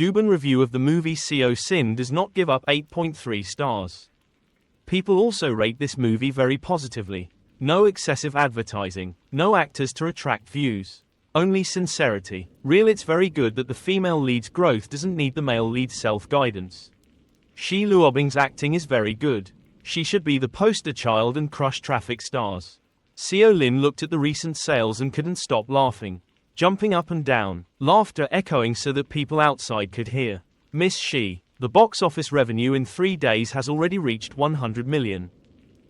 Dubin review of the movie Co Sin does not give up 8.3 stars. People also rate this movie very positively. No excessive advertising, no actors to attract views. Only sincerity. Real. It's very good that the female lead's growth doesn't need the male lead's self-guidance. Shi Luobing's acting is very good. She should be the poster child and crush traffic stars. Seo Lin looked at the recent sales and couldn't stop laughing. Jumping up and down, laughter echoing so that people outside could hear. Miss Shi, the box office revenue in 3 days has already reached 100 million.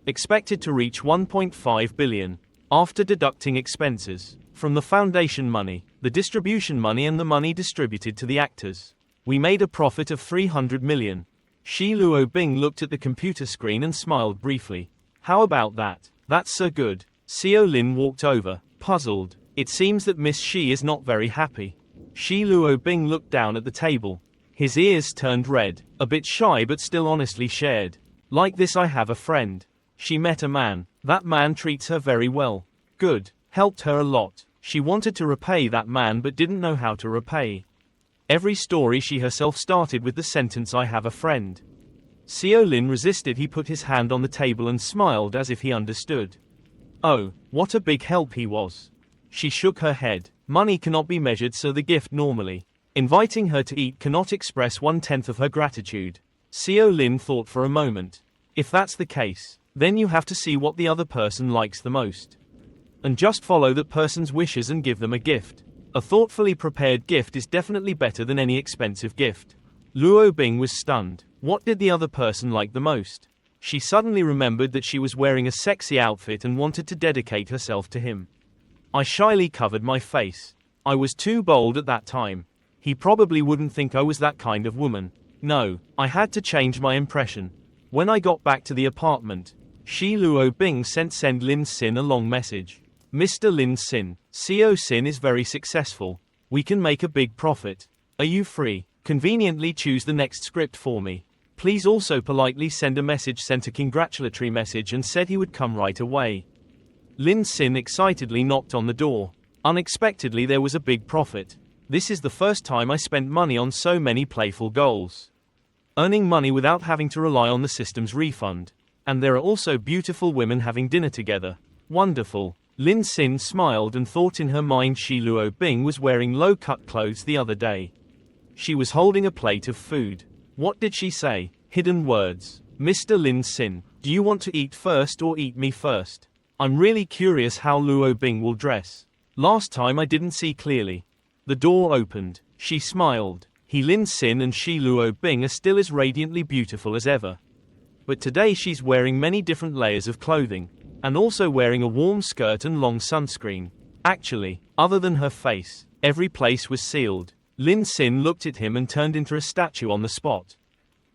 Expected to reach 1.5 billion. After deducting expenses. From the foundation money, the distribution money and the money distributed to the actors. We made a profit of 300 million. Shi Luobing looked at the computer screen and smiled briefly. How about that? That's so good. Seo Lin walked over, puzzled. It seems that Miss Shi is not very happy. Shi Luobing looked down at the table. His ears turned red, a bit shy but still honestly shared. Like this I have a friend. She met a man. That man treats her very well. Good. Helped her a lot. She wanted to repay that man but didn't know how to repay. Every story she herself started with the sentence I have a friend. Seo Lin resisted. He put his hand on the table and smiled as if he understood. Oh, what a big help he was. She shook her head. Money cannot be measured, so the gift normally. Inviting her to eat cannot express 1/10 of her gratitude. Seo Lin thought for a moment. If that's the case, then you have to see what the other person likes the most. And just follow that person's wishes and give them a gift. A thoughtfully prepared gift is definitely better than any expensive gift. Luobing was stunned. What did the other person like the most? She suddenly remembered that she was wearing a sexy outfit and wanted to dedicate herself to him. I shyly covered my face. I was too bold at that time. He probably wouldn't think I was that kind of woman. No, I had to change my impression. When I got back to the apartment, Shi Luobing sent Lin Sin a long message. Mr. Lin Sin, Co Sin is very successful. We can make a big profit. Are you free? Conveniently choose the next script for me. Please also politely send a message. Sent a congratulatory message and said he would come right away. Lin Sin excitedly knocked on the door. Unexpectedly there was a big profit. This is the first time I spent money on so many playful goals. Earning money without having to rely on the system's refund. And there are also beautiful women having dinner together. Wonderful. Lin Sin smiled and thought in her mind Shi Luobing was wearing low-cut clothes the other day. She was holding a plate of food. What did she say? Hidden words. Mr. Lin Sin, do you want to eat first or eat me first? I'm really curious how Luobing will dress. Last time I didn't see clearly. The door opened. She smiled. Lin Sin and Shi Luobing are still as radiantly beautiful as ever. But today she's wearing many different layers of clothing. And also wearing a warm skirt and long sunscreen. Actually, other than her face, every place was sealed. Lin Sin looked at him and turned into a statue on the spot.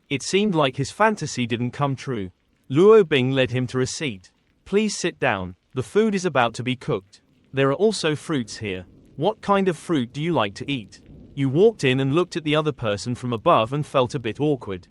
It seemed like his fantasy didn't come true. Luobing led him to a seat. Please sit down. The food is about to be cooked. There are also fruits here. What kind of fruit do you like to eat? You walked in and looked at the other person from above and felt a bit awkward.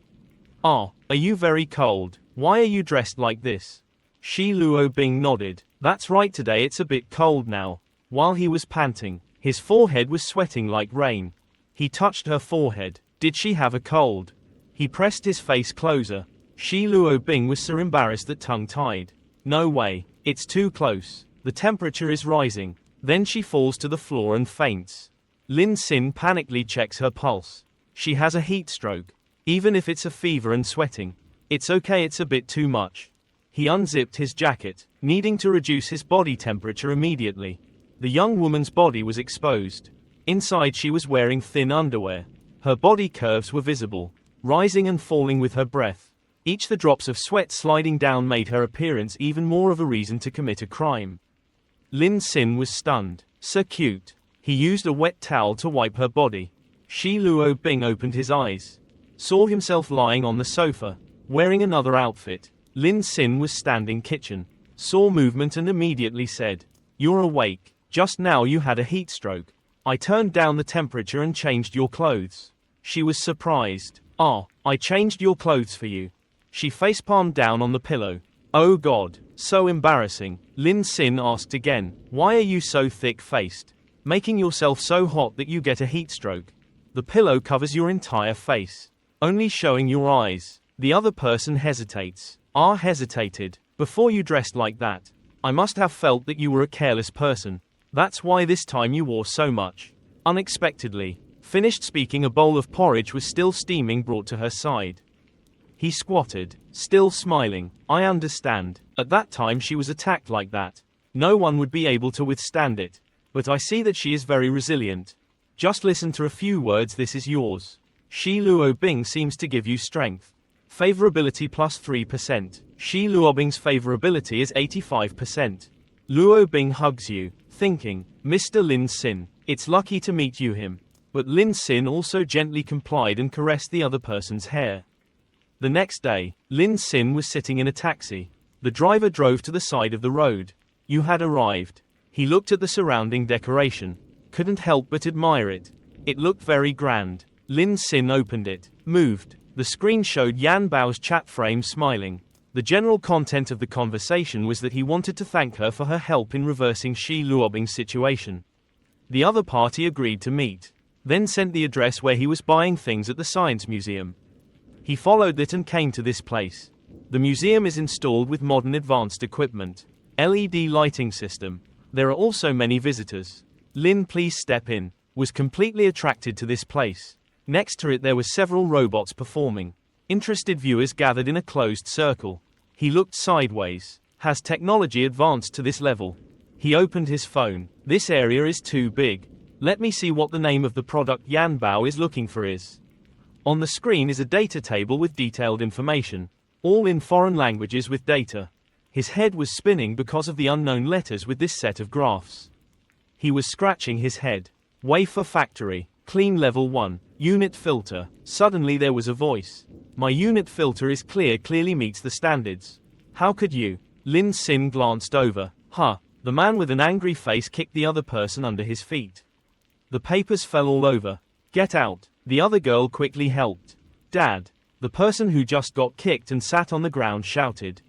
Ah, are you very cold? Why are you dressed like this? Shi Luobing nodded. That's right, today it's a bit cold now. While he was panting, his forehead was sweating like rain. He touched her forehead. Did she have a cold? He pressed his face closer. Shi Luobing was so embarrassed that tongue-tied. No way, it's too close. The temperature is rising. Then she falls to the floor and faints. Lin Sin panically checks her pulse. She has a heat stroke. Even if it's a fever and sweating. It's okay, it's a bit too much. He unzipped his jacket, needing to reduce his body temperature immediately. The young woman's body was exposed. Inside she was wearing thin underwear. Her body curves were visible, rising and falling with her breath. Each the drops of sweat sliding down made her appearance even more of a reason to commit a crime. Lin Sin was stunned. So cute. He used a wet towel to wipe her body. Shi Luobing opened his eyes. Saw himself lying on the sofa, wearing another outfit. Lin Sin was standing kitchen. Saw movement and immediately said, "You're awake. Just now you had a heat stroke. I turned down the temperature and changed your clothes." She was surprised. "Ah, I changed your clothes for you." She facepalmed down on the pillow. "Oh God, so embarrassing." Lin Sin asked again, "Why are you so thick-faced? Making yourself so hot that you get a heat stroke?" The pillow covers your entire face, only showing your eyes. The other person hesitates. Hesitated. Before you dressed like that. I must have felt that you were a careless person. That's why this time you wore so much. Unexpectedly. Finished speaking, a bowl of porridge was still steaming, brought to her side. He squatted, still smiling. I understand. At that time she was attacked like that. No one would be able to withstand it. But I see that she is very resilient. Just listen to a few words. This is yours. Shi Luobing seems to give you strength. Favorability plus 3%. Shi Luobing's favorability is 85%. Luobing hugs you, thinking, Mr. Lin Sin, it's lucky to meet you him. But Lin Sin also gently complied and caressed the other person's hair. The next day, Lin Sin was sitting in a taxi. The driver drove to the side of the road. You had arrived. He looked at the surrounding decoration. Couldn't help but admire it. It looked very grand. Lin Sin opened it, moved. The screen showed Yan Bao's chat frame smiling. The general content of the conversation was that he wanted to thank her for her help in reversing Shi Luobing's situation. The other party agreed to meet, then sent the address where he was buying things at the Science Museum. He followed it and came to this place. The museum is installed with modern advanced equipment. LED lighting system. There are also many visitors. Lin, please step in. Was completely attracted to this place. Next to it there were several robots performing. Interested viewers gathered in a closed circle. He looked sideways. Has technology advanced to this level? He opened his phone. This area is too big. Let me see what the name of the product Yan Bao is looking for is. On the screen is a data table with detailed information, all in foreign languages with data. His head was spinning because of the unknown letters with this set of graphs. He was scratching his head. Wafer factory. Clean level 1. Unit filter. Suddenly there was a voice. My unit filter is clear, clearly meets the standards. How could you? Lin Sin glanced over. The man with an angry face kicked the other person under his feet. The papers fell all over. Get out. The other girl quickly helped. Dad. The person who just got kicked and sat on the ground shouted.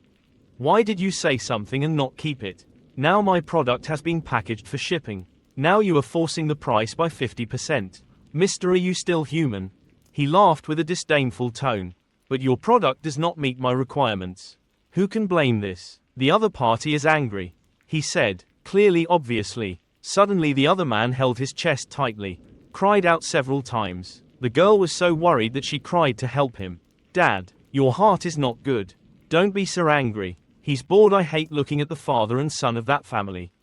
Why did you say something and not keep it? Now my product has been packaged for shipping. Now you are forcing the price by 50%. Mister, are you still human? He laughed with a disdainful tone. But your product does not meet my requirements. Who can blame this? The other party is angry. He said, clearly, obviously. Suddenly the other man held his chest tightly, cried out several times. The girl was so worried that she cried to help him. Dad, your heart is not good. Don't be so angry. He's bored. I hate looking at the father and son of that family.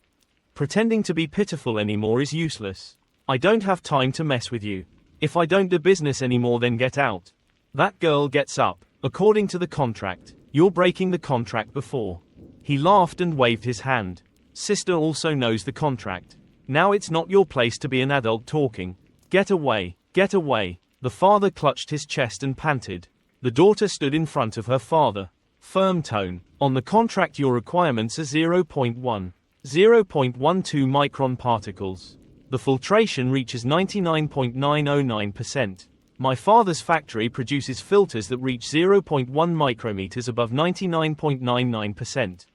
Pretending to be pitiful anymore is useless. I don't have time to mess with you. If I don't do business anymore, then get out. That girl gets up. According to the contract, you're breaking the contract before. He laughed and waved his hand. Sister also knows the contract. Now it's not your place to be an adult talking. Get away, get away. The father clutched his chest and panted. The daughter stood in front of her father. Firm tone. On the contract your requirements are 0.1, 0.12 micron particles. The filtration reaches 99.909%. My father's factory produces filters that reach 0.1 micrometers above 99.99%.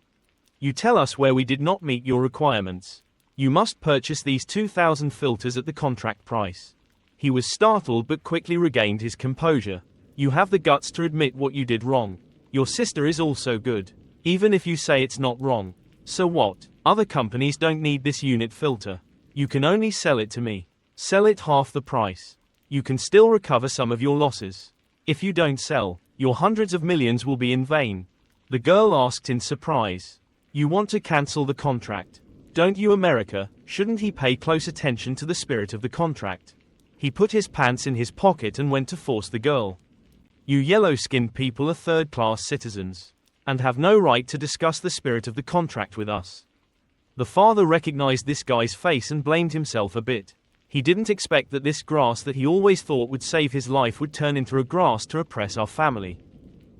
You tell us where we did not meet your requirements. You must purchase these 2,000 filters at the contract price. He was startled but quickly regained his composure. You have the guts to admit what you did wrong. Your sister is also good. Even if you say it's not wrong. So what? Other companies don't need this unit filter. You can only sell it to me. Sell it half the price. You can still recover some of your losses. If you don't sell, your hundreds of millions will be in vain. The girl asked in surprise. You want to cancel the contract? Don't you, America? Shouldn't he pay close attention to the spirit of the contract? He put his pants in his pocket and went to force the girl. You yellow-skinned people are third-class citizens, and have no right to discuss the spirit of the contract with us. The father recognized this guy's face and blamed himself a bit. He didn't expect that this grass that he always thought would save his life would turn into a grass to oppress our family.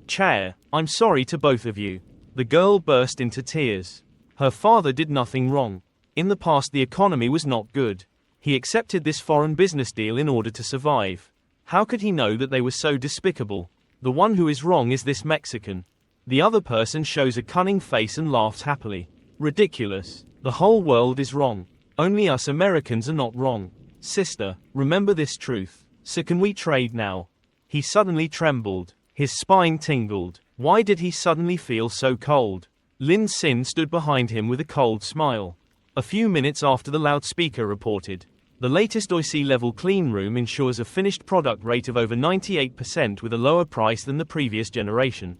Chair, I'm sorry to both of you. The girl burst into tears. Her father did nothing wrong. In the past the economy was not good. He accepted this foreign business deal in order to survive. How could he know that they were so despicable? The one who is wrong is this Mexican. The other person shows a cunning face and laughs happily. Ridiculous. The whole world is wrong. Only us Americans are not wrong. Sister, remember this truth. So can we trade now? He suddenly trembled. His spine tingled. Why did he suddenly feel so cold? Lin Sin stood behind him with a cold smile. A few minutes after the loudspeaker reported, the latest OIC level clean room ensures a finished product rate of over 98% with a lower price than the previous generation.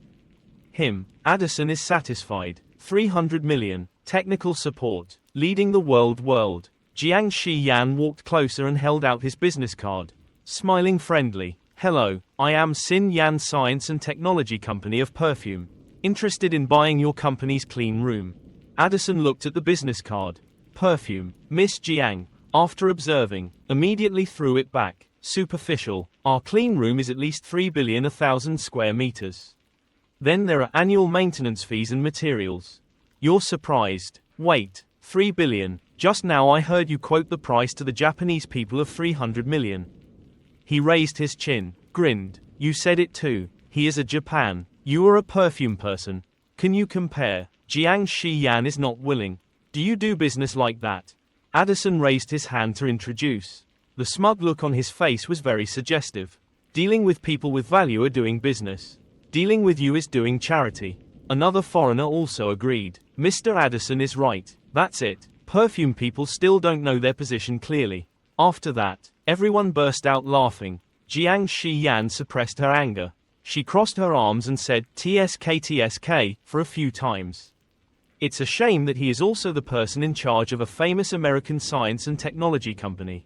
Addison is satisfied. 300 million. Technical support. Leading the world. Jiang Shi Yan walked closer and held out his business card. Smiling friendly. Hello, I am Sin Yan Science and Technology Company of Perfume. Interested in buying your company's clean room. Addison looked at the business card. Perfume. Miss Jiang, after observing, immediately threw it back. Superficial. Our clean room is at least 3,000,000,000 square meters. Then there are annual maintenance fees and materials. You're surprised. Wait, 3 billion. Just now I heard you quote the price to the Japanese people of 300 million. He raised his chin, grinned. You said it too. He is a Japan. You are a perfume person. Can you compare? Jiang Shi Yan is not willing. Do you do business like that? Addison raised his hand to introduce. The smug look on his face was very suggestive. Dealing with people with value are doing business. Dealing with you is doing charity. Another foreigner also agreed. Mr. Addison is right. That's it. Perfume people still don't know their position clearly. After that, everyone burst out laughing. Jiang Shi Yan suppressed her anger. She crossed her arms and said, TSK, for a few times. It's a shame that he is also the person in charge of a famous American science and technology company.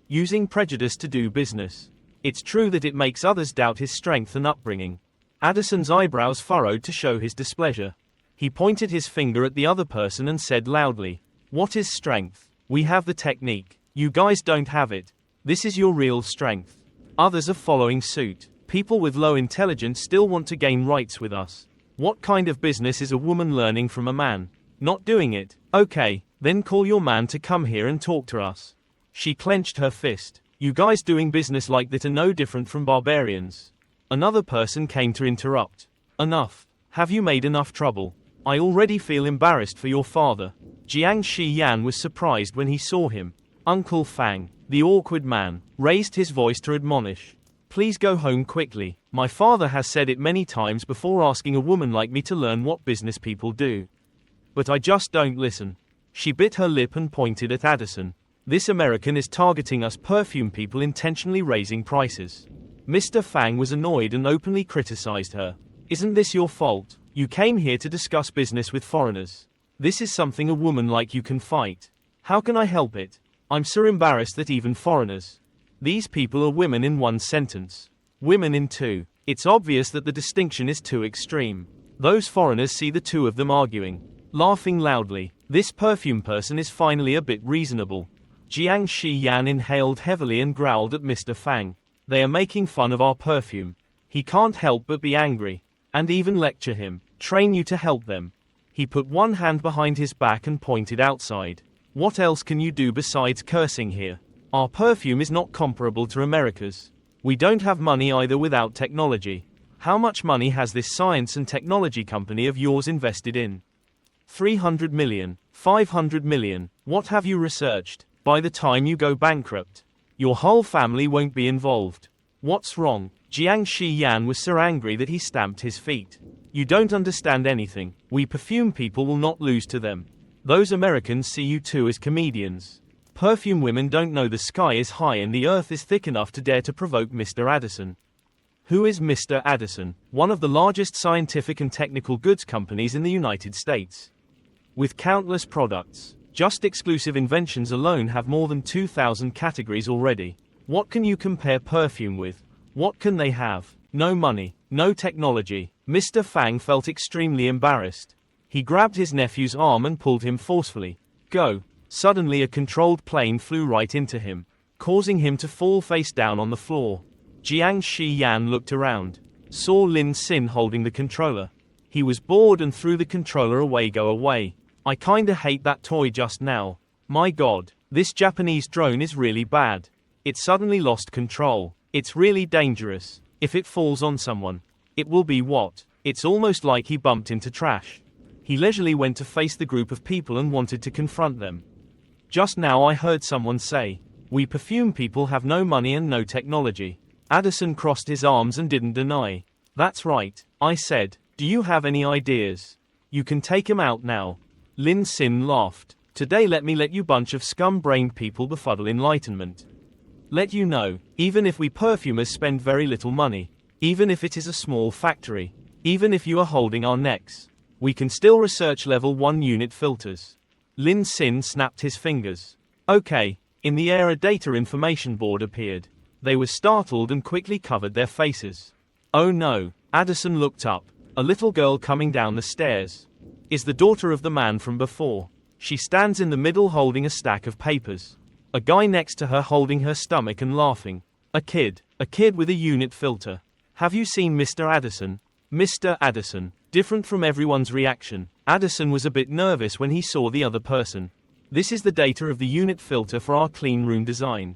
Using prejudice to do business. It's true that it makes others doubt his strength and upbringing. Addison's eyebrows furrowed to show his displeasure. He pointed his finger at the other person and said loudly, What is strength? We have the technique. You guys don't have it. This is your real strength. Others are following suit. People with low intelligence still want to gain rights with us. What kind of business is a woman learning from a man? Not doing it. Okay, then call your man to come here and talk to us. She clenched her fist. You guys doing business like that are no different from barbarians. Another person came to interrupt. Enough. Have you made enough trouble? I already feel embarrassed for your father. Jiang Shi Yan was surprised when he saw him. Uncle Fang, the awkward man, raised his voice to admonish. Please go home quickly. My father has said it many times before asking a woman like me to learn what business people do. But I just don't listen. She bit her lip and pointed at Addison. This American is targeting us perfume people, intentionally raising prices. Mr. Fang was annoyed and openly criticized her. Isn't this your fault? You came here to discuss business with foreigners. This is something a woman like you can fight. How can I help it? I'm so embarrassed that even foreigners. These people are women in one sentence. Women in two. It's obvious that the distinction is too extreme. Those foreigners see the two of them arguing, laughing loudly. This perfume person is finally a bit reasonable. Jiang Shi Yan inhaled heavily and growled at Mr. Fang. They are making fun of our perfume. He can't help but be angry. And even lecture him. Train you to help them. He put one hand behind his back and pointed outside. What else can you do besides cursing here? Our perfume is not comparable to America's. We don't have money either without technology. How much money has this science and technology company of yours invested in? 300 million, 500 million. What have you researched? By the time you go bankrupt, your whole family won't be involved. What's wrong? Jiang Shi Yan was so angry that he stamped his feet. You don't understand anything. We perfume people will not lose to them. Those Americans see you two as comedians. Perfume women don't know the sky is high and the earth is thick enough to dare to provoke Mr. Addison. Who is Mr. Addison? One of the largest scientific and technical goods companies in the United States. With countless products. Just exclusive inventions alone have more than 2,000 categories already. What can you compare perfume with? What can they have? No money, no technology. Mr. Fang felt extremely embarrassed. He grabbed his nephew's arm and pulled him forcefully. Go. Suddenly a controlled plane flew right into him, causing him to fall face down on the floor. Jiang Shi Yan looked around, saw Lin Sin holding the controller. He was bored and threw the controller away. Go away. I kinda hate that toy just now. My god, this Japanese drone is really bad. It suddenly lost control. It's really dangerous. If it falls on someone, it will be what? It's almost like he bumped into trash. He leisurely went to face the group of people and wanted to confront them. Just now I heard someone say, We perfume people have no money and no technology. Addison crossed his arms and didn't deny. That's right, I said. Do you have any ideas? You can take 'em out now. Lin Sin laughed. Today let me let you bunch of scum-brained people befuddle enlightenment. Let you know, even if we perfumers spend very little money, even if it is a small factory, even if you are holding our necks, we can still research level 1 unit filters. Lin Sin snapped his fingers. Okay. In the air a data information board appeared. They were startled and quickly covered their faces. Oh no, Addison looked up. A little girl coming down the stairs. Is the daughter of the man from before. She stands in the middle holding a stack of papers. A guy next to her holding her stomach and laughing. A kid with a unit filter. Have you seen Mr. Addison? Mr. Addison. Different from everyone's reaction, Addison was a bit nervous when he saw the other person. This is the data of the unit filter for our clean room design.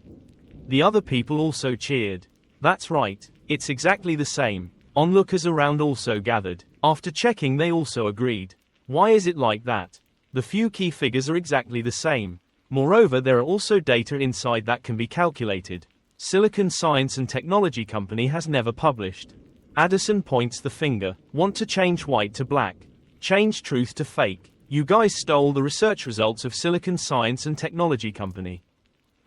The other people also cheered. That's right, it's exactly the same. Onlookers around also gathered. After checking they also agreed. Why is it like that? The few key figures are exactly the same. Moreover, there are also data inside that can be calculated. Silicon Science and Technology Company has never published. Addison points the finger. Want to change white to black. Change truth to fake. You guys stole the research results of Silicon Science and Technology Company.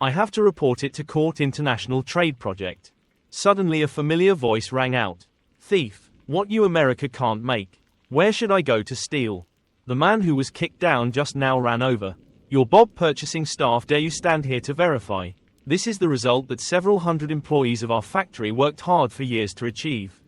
I have to report it to Court International Trade Project. Suddenly a familiar voice rang out. Thief, what you America can't make. Where should I go to steal? The man who was kicked down just now ran over. Your Bob purchasing staff dare you stand here to verify. This is the result that several hundred employees of our factory worked hard for years to achieve.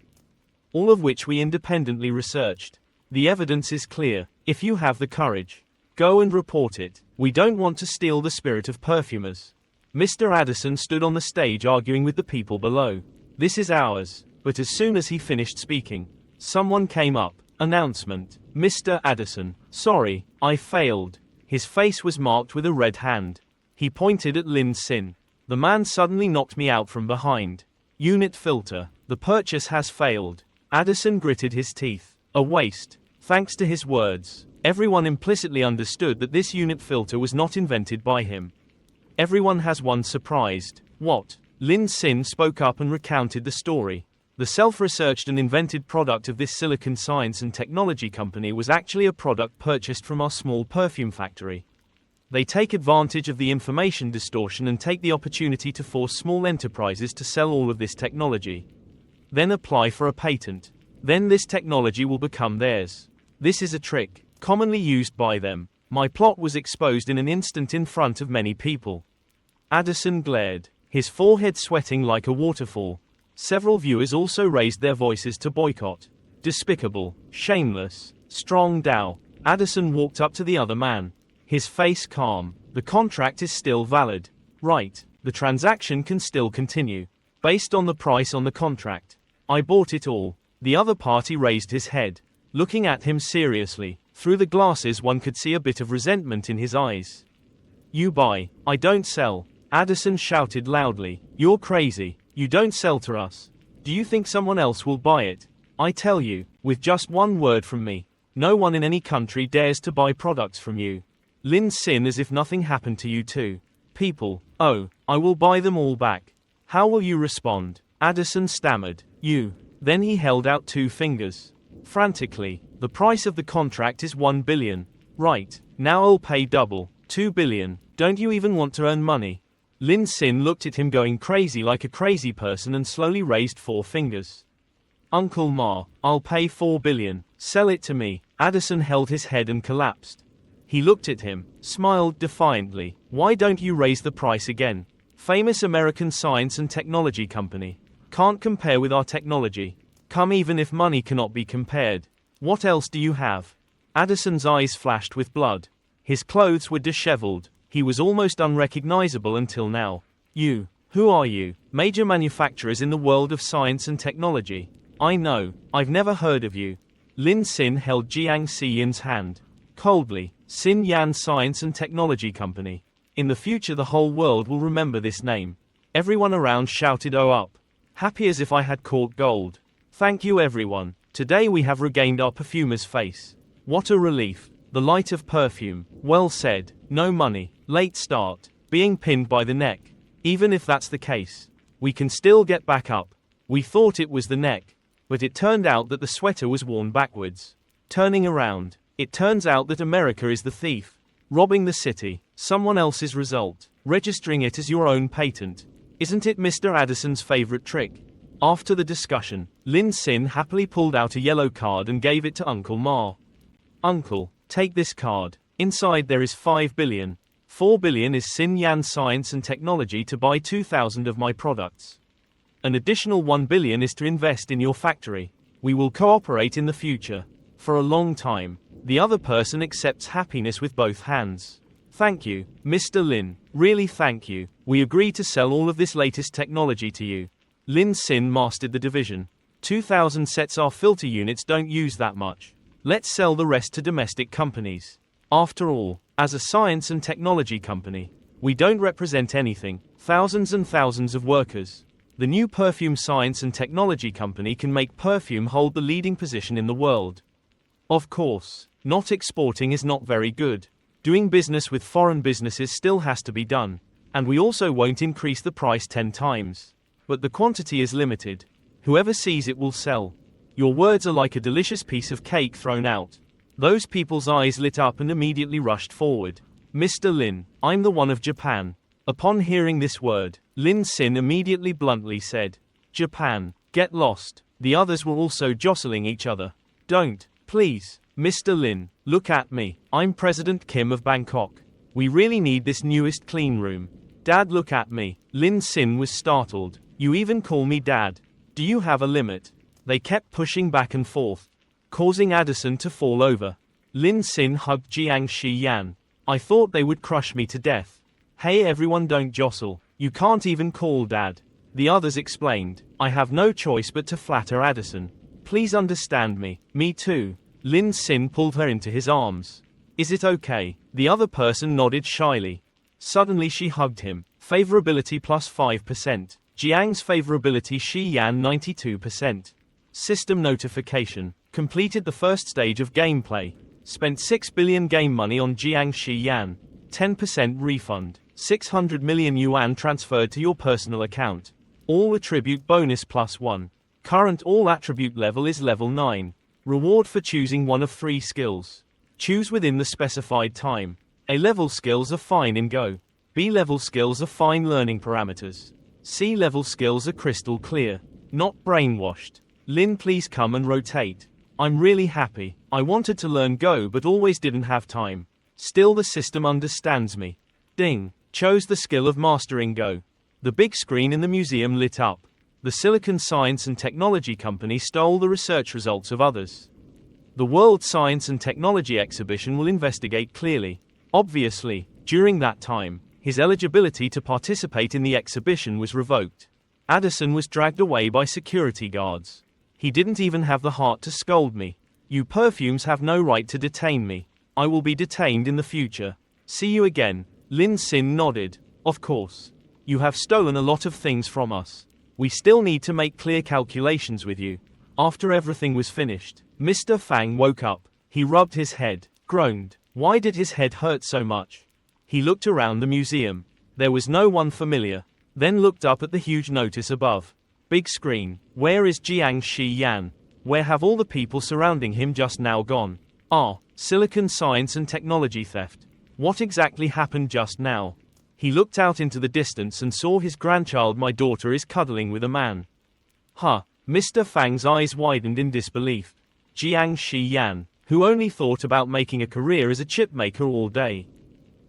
All of which we independently researched. The evidence is clear. If you have the courage, go and report it. We don't want to steal the spirit of perfumers. Mr. Addison stood on the stage arguing with the people below. This is ours. But as soon as he finished speaking, someone came up. Announcement. Mr. Addison. Sorry, I failed. His face was marked with a red hand. He pointed at Lin Sin. The man suddenly knocked me out from behind. Unit filter. The purchase has failed. Addison gritted his teeth. A waste. Thanks to his words, everyone implicitly understood that this unit filter was not invented by him. Everyone has one surprised. What? Lin Sin spoke up and recounted the story. The self-researched and invented product of this Silicon Science and Technology Company was actually a product purchased from our small perfume factory. They take advantage of the information distortion and take the opportunity to force small enterprises to sell all of this technology. Then apply for a patent. Then this technology will become theirs. This is a trick, commonly used by them. My plot was exposed in an instant in front of many people. Addison glared, his forehead sweating like a waterfall. Several viewers also raised their voices to boycott. Despicable, shameless, strong Tao. Addison walked up to the other man. His face calm. The contract is still valid. Right, the transaction can still continue. Based on the price on the contract. I bought it all. The other party raised his head, looking at him seriously. Through the glasses one could see a bit of resentment in his eyes. You buy, I don't sell. Addison shouted loudly. You're crazy. You don't sell to us. Do you think someone else will buy it? I tell you, with just one word from me, no one in any country dares to buy products from you. Lin Sin as if nothing happened to you too. People, oh, I will buy them all back. How will you respond? Addison stammered. You. Then he held out 2 fingers. Frantically, the price of the contract is 1 billion. Right, now I'll pay double. 2 billion. Don't you even want to earn money? Lin Sin looked at him going crazy like a crazy person and slowly raised 4 fingers. Uncle Ma, I'll pay 4 billion. Sell it to me. Addison held his head and collapsed. He looked at him, smiled defiantly. Why don't you raise the price again? Famous American Science and Technology Company. Can't compare with our technology. Come even if money cannot be compared. What else do you have? Addison's eyes flashed with blood. His clothes were disheveled. He was almost unrecognizable until now. You. Who are you? Major manufacturers in the world of science and technology. I know. I've never heard of you. Lin Sin held Jiang Xiyin's hand. Coldly. Sin Yan Science and Technology Company. In the future the whole world will remember this name. Everyone around shouted "Oh up." Happy as if I had caught gold. Thank you everyone. Today we have regained our perfumer's face. What a relief. The light of perfume. Well said. No money. Late start. Being pinned by the neck. Even if that's the case, we can still get back up. We thought it was the neck, but it turned out that the sweater was worn backwards. Turning around, it turns out that America is the thief, robbing the city, someone else's result, registering it as your own patent. Isn't it Mr. Addison's favorite trick? After the discussion, Lin Sin happily pulled out a yellow card and gave it to Uncle Ma. Uncle, take this card. Inside there is 5 billion. 4 billion is Sin Yan Science and Technology to buy 2,000 of my products. An additional 1 billion is to invest in your factory. We will cooperate in the future. For a long time. The other person accepts happiness with both hands. Thank you, Mr. Lin. Really thank you. We agree to sell all of this latest technology to you. Lin Sin mastered the division. 2,000 sets. Our filter units don't use that much. Let's sell the rest to domestic companies. After all, as a science and technology company, we don't represent anything. Thousands and thousands of workers. The new perfume science and technology company can make perfume hold the leading position in the world. Of course, not exporting is not very good. Doing business with foreign businesses still has to be done. And we also won't increase the price 10 times. But the quantity is limited. Whoever sees it will sell. Your words are like a delicious piece of cake thrown out. Those people's eyes lit up and immediately rushed forward. Mr. Lin, I'm the one of Japan. Upon hearing this word, Lin Sin immediately bluntly said, Japan, get lost. The others were also jostling each other. Don't, please, Mr. Lin, look at me. I'm President Kim of Bangkok. We really need this newest clean room. Dad, look at me. Lin Sin was startled. You even call me Dad. Do you have a limit? They kept pushing back and forth, causing Addison to fall over. Lin Sin hugged Jiang Shiyan. I thought they would crush me to death. Hey everyone, don't jostle. You can't even call Dad. The others explained. I have no choice but to flatter Addison. Please understand me. Me too. Lin Sin pulled her into his arms. Is it okay? The other person nodded shyly. Suddenly she hugged him. Favorability plus 5%. Jiang's favorability Shiyan 92%. System notification. Completed the first stage of gameplay. Spent 6 billion game money on Jiang Shiyan. 10% refund. 600 million yuan transferred to your personal account. All attribute bonus plus 1. Current all attribute level is level 9. Reward for choosing one of 3 skills. Choose within the specified time. A-level skills are fine in Go. B-level skills are fine learning parameters. C-level skills are crystal clear. Not brainwashed. Lin, please come and rotate. I'm really happy. I wanted to learn Go but always didn't have time. Still the system understands me. Ding. Chose the skill of mastering Go. The big screen in the museum lit up. The Silicon Science and Technology Company stole the research results of others. The World Science and Technology Exhibition will investigate clearly. Obviously, during that time, his eligibility to participate in the exhibition was revoked. Addison was dragged away by security guards. He didn't even have the heart to scold me. You perfumes have no right to detain me. I will be detained in the future. See you again. Lin Sin nodded. Of course. You have stolen a lot of things from us. We still need to make clear calculations with you. After everything was finished, Mr. Fang woke up. He rubbed his head, groaned. Why did his head hurt so much? He looked around the museum. There was no one familiar. Then looked up at the huge notice above. Big screen. Where is Jiang Shiyan? Where have all the people surrounding him just now gone? Ah, Silicon Science and Technology theft. What exactly happened just now? He looked out into the distance and saw his grandchild. My daughter is cuddling with a man. Huh. Mr. Fang's eyes widened in disbelief. Jiang Shiyan, who only thought about making a career as a chip maker all day,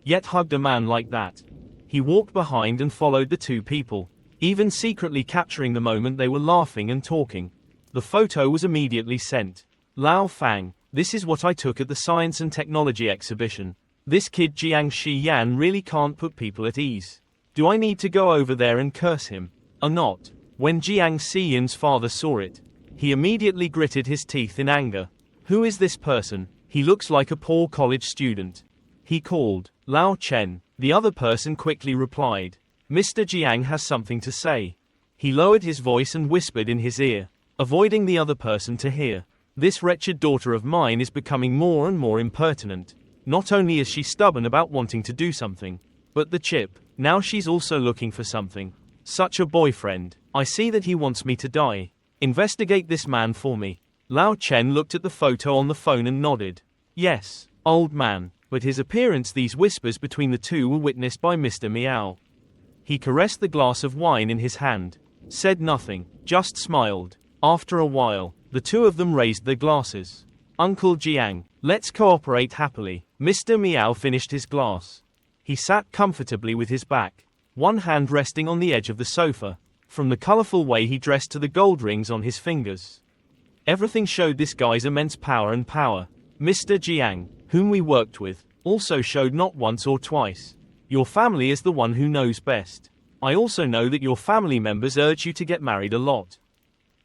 yet hugged a man like that. He walked behind and followed the two people, even secretly capturing the moment they were laughing and talking. The photo was immediately sent. Lao Fang, this is what I took at the Science and Technology exhibition. This kid Jiang Shiyan really can't put people at ease. Do I need to go over there and curse him? Or not? When Jiang Shiyan's father saw it, he immediately gritted his teeth in anger. Who is this person? He looks like a poor college student. He called. Lao Chen. The other person quickly replied. Mr. Jiang has something to say. He lowered his voice and whispered in his ear, avoiding the other person to hear. This wretched daughter of mine is becoming more and more impertinent. Not only is she stubborn about wanting to do something, but the chip, Now she's also looking for something. Such a boyfriend. I see that he wants me to die. Investigate this man for me. Lao Chen looked at the photo on the phone and nodded. Yes, old man. But his appearance, these whispers between the two were witnessed by Mr. Miao. He caressed the glass of wine in his hand. Said nothing, just smiled. After a while, the two of them raised their glasses. Uncle Jiang, let's cooperate happily. Mr. Miao finished his glass. He sat comfortably with his back, one hand resting on the edge of the sofa. From the colorful way he dressed to the gold rings on his fingers, everything showed this guy's immense power and power. Mr. Jiang, whom we worked with, also showed not once or twice. Your family is the one who knows best. I also know that your family members urge you to get married a lot.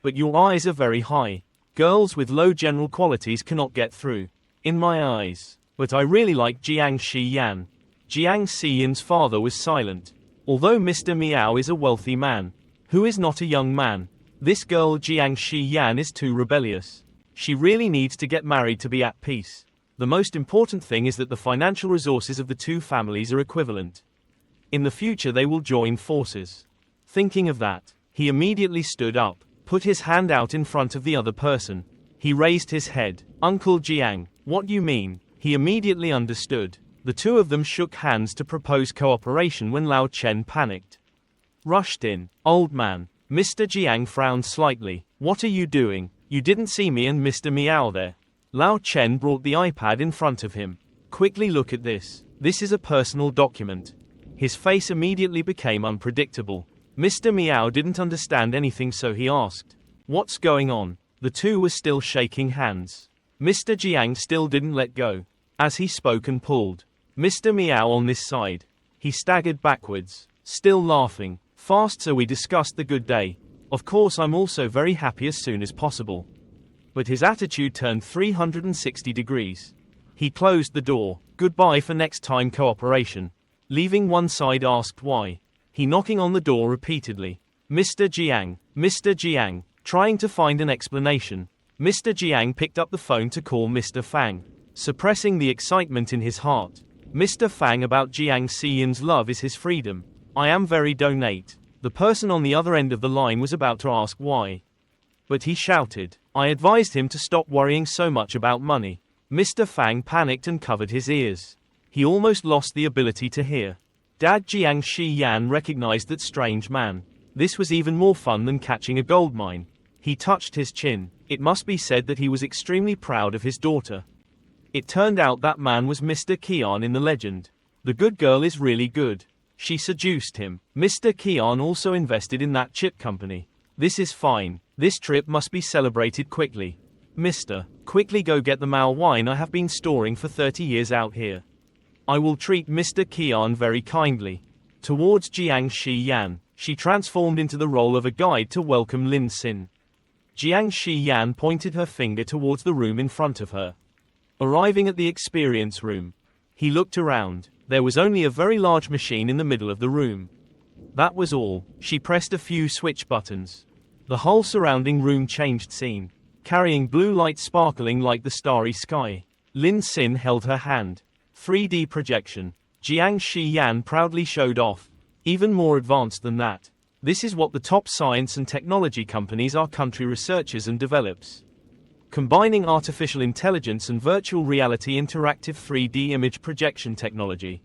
But your eyes are very high. Girls with low general qualities cannot get through. In my eyes. But I really like Jiang Xiyan. Jiang Xiyan's father was silent. Although Mr. Miao is a wealthy man, who is not a young man, this girl Jiang Xiyan is too rebellious. She really needs to get married to be at peace. The most important thing is that the financial resources of the two families are equivalent. In the future they will join forces. Thinking of that, he immediately stood up, put his hand out in front of the other person. He raised his head. Uncle Jiang, what you mean? He immediately understood. The two of them shook hands to propose cooperation when Lao Chen panicked. Rushed in. Old man. Mr. Jiang frowned slightly. What are you doing? You didn't see me and Mr. Miao there. Lao Chen brought the iPad in front of him. Quickly look at this. This is a personal document. His face immediately became unpredictable. Mr. Miao didn't understand anything, so he asked, "What's going on?" The two were still shaking hands. Mr. Jiang still didn't let go. As he spoke and pulled Mr. Miao on this side, he staggered backwards, still laughing. Fast, so we discussed the good day. Of course I'm also very happy as soon as possible. But his attitude turned 360 degrees. He closed the door. Goodbye for next time cooperation. Leaving one side, asked why. He knocking on the door repeatedly. Mr. Jiang, trying to find an explanation. Mr. Jiang picked up the phone to call Mr. Fang, suppressing the excitement in his heart. Mr. Fang, about Jiang Xiyan's love is his freedom. I am very donate. The person on the other end of the line was about to ask why, but he shouted. I advised him to stop worrying so much about money. Mr. Fang panicked and covered his ears. He almost lost the ability to hear. Dad Jiang Xiyan recognized that strange man. This was even more fun than catching a gold mine. He touched his chin. It must be said that he was extremely proud of his daughter. It turned out that man was Mr. Kian in the legend. The good girl is really good. She seduced him. Mr. Kian also invested in that chip company. This is fine. This trip must be celebrated quickly. Mister, quickly go get the Mao wine I have been storing for 30 years out here. I will treat Mr. Kian very kindly. Towards Jiang Xiyan, she transformed into the role of a guide to welcome Lin Xin. Jiang Xiyan pointed her finger towards the room in front of her. Arriving at the experience room, he looked around. There was only a very large machine in the middle of the room. That was all. She pressed a few switch buttons. The whole surrounding room changed scene, carrying blue light sparkling like the starry sky. Lin Xin held her hand. 3D projection. Jiang Xiyan proudly showed off. Even more advanced than that. This is what the top science and technology companies our country researches and develops. Combining artificial intelligence and virtual reality interactive 3D image projection technology.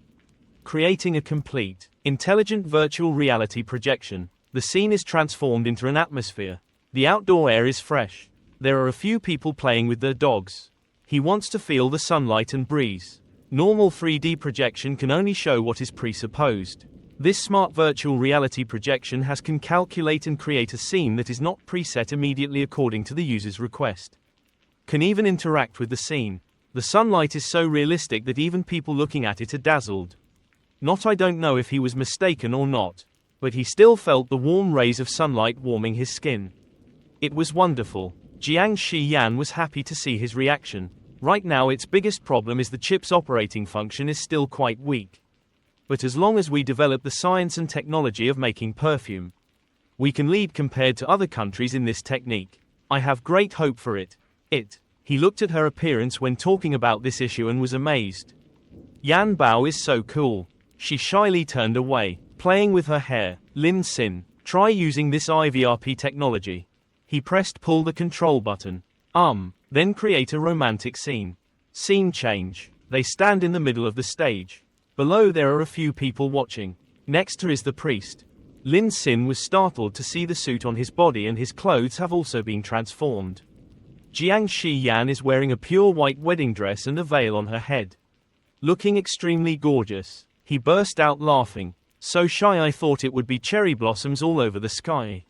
Creating a complete, intelligent virtual reality projection. The scene is transformed into an atmosphere. The outdoor air is fresh. There are a few people playing with their dogs. He wants to feel the sunlight and breeze. Normal 3D projection can only show what is presupposed. This smart virtual reality projection can calculate and create a scene that is not preset immediately according to the user's request. Can even interact with the scene. The sunlight is so realistic that even people looking at it are dazzled. I don't know if he was mistaken or not, but he still felt the warm rays of sunlight warming his skin. It was wonderful. Jiang Xiyan was happy to see his reaction. Right now its biggest problem is the chip's operating function is still quite weak. But as long as we develop the science and technology of making perfume, we can lead compared to other countries in this technique. I have great hope for it. He looked at her appearance when talking about this issue and was amazed. Yan Bao is so cool. She shyly turned away, playing with her hair. Lin Sin, try using this IVRP technology. He pressed pull the control button. Then create a romantic scene. Scene change. They stand in the middle of the stage. Below there are a few people watching. Next to is the priest. Lin Sin was startled to see the suit on his body, and his clothes have also been transformed. Jiang Shi Yan is wearing a pure white wedding dress and a veil on her head. Looking extremely gorgeous, he burst out laughing. So shy I thought it would be cherry blossoms all over the sky.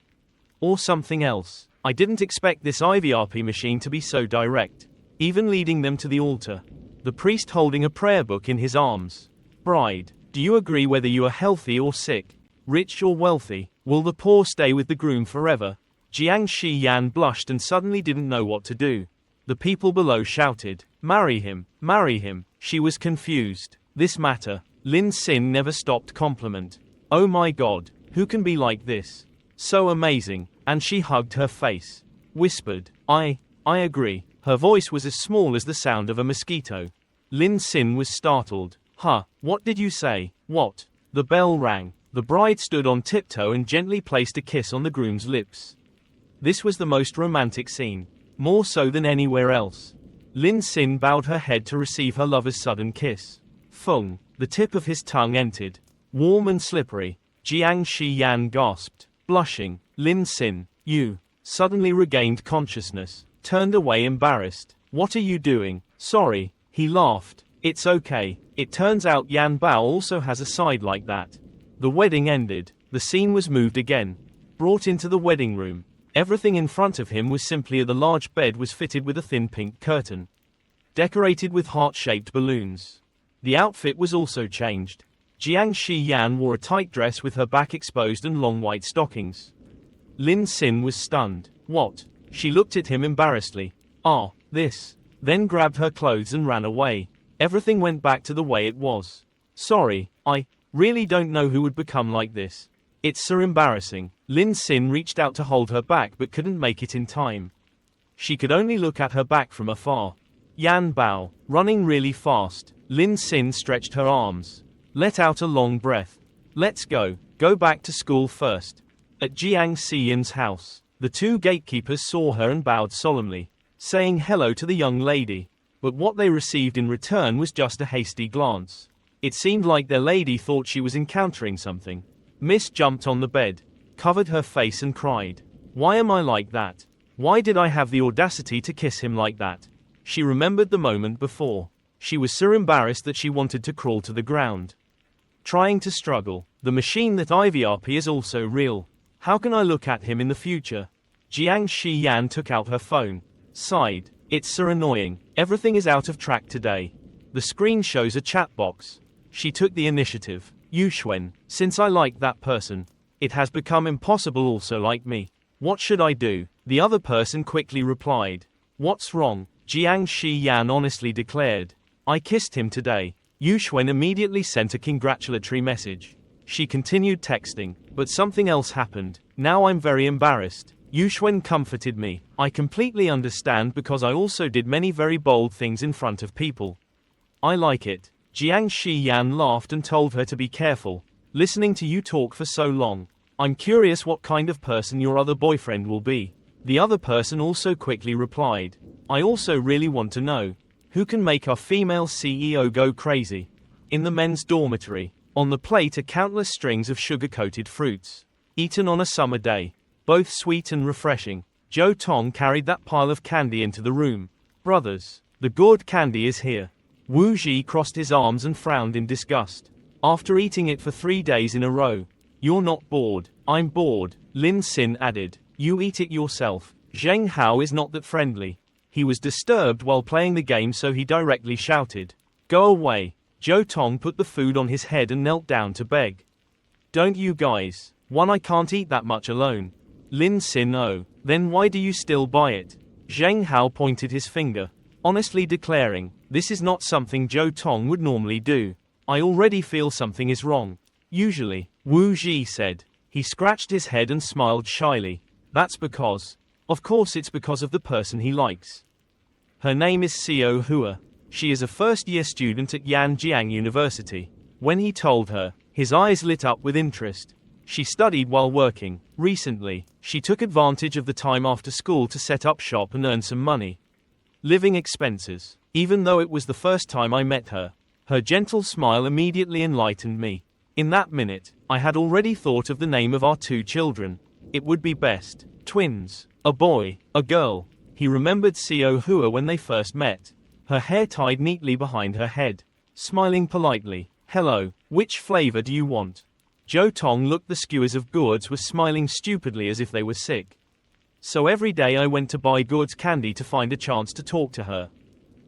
Or something else. I didn't expect this IVRP machine to be so direct, even leading them to the altar. The priest holding a prayer book in his arms. Bride, do you agree whether you are healthy or sick, rich or wealthy? Will the poor stay with the groom forever? Jiang Shi Yan blushed and suddenly didn't know what to do. The people below shouted, marry him, marry him. She was confused. This matter. Lin Sin never stopped compliment. Oh my god, who can be like this? So amazing. And she hugged her face. Whispered, I agree. Her voice was as small as the sound of a mosquito. Lin Sin was startled. Huh, what did you say? What? The bell rang. The bride stood on tiptoe and gently placed a kiss on the groom's lips. This was the most romantic scene. More so than anywhere else. Lin Sin bowed her head to receive her lover's sudden kiss. Fung, the tip of his tongue entered. Warm and slippery. Jiang Shi Yan gasped. Blushing, Lin Sin, you, suddenly regained consciousness. Turned away embarrassed. What are you doing? Sorry, he laughed. It's okay. It turns out Yan Bao also has a side like that. The wedding ended. The scene was moved again. Brought into the wedding room. Everything in front of him was simply the large bed was fitted with a thin pink curtain. Decorated with heart-shaped balloons. The outfit was also changed. Jiang Shi Yan wore a tight dress with her back exposed and long white stockings. Lin Sin was stunned. What? She looked at him embarrassedly. This. Then grabbed her clothes and ran away. Everything went back to the way it was. Sorry, I really don't know who would become like this. It's so embarrassing. Lin Sin reached out to hold her back but couldn't make it in time. She could only look at her back from afar. Yan Bao, running really fast. Lin Sin stretched her arms. Let out a long breath. Let's go. Go back to school first. At Jiang Xiyan's house, the two gatekeepers saw her and bowed solemnly, saying hello to the young lady. But what they received in return was just a hasty glance. It seemed like their lady thought she was encountering something. Miss jumped on the bed, covered her face and cried. Why am I like that? Why did I have the audacity to kiss him like that? She remembered the moment before. She was so embarrassed that she wanted to crawl to the ground. Trying to struggle. The machine that IVRP is also real. How can I look at him in the future? Jiang Shi Yan took out her phone. Sighed. It's so annoying. Everything is out of track today. The screen shows a chat box. She took the initiative. Yuxuan, since I like that person, it has become impossible also like me. What should I do? The other person quickly replied. What's wrong? Jiang Shi Yan honestly declared. I kissed him today. Yuxuan immediately sent a congratulatory message. She continued texting, but something else happened. Now I'm very embarrassed. Yuxuan comforted me. I completely understand because I also did many very bold things in front of people. I like it. Jiang Shi Yan laughed and told her to be careful. Listening to you talk for so long. I'm curious what kind of person your other boyfriend will be. The other person also quickly replied. I also really want to know. Who can make our female CEO go crazy? In the men's dormitory. On the plate are countless strings of sugar-coated fruits. Eaten on a summer day. Both sweet and refreshing. Zhou Tong carried that pile of candy into the room. Brothers, the gourd candy is here. Wu Ji crossed his arms and frowned in disgust. After eating it for 3 days in a row. You're not bored. I'm bored. Lin Sin added. You eat it yourself. Zheng Hao is not that friendly. He was disturbed while playing the game, so he directly shouted. Go away. Zhou Tong put the food on his head and knelt down to beg. Don't you guys. I can't eat that much alone. Lin Sin, oh, then why do you still buy it? Zheng Hao pointed his finger, honestly declaring, this is not something Zhou Tong would normally do. I already feel something is wrong. Usually, Wu Ji said. He scratched his head and smiled shyly. That's because. Of course it's because of the person he likes. Her name is Xiao Hua. She is a first-year student at Yanjiang University. When he told her, his eyes lit up with interest. She studied while working. Recently, she took advantage of the time after school to set up shop and earn some money. Living expenses. Even though it was the first time I met her, her gentle smile immediately enlightened me. In that minute, I had already thought of the name of our 2 children. It would be best. Twins. A boy, a girl. He remembered Seo Hua when they first met. Her hair tied neatly behind her head. Smiling politely. Hello, which flavor do you want? Jo Tong looked the skewers of gourds was smiling stupidly as if they were sick. So every day I went to buy gourds candy to find a chance to talk to her.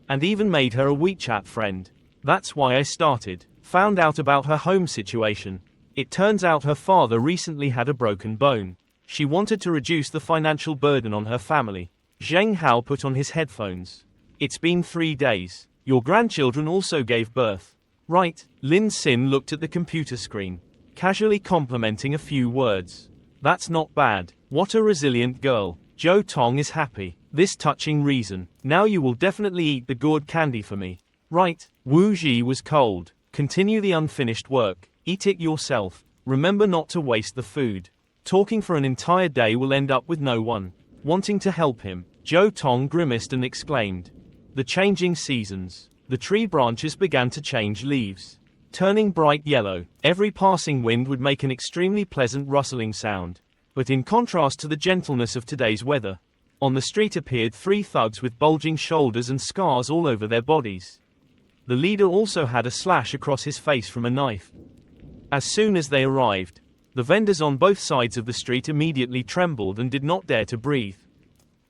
And even made her a WeChat friend. That's why I started. Found out about her home situation. It turns out her father recently had a broken bone. She wanted to reduce the financial burden on her family. Zheng Hao put on his headphones. It's been 3 days. Your grandchildren also gave birth. Right. Lin Xin looked at the computer screen, casually complimenting a few words. That's not bad. What a resilient girl. Jo Tong is happy. This touching reason. Now you will definitely eat the gourd candy for me. Right. Wu Ji was cold. Continue the unfinished work. Eat it yourself. Remember not to waste the food. Talking for an entire day will end up with no one wanting to help him. Jo Tong grimaced and exclaimed. The changing seasons. The tree branches began to change leaves, turning bright yellow. Every passing wind would make an extremely pleasant rustling sound. But in contrast to the gentleness of today's weather, on the street appeared 3 thugs with bulging shoulders and scars all over their bodies. The leader also had a slash across his face from a knife. As soon as they arrived, the vendors on both sides of the street immediately trembled and did not dare to breathe.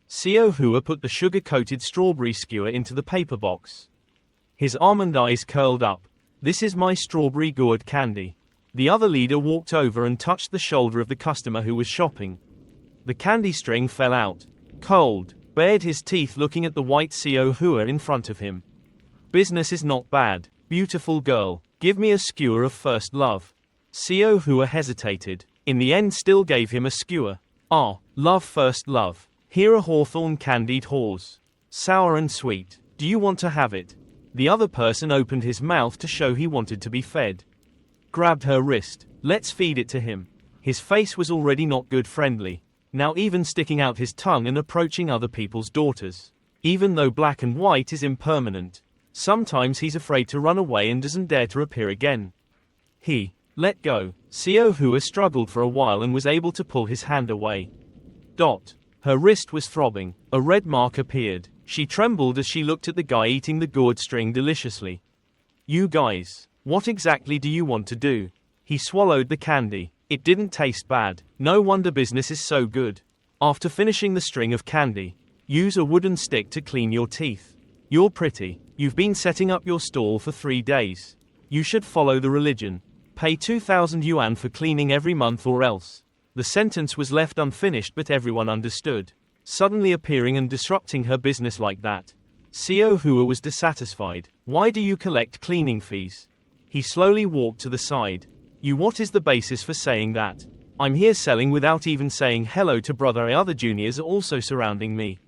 Seo Hua put the sugar-coated strawberry skewer into the paper box. His almond eyes curled up. This is my strawberry gourd candy. The other leader walked over and touched the shoulder of the customer who was shopping. The candy string fell out. Cold, bared his teeth looking at the white Seo Hua in front of him. Business is not bad. Beautiful girl, give me a skewer of first love. Seo Hua hesitated. In the end still gave him a skewer. Ah, love first love. Here a hawthorn candied horse. Sour and sweet. Do you want to have it? The other person opened his mouth to show he wanted to be fed. Grabbed her wrist. Let's feed it to him. His face was already not good friendly. Now even sticking out his tongue and approaching other people's daughters. Even though black and white is impermanent, sometimes he's afraid to run away and doesn't dare to appear again. Let go. Seo Hua struggled for a while and was able to pull his hand away. Her wrist was throbbing. A red mark appeared. She trembled as she looked at the guy eating the gourd string deliciously. You guys, what exactly do you want to do? He swallowed the candy. It didn't taste bad. No wonder business is so good. After finishing the string of candy, use a wooden stick to clean your teeth. You're pretty. You've been setting up your stall for 3 days. You should follow the religion. Pay 2,000 yuan for cleaning every month or else. The sentence was left unfinished but everyone understood. Suddenly appearing and disrupting her business like that. Seo Hua was dissatisfied. Why do you collect cleaning fees? He slowly walked to the side. What is the basis for saying that? I'm here selling without even saying hello to brother. Other juniors are also surrounding me.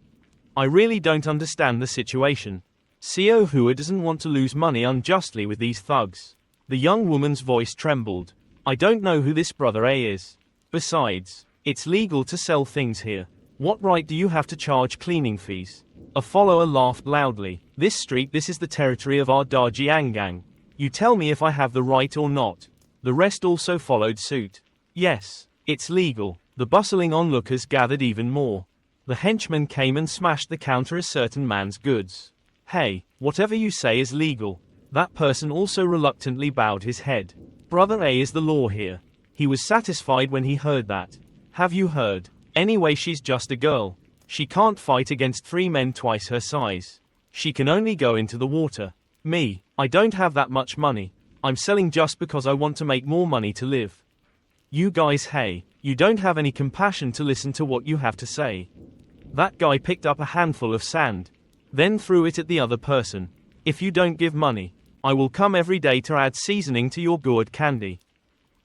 I really don't understand the situation. Seo Hua doesn't want to lose money unjustly with these thugs. The young woman's voice trembled. I don't know who this brother A is. Besides, it's legal to sell things here. What right do you have to charge cleaning fees? A follower laughed loudly. This is the territory of our Dajiangang. You tell me if I have the right or not. The rest also followed suit. Yes, it's legal. The bustling onlookers gathered even more. The henchman came and smashed the counter as certain man's goods. Hey, whatever you say is legal. That person also reluctantly bowed his head. Brother A is the law here. He was satisfied when he heard that. Have you heard? Anyway, she's just a girl. She can't fight against 3 men twice her size. She can only go into the water. Me, I don't have that much money. I'm selling just because I want to make more money to live. You guys, hey, you don't have any compassion to listen to what you have to say. That guy picked up a handful of sand, then threw it at the other person. If you don't give money, I will come every day to add seasoning to your gourd candy.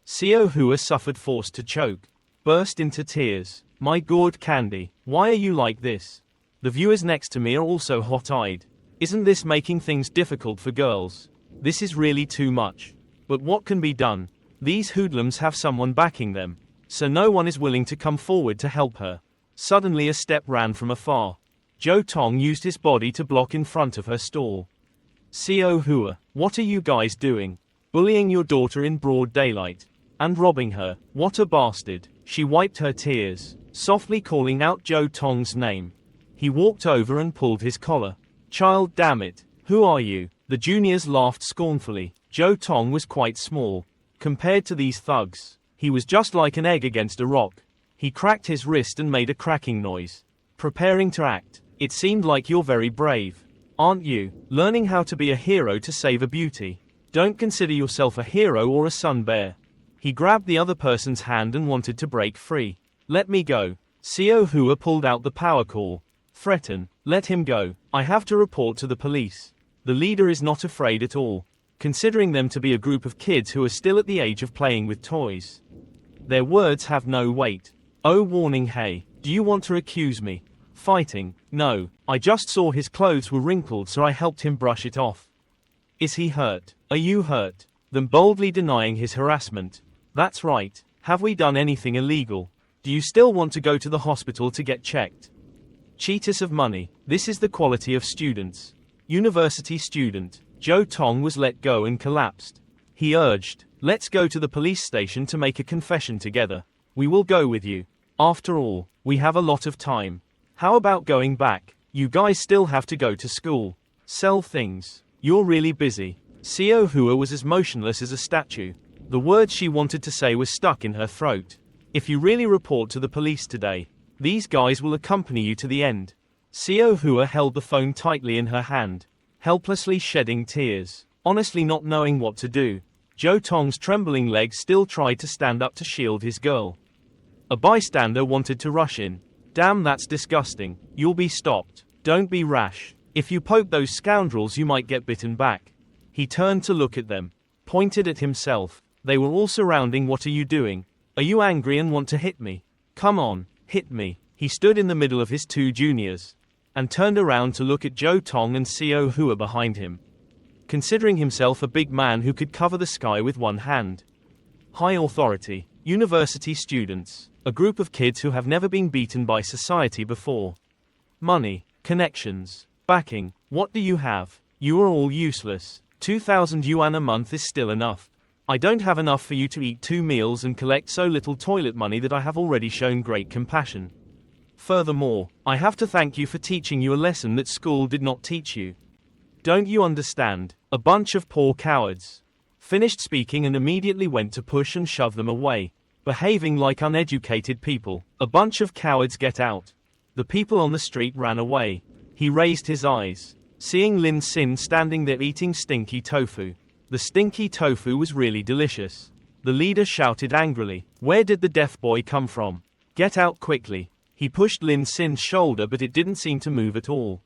Seo Hua suffered forced to choke. Burst into tears. My gourd candy, why are you like this? The viewers next to me are also hot-eyed. Isn't this making things difficult for girls? This is really too much. But what can be done? These hoodlums have someone backing them, so no one is willing to come forward to help her. Suddenly a step ran from afar. Jo Tong used his body to block in front of her stall. Seo Hua, what are you guys doing? Bullying your daughter in broad daylight. And robbing her, what a bastard. She wiped her tears, softly calling out Jo Tong's name. He walked over and pulled his collar. Child, damn it, who are you? The juniors laughed scornfully. Jo Tong was quite small. Compared to these thugs, he was just like an egg against a rock. He cracked his wrist and made a cracking noise. Preparing to act. It seemed like you're very brave. Aren't you? Learning how to be a hero to save a beauty. Don't consider yourself a hero or a sun bear. He grabbed the other person's hand and wanted to break free. Let me go. Seo Hua pulled out the power call. Threaten. Let him go. I have to report to the police. The leader is not afraid at all, considering them to be a group of kids who are still at the age of playing with toys. Their words have no weight. Oh, warning, hey, do you want to accuse me? Fighting? No, I just saw his clothes were wrinkled, so I helped him brush it off. Is he hurt? Are you hurt? Then boldly denying his harassment. That's right. Have we done anything illegal? Do you still want to go to the hospital to get checked? Cheat us of money. This is the quality of students. University student. Jo Tong was let go and collapsed. He urged, let's go to the police station to make a confession together. We will go with you. After all, we have a lot of time. How about going back? You guys still have to go to school. Sell things. You're really busy. Seo Hua was as motionless as a statue. The words she wanted to say were stuck in her throat. If you really report to the police today, these guys will accompany you to the end. Seo Hua held the phone tightly in her hand, helplessly shedding tears, honestly not knowing what to do. Jo Tong's trembling legs still tried to stand up to shield his girl. A bystander wanted to rush in. Damn, that's disgusting. You'll be stopped. Don't be rash. If you poke those scoundrels, you might get bitten back. He turned to look at them, pointed at himself. They were all surrounding. What are you doing? Are you angry and want to hit me? Come on, hit me. He stood in the middle of his two juniors, and turned around to look at Jo Tong and Seo Hua behind him, considering himself a big man who could cover the sky with one hand. High authority. University students. A group of kids who have never been beaten by society before. Money. Connections. Backing. What do you have? You are all useless. 2,000 yuan a month is still enough. I don't have enough for you to eat 2 meals and collect so little toilet money that I have already shown great compassion. Furthermore, I have to thank you for teaching you a lesson that school did not teach you. Don't you understand? A bunch of poor cowards. Finished speaking and immediately went to push and shove them away, behaving like uneducated people. A bunch of cowards, get out. The people on the street ran away. He raised his eyes, seeing Lin Xin standing there eating stinky tofu. The stinky tofu was really delicious. The leader shouted angrily, "Where did the deaf boy come from? Get out quickly." He pushed Lin Xin's shoulder, but it didn't seem to move at all.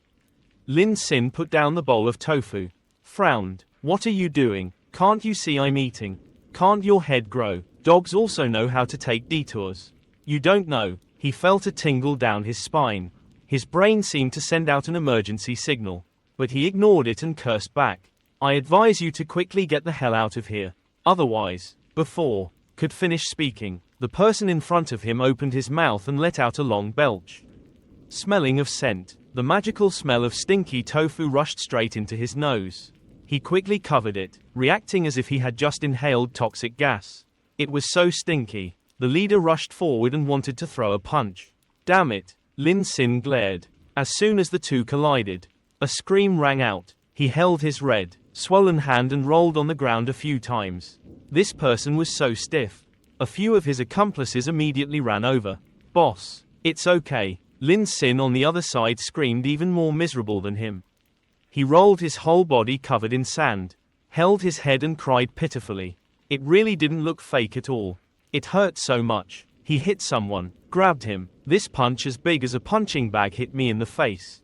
Lin Xin put down the bowl of tofu, frowned. "What are you doing? Can't you see I'm eating? Can't your head grow? Dogs also know how to take detours. You don't know." He felt a tingle down his spine. His brain seemed to send out an emergency signal, but he ignored it and cursed back. "I advise you to quickly get the hell out of here. Otherwise," before could finish speaking, the person in front of him opened his mouth and let out a long belch. Smelling of scent, the magical smell of stinky tofu rushed straight into his nose. He quickly covered it, reacting as if he had just inhaled toxic gas. It was so stinky. The leader rushed forward and wanted to throw a punch. "Damn it!" Lin Xin glared. As soon as the two collided, a scream rang out. He held his red, swollen hand and rolled on the ground a few times. This person was so stiff. A few of his accomplices immediately ran over. "Boss, it's okay." Lin Xin on the other side screamed, even more miserable than him. He rolled his whole body covered in sand, held his head and cried pitifully. It really didn't look fake at all. It hurt so much. He hit someone, grabbed him. This punch as big as a punching bag hit me in the face.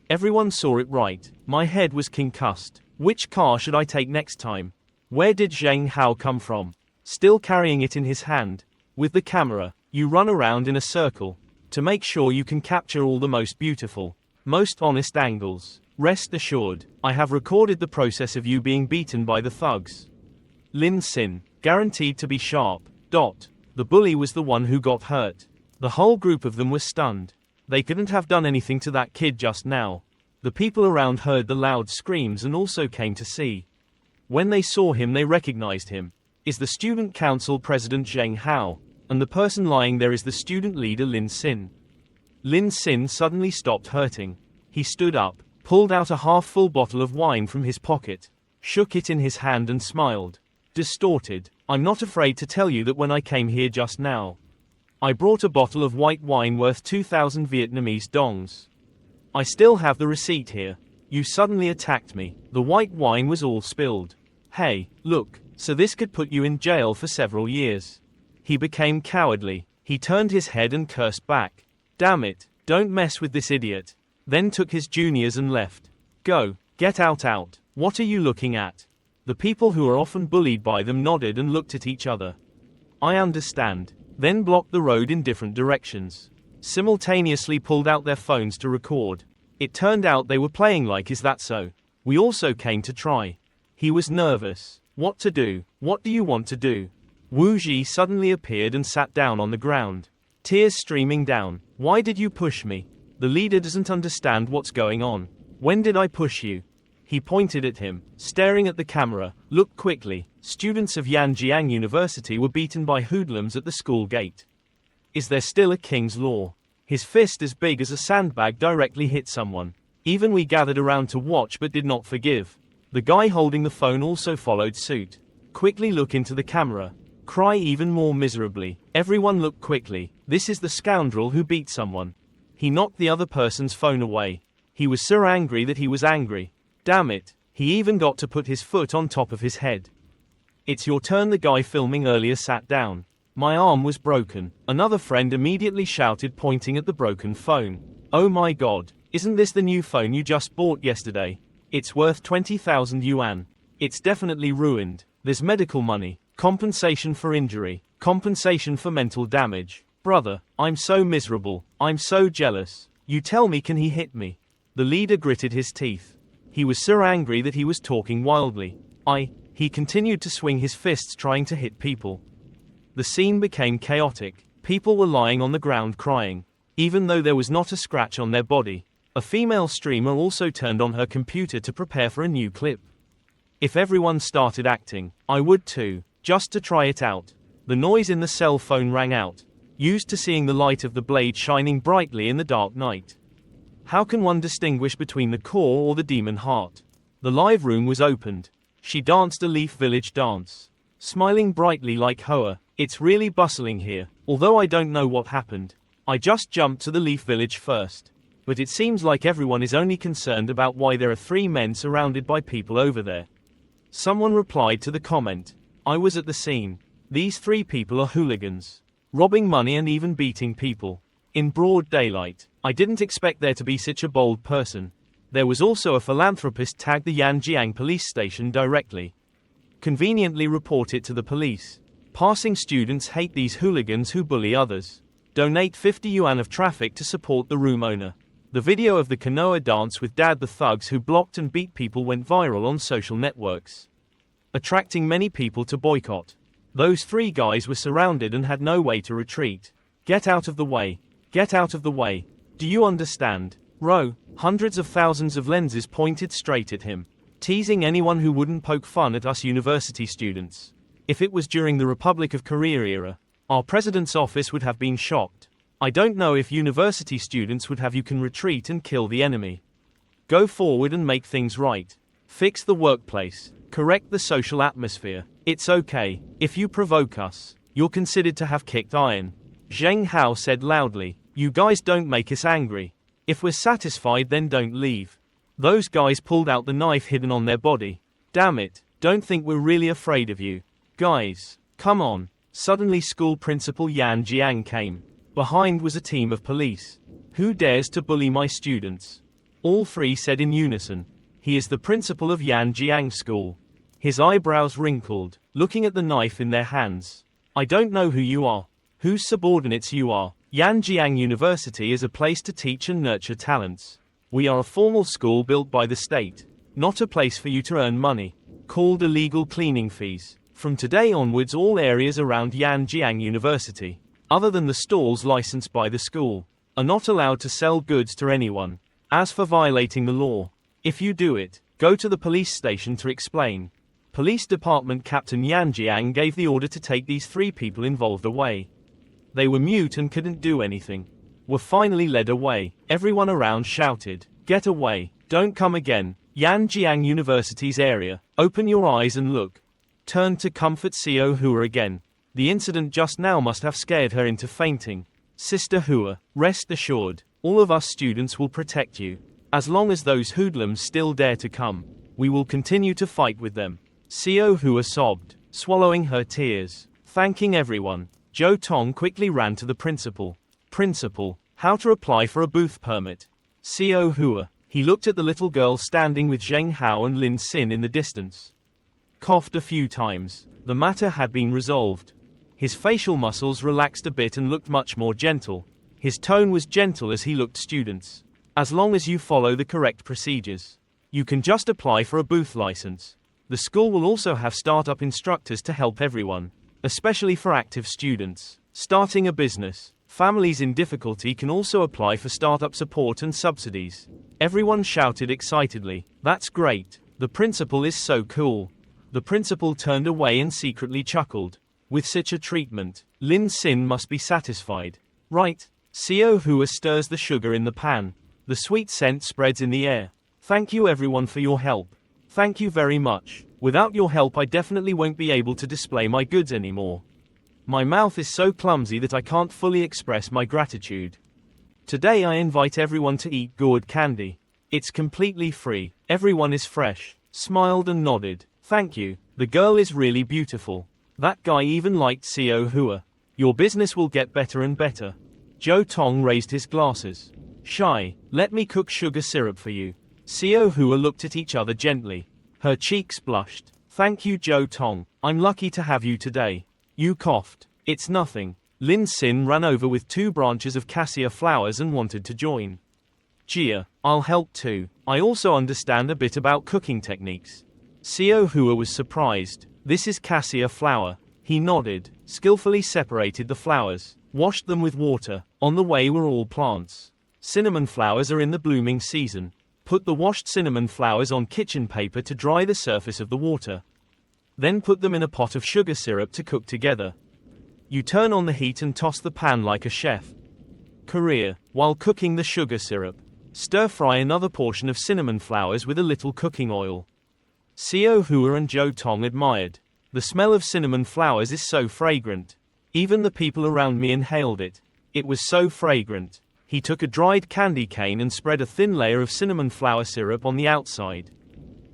Everyone saw it right. My head was concussed. Which car should I take next time? Where did Zheng Hao come from? Still carrying it in his hand. With the camera, you run around in a circle to make sure you can capture all the most beautiful, most honest angles. Rest assured, I have recorded the process of you being beaten by the thugs. Lin Sin, guaranteed to be sharp. The bully was the one who got hurt. The whole group of them was stunned. They couldn't have done anything to that kid just now. The people around heard the loud screams and also came to see. When they saw him they recognized him. Is the student council president Zheng Hao, and the person lying there is the student leader Lin Sin. Lin Sin suddenly stopped hurting. He stood up, pulled out a half-full bottle of wine from his pocket, shook it in his hand and smiled. Distorted. I'm not afraid to tell you that when I came here just now, I brought a bottle of white wine worth 2,000 Vietnamese dongs. I still have the receipt here. You suddenly attacked me. The white wine was all spilled. Hey, look, so this could put you in jail for several years. He became cowardly. He turned his head and cursed back. Damn it, don't mess with this idiot. Then took his juniors and left. Go, get out. What are you looking at? The people who are often bullied by them nodded and looked at each other. I understand. Then blocked the road in different directions. Simultaneously pulled out their phones to record. It turned out they were playing like Is That So? We also came to try. He was nervous. What to do? What do you want to do? Wu Ji suddenly appeared and sat down on the ground. Tears streaming down. Why did you push me? The leader doesn't understand what's going on. When did I push you? He pointed at him, staring at the camera. Look quickly. Students of Yanjiang University were beaten by hoodlums at the school gate. Is there still a king's law? His fist as big as a sandbag directly hit someone. Even we gathered around to watch but did not forgive. The guy holding the phone also followed suit. Quickly look into the camera. Cry even more miserably. Everyone look quickly. This is the scoundrel who beat someone. He knocked the other person's phone away. He was so angry that he was angry. Damn it, he even got to put his foot on top of his head. It's your turn. The guy filming earlier sat down. My arm was broken. Another friend immediately shouted, pointing at the broken phone. Oh my god, isn't this the new phone you just bought yesterday? It's worth 20,000 yuan. It's definitely ruined. There's medical money, compensation for injury, compensation for mental damage. Brother, I'm so miserable. I'm so jealous. You tell me, can he hit me? The leader gritted his teeth. He was so angry that he was talking wildly. He continued to swing his fists trying to hit people. The scene became chaotic. People were lying on the ground crying, even though there was not a scratch on their body. A female streamer also turned on her computer to prepare for a new clip. If everyone started acting, I would too, just to try it out. The noise in the cell phone rang out, used to seeing the light of the blade shining brightly in the dark night. How can one distinguish between the core or the demon heart? The live room was opened. She danced a Leaf Village dance, smiling brightly like Hoa. It's really bustling here, although I don't know what happened. I just jumped to the Leaf Village first. But it seems like everyone is only concerned about why there are 3 men surrounded by people over there. Someone replied to the comment. I was at the scene. These 3 people are hooligans, robbing money and even beating people. In broad daylight. I didn't expect there to be such a bold person. There was also a philanthropist tagged the Yanjiang police station directly. Conveniently report it to the police. Passing students hate these hooligans who bully others. Donate 50 yuan of traffic to support the room owner. The video of the canoa dance with Dad the thugs who blocked and beat people went viral on social networks, attracting many people to boycott. Those 3 guys were surrounded and had no way to retreat. Get out of the way. Get out of the way. Do you understand? Row. Hundreds of thousands of lenses pointed straight at him, teasing anyone who wouldn't poke fun at us university students. If it was during the Republic of Korea era, our president's office would have been shocked. I don't know if university students would have. You can retreat and kill the enemy. Go forward and make things right. Fix the workplace. Correct the social atmosphere. It's okay. If you provoke us, you're considered to have kicked iron. Zheng Hao said loudly. You guys don't make us angry. If we're satisfied, then don't leave. Those guys pulled out the knife hidden on their body. Damn it, don't think we're really afraid of you. Guys, come on. Suddenly school principal Yan Jiang came. Behind was a team of police. Who dares to bully my students? All 3 said in unison. He is the principal of Yan Jiang School. His eyebrows wrinkled, looking at the knife in their hands. I don't know who you are, whose subordinates you are. Yanjiang University is a place to teach and nurture talents. We are a formal school built by the state, not a place for you to earn money, called illegal cleaning fees. From today onwards all areas around Yanjiang University, other than the stalls licensed by the school, are not allowed to sell goods to anyone. As for violating the law, if you do it, go to the police station to explain. Police Department Captain Yanjiang gave the order to take these 3 people involved away. They were mute and couldn't do anything. Were finally led away. Everyone around shouted, "Get away, don't come again." Yanjiang University's area, open your eyes and look. Turned to comfort Xiao Hua again. The incident just now must have scared her into fainting. Sister Hua, rest assured, all of us students will protect you. As long as those hoodlums still dare to come, we will continue to fight with them. Xiao Hua sobbed, swallowing her tears. Thanking everyone, Zhou Tong quickly ran to the principal. Principal, how to apply for a booth permit? Xiao Hua, he looked at the little girl standing with Zheng Hao and Lin Xin in the distance. Coughed a few times. The matter had been resolved. His facial muscles relaxed a bit and looked much more gentle. His tone was gentle as he looked students. As long as you follow the correct procedures, you can just apply for a booth license. The school will also have startup instructors to help everyone, especially for active students starting a business. Families in difficulty can also apply for startup support and subsidies. Everyone shouted excitedly, "That's great. The principal is so cool." The principal turned away and secretly chuckled. With such a treatment, Lin Xin must be satisfied. Right. Xiao Hua stirs the sugar in the pan. The sweet scent spreads in the air. Thank you everyone for your help. Thank you very much. Without your help I definitely won't be able to display my goods anymore. My mouth is so clumsy that I can't fully express my gratitude. Today I invite everyone to eat gourd candy. It's completely free. Everyone is fresh. Smiled and nodded. Thank you. The girl is really beautiful. That guy even liked Xiao Hua. Your business will get better and better. Zhou Tong raised his glasses. Shy, let me cook sugar syrup for you. Xiao Hua looked at each other gently. Her cheeks blushed. Thank you Zhou Tong. I'm lucky to have you today. You coughed. It's nothing. Lin Xin ran over with 2 branches of cassia flowers and wanted to join. Jia, I'll help too. I also understand a bit about cooking techniques. Xiao Hua was surprised. This is cassia flower. He nodded, skillfully separated the flowers, washed them with water. On the way were all plants. Cinnamon flowers are in the blooming season. Put the washed cinnamon flowers on kitchen paper to dry the surface of the water. Then put them in a pot of sugar syrup to cook together. You turn on the heat and toss the pan like a chef. Korea, while cooking the sugar syrup, stir fry another portion of cinnamon flowers with a little cooking oil. Xiao Hua and Zhou Tong admired. The smell of cinnamon flowers is so fragrant. Even the people around me inhaled it. It was so fragrant. He took a dried candy cane and spread a thin layer of cinnamon flower syrup on the outside.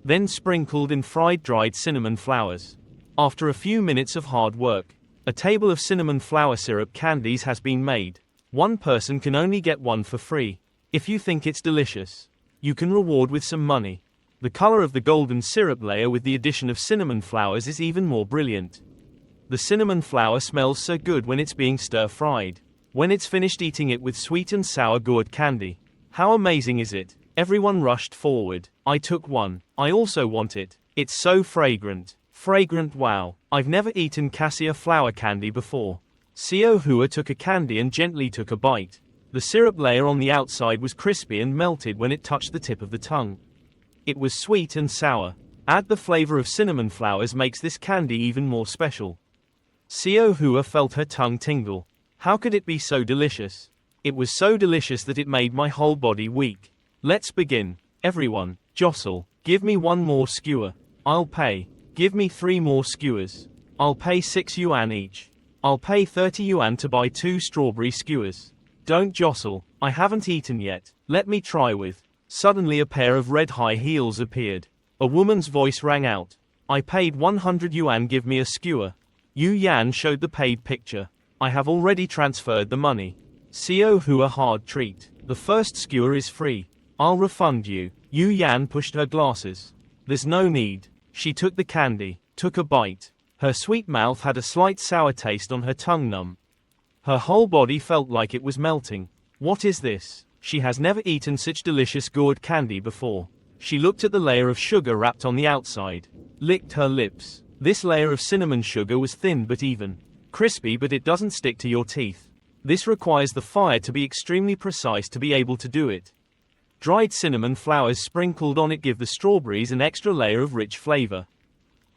Then sprinkled in fried dried cinnamon flowers. After a few minutes of hard work, a table of cinnamon flower syrup candies has been made. One person can only get one for free. If you think it's delicious, you can reward with some money. The color of the golden syrup layer with the addition of cinnamon flowers is even more brilliant. The cinnamon flower smells so good when it's being stir-fried. When it's finished eating it with sweet and sour gourd candy. How amazing is it? Everyone rushed forward. I took one. I also want it. It's so fragrant. Fragrant wow. I've never eaten cassia flower candy before. Xiao Hua took a candy and gently took a bite. The syrup layer on the outside was crispy and melted when it touched the tip of the tongue. It was sweet and sour. Add the flavor of cinnamon flowers makes this candy even more special. Xiao Hua felt her tongue tingle. How could it be so delicious? It was so delicious that it made my whole body weak. Let's begin. Everyone, jostle. Give me 1 more skewer. I'll pay. Give me 3 more skewers. I'll pay 6 yuan each. I'll pay 30 yuan to buy 2 strawberry skewers. Don't jostle. I haven't eaten yet. Let me try with. Suddenly a pair of red high heels appeared. A woman's voice rang out. I paid 100 yuan, give me a skewer. Yu Yan showed the paid picture. I have already transferred the money. Xiao Hua hard treat. The first skewer is free. I'll refund you. Yu Yan pushed her glasses. There's no need. She took the candy, took a bite. Her sweet mouth had a slight sour taste on her tongue numb. Her whole body felt like it was melting. What is this? She has never eaten such delicious gourd candy before. She looked at the layer of sugar wrapped on the outside, licked her lips. This layer of cinnamon sugar was thin but even. Crispy, but it doesn't stick to your teeth. This requires the fire to be extremely precise to be able to do it. Dried cinnamon flowers sprinkled on it give the strawberries an extra layer of rich flavor.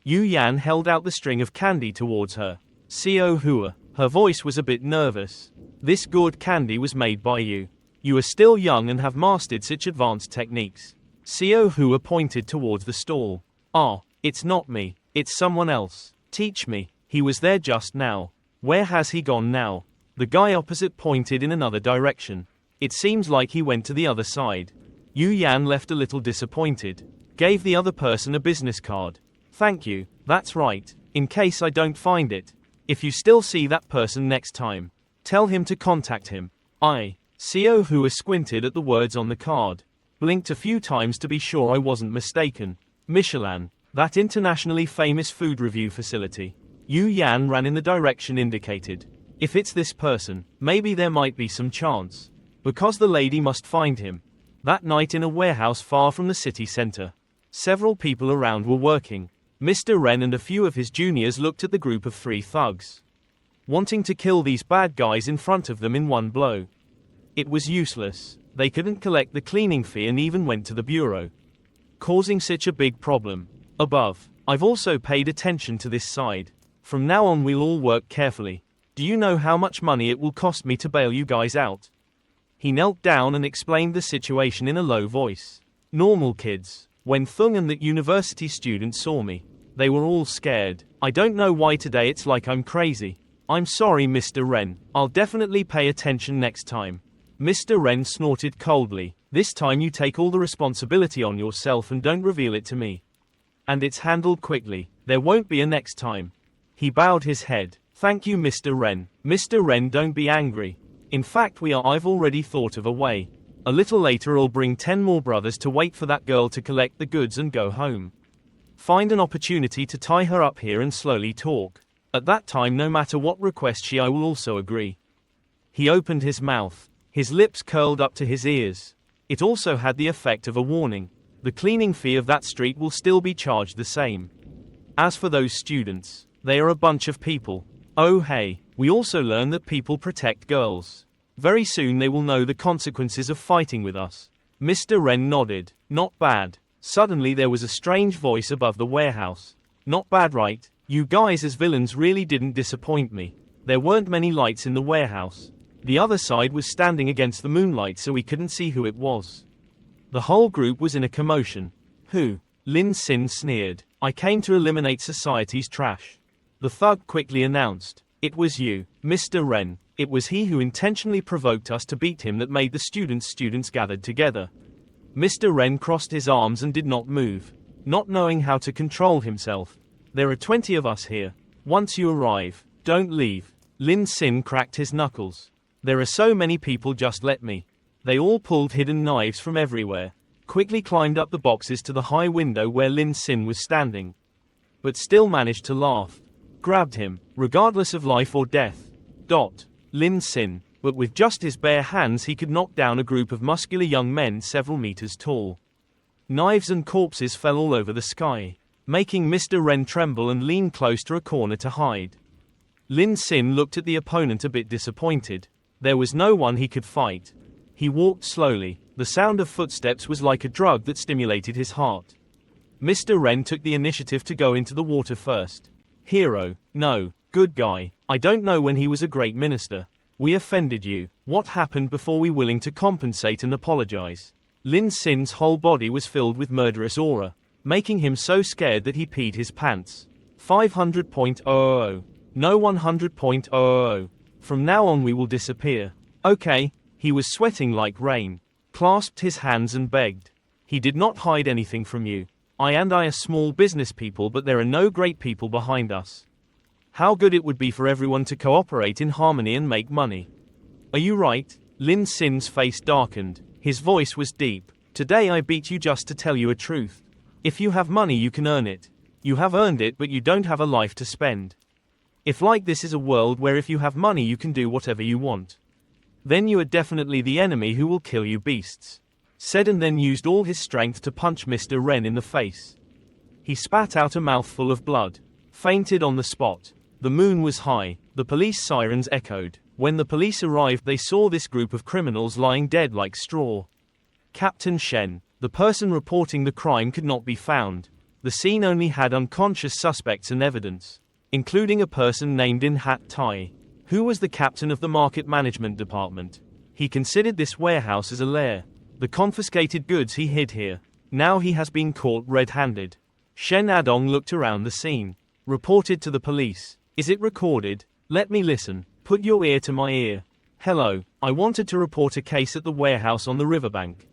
Yu Yan held out the string of candy towards her. Xiao Hua. Her voice was a bit nervous. This good candy was made by you. You are still young and have mastered such advanced techniques. Xiao Hua pointed towards the stall. Ah, it's not me, it's someone else. Teach me. He was there just now. Where has he gone now? The guy opposite pointed in another direction. It seems like he went to the other side. Yu Yan left a little disappointed. Gave the other person a business card. Thank you, that's right, in case I don't find it. If you still see that person next time, tell him to contact him. Xiao Hua squinted at the words on the card. Blinked a few times to be sure I wasn't mistaken. Michelin, that internationally famous food review facility. Yu Yan ran in the direction indicated. If it's this person, maybe there might be some chance. Because the lady must find him. That night in a warehouse far from the city center. Several people around were working. Mr. Ren and a few of his juniors looked at the group of 3 thugs. Wanting to kill these bad guys in front of them in one blow. It was useless. They couldn't collect the cleaning fee and even went to the bureau. Causing such a big problem. Above. I've also paid attention to this side. From now on we'll all work carefully. Do you know how much money it will cost me to bail you guys out? He knelt down and explained the situation in a low voice. Normal kids. When Thung and that university student saw me, they were all scared. I don't know why today it's like I'm crazy. I'm sorry, Mr. Ren. I'll definitely pay attention next time. Mr. Ren snorted coldly. This time you take all the responsibility on yourself and don't reveal it to me. And it's handled quickly. There won't be a next time. He bowed his head. Thank you, Mr. Ren. Mr. Ren, don't be angry. In fact I've already thought of a way. A little later I'll bring 10 more brothers to wait for that girl to collect the goods and go home. Find an opportunity to tie her up here and slowly talk. At that time no matter what request I will also agree. He opened his mouth. His lips curled up to his ears. It also had the effect of a warning. The cleaning fee of that street will still be charged the same. As for those students, they are a bunch of people. Oh hey, we also learn that people protect girls. Very soon they will know the consequences of fighting with us. Mr. Ren nodded. Not bad. Suddenly there was a strange voice above the warehouse. Not bad, right? You guys as villains really didn't disappoint me. There weren't many lights in the warehouse. The other side was standing against the moonlight so we couldn't see who it was. The whole group was in a commotion. Who? Lin Sin sneered. I came to eliminate society's trash. The thug quickly announced. It was you, Mr. Ren. It was he who intentionally provoked us to beat him that made the students gathered together. Mr. Ren crossed his arms and did not move, not knowing how to control himself. There are 20 of us here. Once you arrive, don't leave. Lin Sin cracked his knuckles. There are so many people, just let me. They all pulled hidden knives from everywhere, quickly climbed up the boxes to the high window where Lin Sin was standing. But still managed to laugh. Grabbed him, regardless of life or death. Lin Sin, but with just his bare hands he could knock down a group of muscular young men several meters tall. Knives and corpses fell all over the sky, making Mr. Ren tremble and lean close to a corner to hide. Lin Sin looked at the opponent a bit disappointed. There was no one he could fight. He walked slowly. The sound of footsteps was like a drug that stimulated his heart. Mr. Ren took the initiative to go into the water first. Hero, no, good guy. I don't know when he was a great minister. We offended you. What happened before we willing to compensate and apologize? Lin Sin's whole body was filled with murderous aura, making him so scared that he peed his pants. 500.000. No 100.000. From now on we will disappear. Okay. He was sweating like rain. Clasped his hands and begged. He did not hide anything from you. I are small business people, but there are no great people behind us. How good it would be for everyone to cooperate in harmony and make money. Are you right? Lin Sin's face darkened. His voice was deep. Today I beat you just to tell you a truth. If you have money you can earn it. You have earned it, but you don't have a life to spend. If like this is a world where if you have money you can do whatever you want, then you are definitely the enemy who will kill you beasts. Said and then used all his strength to punch Mr. Ren in the face. He spat out a mouthful of blood. Fainted on the spot. The moon was high. The police sirens echoed. When the police arrived, they saw this group of criminals lying dead like straw. Captain Shen, the person reporting the crime, could not be found. The scene only had unconscious suspects and evidence, including a person named In Hat Tai, who was the captain of the market management department. He considered this warehouse as a lair. The confiscated goods he hid here. Now he has been caught red-handed. Shen Adong looked around the scene. Reported to the police. Is it recorded? Let me listen. Put your ear to my ear. Hello, I wanted to report a case at the warehouse on the riverbank.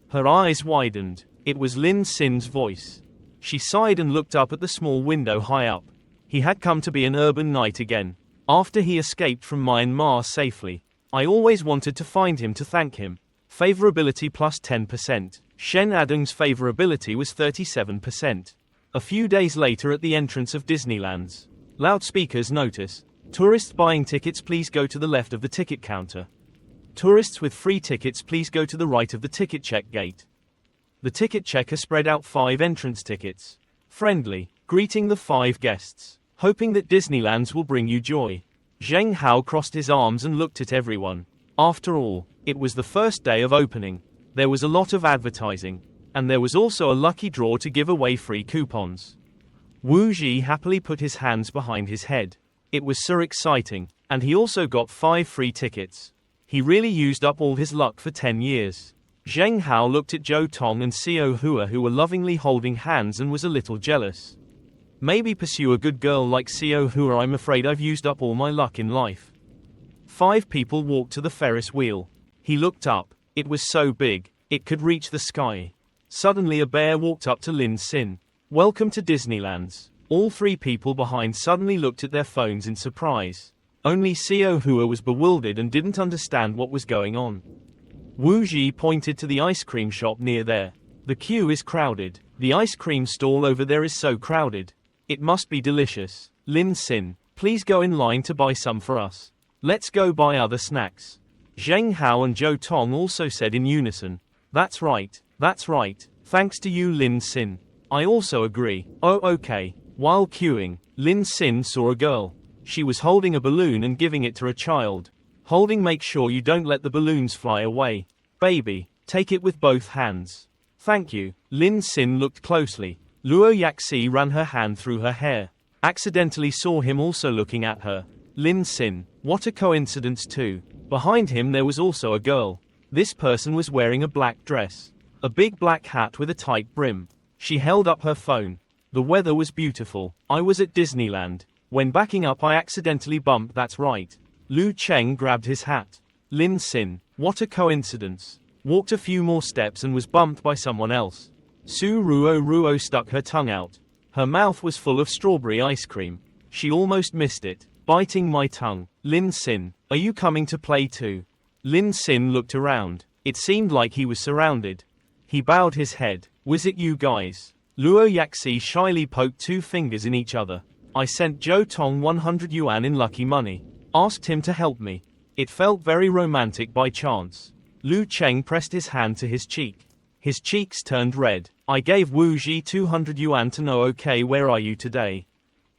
Her eyes widened. It was Lin Sin's voice. She sighed and looked up at the small window high up. He had come to be an urban knight again. After he escaped from Myanmar safely. I always wanted to find him to thank him. Favorability plus 10%. Shen Adong's favorability was 37%. A few days later at the entrance of Disneyland's loudspeakers notice. Tourists buying tickets, please go to the left of the ticket counter. Tourists with free tickets, please go to the right of the ticket check gate. The ticket checker spread out 5 entrance tickets. Friendly, greeting the 5 guests, hoping that Disneyland's will bring you joy. Zheng Hao crossed his arms and looked at everyone. After all, it was the first day of opening. There was a lot of advertising, and there was also a lucky draw to give away free coupons. Wu Ji happily put his hands behind his head. It was so exciting, and he also got 5 free tickets. He really used up all his luck for 10 years. Zheng Hao looked at Zhou Tong and Xiao Hua, who were lovingly holding hands, and was a little jealous. Maybe pursue a good girl like Xiao Hua. I'm afraid I've used up all my luck in life. 5 people walked to the Ferris wheel. He looked up. It was so big, it could reach the sky. Suddenly a bear walked up to Lin Sin. Welcome to Disneyland's. All 3 people behind suddenly looked at their phones in surprise. Only Xiao Hua was bewildered and didn't understand what was going on. Wu Ji pointed to the ice cream shop near there. The queue is crowded. The ice cream stall over there is so crowded. It must be delicious. Lin Sin, please go in line to buy some for us. Let's go buy other snacks. Zheng Hao and Zhou Tong also said in unison. That's right, thanks to you, Lin Sin. I also agree. Oh, okay. While queuing, Lin Sin saw a girl. She was holding a balloon and giving it to a child. Holding, make sure you don't let the balloons fly away. Baby, take it with both hands. Thank you. Lin Sin looked closely. Luo Yaxi ran her hand through her hair. Accidentally saw him also looking at her. Lin Sin, what a coincidence too. Behind him there was also a girl. This person was wearing a black dress. A big black hat with a tight brim. She held up her phone. The weather was beautiful. I was at Disneyland. When backing up I accidentally bumped. That's right. Lu Cheng grabbed his hat. Lin Sin, what a coincidence. Walked a few more steps and was bumped by someone else. Su Ruo stuck her tongue out. Her mouth was full of strawberry ice cream. She almost missed it. Biting my tongue. Lin Sin, are you coming to play too? Lin Sin looked around. It seemed like he was surrounded. He bowed his head. Was it you guys? Luo Yaxi shyly poked 2 fingers in each other. I sent Zhou Tong 100 yuan in lucky money. Asked him to help me. It felt very romantic by chance. Lu Cheng pressed his hand to his cheek. His cheeks turned red. I gave Wu Ji 200 yuan to know. Okay, where are you today?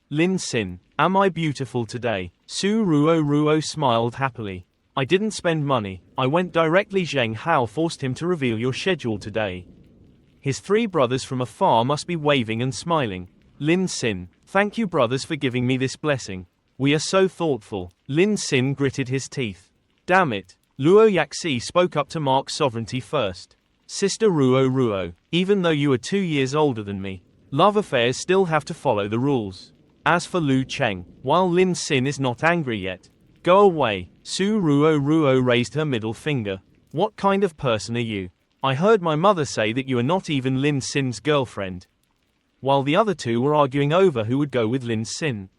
Lin Sin, am I beautiful today? Su Ruo smiled happily. I didn't spend money. I went directly. Zheng Hao forced him to reveal your schedule today. His 3 brothers from afar must be waving and smiling. Lin Sin, thank you brothers for giving me this blessing. We are so thoughtful. Lin Sin gritted his teeth. Damn it. Luo Yaxi spoke up to mark sovereignty first. Sister Ruo, even though you are 2 years older than me, love affairs still have to follow the rules. As for Lu Cheng, while Lin Sin is not angry yet, go away. Su Ruo raised her middle finger. What kind of person are you? I heard my mother say that you are not even Lin Sin's girlfriend. While the other 2 were arguing over who would go with Lin Sin.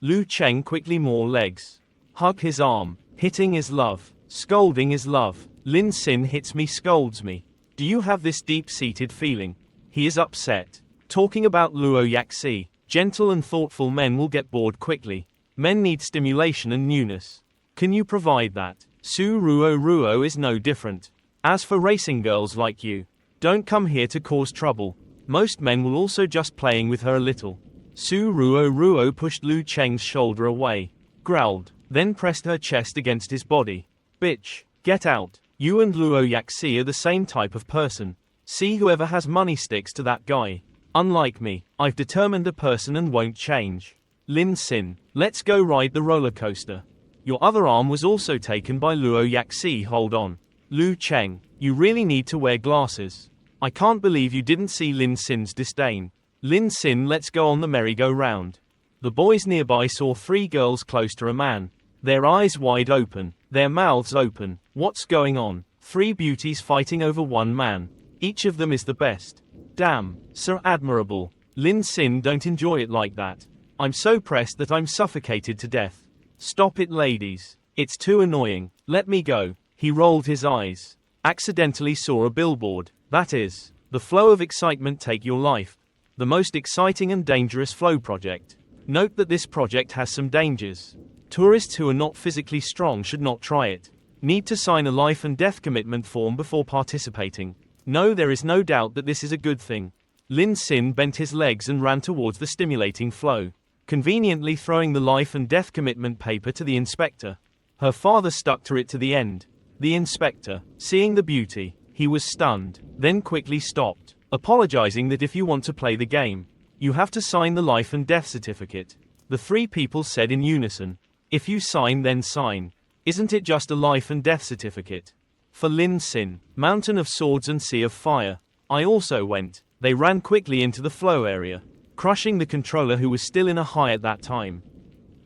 Lu Cheng quickly more legs. Hug his arm. Hitting is love. Scolding is love. Lin Sin hits me, scolds me. Do you have this deep-seated feeling? He is upset. Talking about Luo Yaxi. Gentle and thoughtful men will get bored quickly. Men need stimulation and newness. Can you provide that? Su Ruo is no different. As for racing girls like you, don't come here to cause trouble. Most men will also just playing with her a little. Su Ruo pushed Lu Cheng's shoulder away, growled, then pressed her chest against his body. Bitch, get out. You and Luo Yaxi are the same type of person. See, whoever has money sticks to that guy. Unlike me, I've determined a person and won't change. Lin Xin, let's go ride the roller coaster. Your other arm was also taken by Luo Yaxi. Hold on. Lu Cheng, you really need to wear glasses. I can't believe you didn't see Lin Xin's disdain. Lin Xin, let's go on the merry-go-round. The boys nearby saw 3 girls close to a man. Their eyes wide open, their mouths open. What's going on? 3 beauties fighting over 1 man. Each of them is the best. Damn, so admirable. Lin Xin, don't enjoy it like that. I'm so pressed that I'm suffocated to death. Stop it, ladies. It's too annoying. Let me go. He rolled his eyes. Accidentally saw a billboard. That is, the flow of excitement take your life. The most exciting and dangerous flow project. Note that this project has some dangers. Tourists who are not physically strong should not try it. Need to sign a life and death commitment form before participating. No, there is no doubt that this is a good thing. Lin Xin bent his legs and ran towards the stimulating flow, conveniently throwing the life and death commitment paper to the inspector. Her father stuck to it to the end. The inspector, seeing the beauty, he was stunned, then quickly stopped, apologizing that if you want to play the game, you have to sign the life and death certificate. The 3 people said in unison, if you sign then sign. Isn't it just a life and death certificate? For Lin Xin, mountain of swords and sea of fire. I also went. They ran quickly into the flow area, crushing the controller who was still in a high at that time.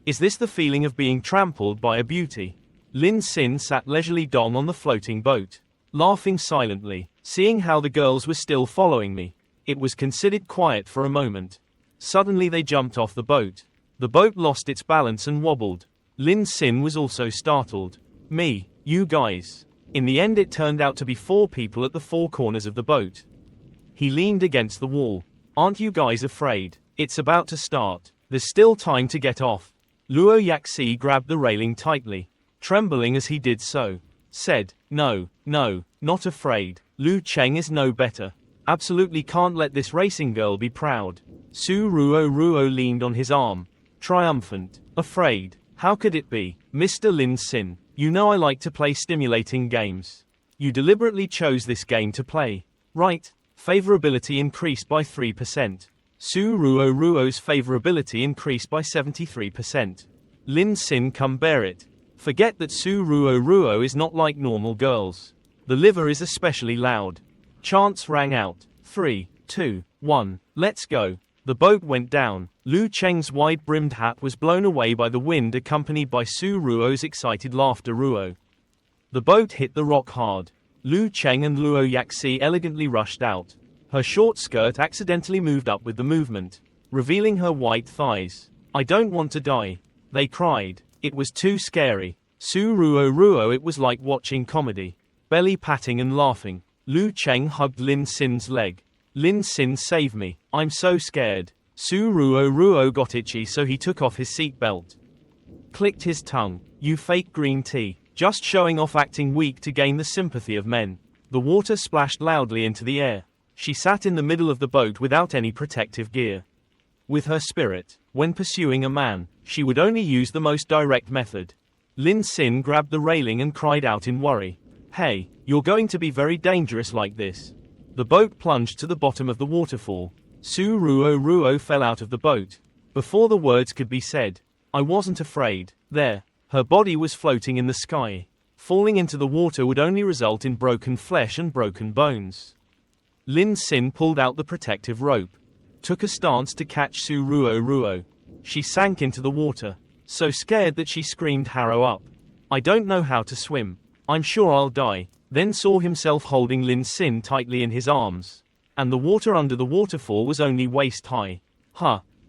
Is this the feeling of being trampled by a beauty? Lin Xin sat leisurely down on the floating boat, laughing silently, seeing how the girls were still following me. It was considered quiet for a moment. Suddenly they jumped off the boat. The boat lost its balance and wobbled. Lin Xin was also startled. Me, you guys. In the end it turned out to be 4 people at the 4 corners of the boat. He leaned against the wall. Aren't you guys afraid? It's about to start. There's still time to get off. Luo Yaxi grabbed the railing tightly, trembling as he did so. Said, no, not afraid. Lu Cheng is no better. Absolutely can't let this racing girl be proud. Su Ruo leaned on his arm, triumphant. Afraid? How could it be? Mr. Lin Xin, you know I like to play stimulating games. You deliberately chose this game to play, right? Favorability increased by 3%. Su Ruo's favorability increased by 73%. Lin Xin, come bear it. Forget that Su Ruo is not like normal girls. The liver is especially loud. Chants rang out. 3, 2, 1, let's go. The boat went down. Lu Cheng's wide-brimmed hat was blown away by the wind, accompanied by Su Ruo's excited laughter. The boat hit the rock hard. Lu Cheng and Luo Yaxi elegantly rushed out. Her short skirt accidentally moved up with the movement, revealing her white thighs. I don't want to die. They cried. It was too scary. Su Ruo, it was like watching comedy. Belly patting and laughing. Lu Cheng hugged Lin Xin's leg. Lin Xin, save me. I'm so scared. Su Ruo got itchy, so he took off his seatbelt. Clicked his tongue. You fake green tea. Just showing off, acting weak to gain the sympathy of men. The water splashed loudly into the air. She sat in the middle of the boat without any protective gear. With her spirit, when pursuing a man, she would only use the most direct method. Lin Xin grabbed the railing and cried out in worry. Hey, you're going to be very dangerous like this. The boat plunged to the bottom of the waterfall. Su Ruo fell out of the boat. Before the words could be said, I wasn't afraid. There. Her body was floating in the sky. Falling into the water would only result in broken flesh and broken bones. Lin Xin pulled out the protective rope. Took a stance to catch Su Ruo. She sank into the water, so scared that she screamed, harrow up. I don't know how to swim. I'm sure I'll die. Then saw himself holding Lin Xin tightly in his arms. And the water under the waterfall was only waist high.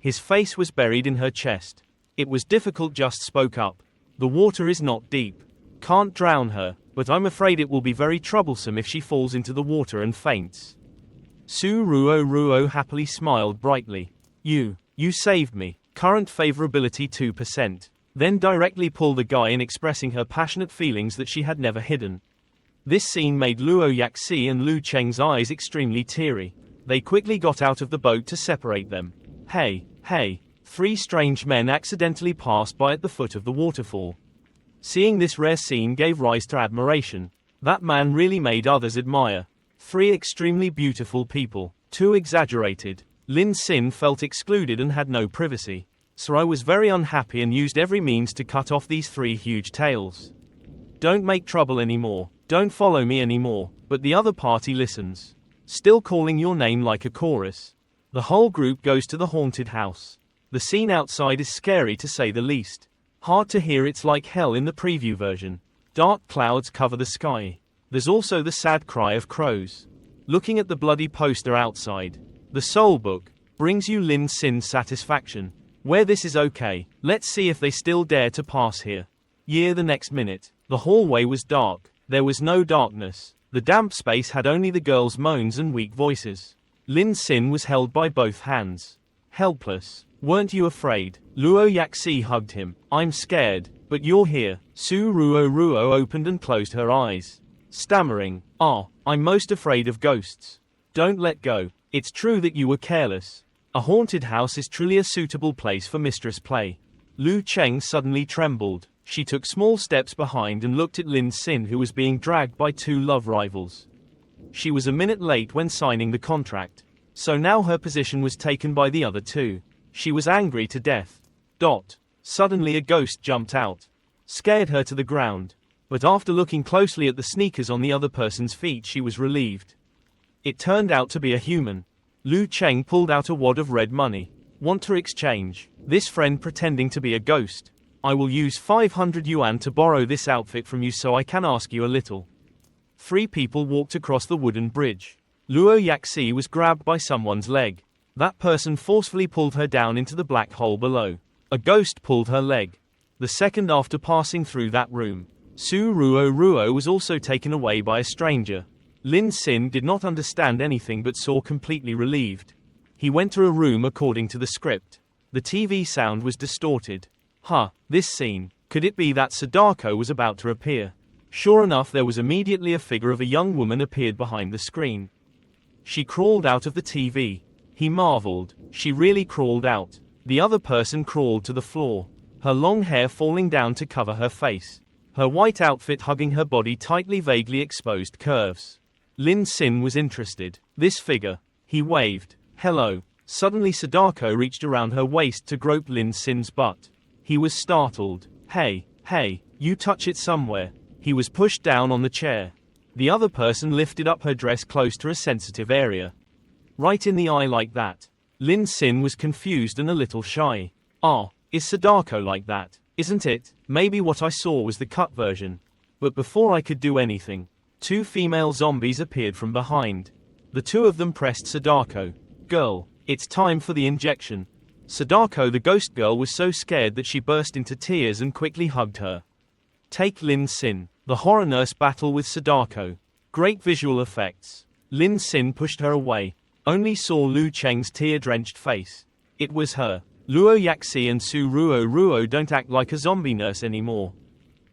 His face was buried in her chest. It was difficult, just spoke up. The water is not deep. Can't drown her, but I'm afraid it will be very troublesome if she falls into the water and faints. Su Ruo happily smiled brightly. You saved me. Current favorability 2%. Then directly pulled the guy in, expressing her passionate feelings that she had never hidden. This scene made Luo Yaxi and Lu Cheng's eyes extremely teary. They quickly got out of the boat to separate them. Hey, hey. Three strange men accidentally passed by at the foot of the waterfall. Seeing this rare scene gave rise to admiration. That man really made others admire. Three extremely beautiful people. Too exaggerated. Lin Sin felt excluded and had no privacy. So I was very unhappy and used every means to cut off these three huge tails. Don't make trouble anymore. Don't follow me anymore. But the other party listens. Still calling your name like a chorus. The whole group goes to the haunted house. The scene outside is scary to say the least. Hard to hear, it's like hell in the preview version. Dark clouds cover the sky. There's also the sad cry of crows. Looking at the bloody poster outside. The soul book brings you Lin Sin's satisfaction. Where this is okay, let's see if they still dare to pass here. The next minute. The hallway was dark. There was no darkness. The damp space had only the girls' moans and weak voices. Lin Sin was held by both hands. Helpless. Weren't you afraid? Luo Yaxi hugged him. I'm scared, but you're here. Su Ruo opened and closed her eyes. Stammering. I'm most afraid of ghosts. Don't let go. It's true that you were careless. A haunted house is truly a suitable place for mistress play. Lu Cheng suddenly trembled. She took small steps behind and looked at Lin Sin, who was being dragged by two love rivals. She was a minute late when signing the contract. So now her position was taken by the other two. She was angry to death. Suddenly a ghost jumped out. Scared her to the ground. But after looking closely at the sneakers on the other person's feet, she was relieved. It turned out to be a human. Lu Cheng pulled out a wad of red money. Want to exchange? This friend pretending to be a ghost. I will use 500 yuan to borrow this outfit from you so I can ask you a little. Three people walked across the wooden bridge. Luo Yaxi was grabbed by someone's leg. That person forcefully pulled her down into the black hole below. A ghost pulled her leg. The second after passing through that room, Su Ruo was also taken away by a stranger. Lin Sin did not understand anything but saw completely relieved. He went to a room according to the script. The TV sound was distorted. This scene. Could it be that Sadako was about to appear? Sure enough, there was immediately a figure of a young woman appeared behind the screen. She crawled out of the TV. He marveled. She really crawled out. The other person crawled to the floor. Her long hair falling down to cover her face. Her white outfit hugging her body tightly, vaguely exposed curves. Lin Sin was interested. This figure. He waved. Hello. Suddenly Sadako reached around her waist to grope Lin Sin's butt. He was startled. Hey, you touch it somewhere. He was pushed down on the chair. The other person lifted up her dress close to a sensitive area. Right in the eye like that. Lin Sin was confused and a little shy. Is Sadako like that? Isn't it? Maybe what I saw was the cut version. But before I could do anything, two female zombies appeared from behind. The two of them pressed Sadako. Girl, it's time for the injection. Sadako, the ghost girl, was so scared that she burst into tears and quickly hugged her. Take Lin Sin. The horror nurse battle with Sadako. Great visual effects. Lin Sin pushed her away. Only saw Lu Cheng's tear-drenched face. It was her. Luo Yaxi and Su Ruo don't act like a zombie nurse anymore.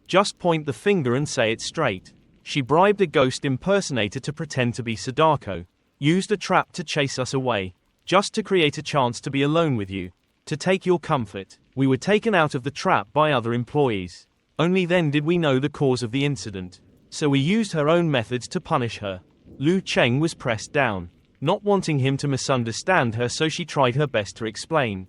Just point the finger and say it straight. She bribed a ghost impersonator to pretend to be Sadako. Used a trap to chase us away. Just to create a chance to be alone with you. To take your comfort. We were taken out of the trap by other employees. Only then did we know the cause of the incident. So we used her own methods to punish her. Lu Cheng was pressed down. Not wanting him to misunderstand her, so she tried her best to explain.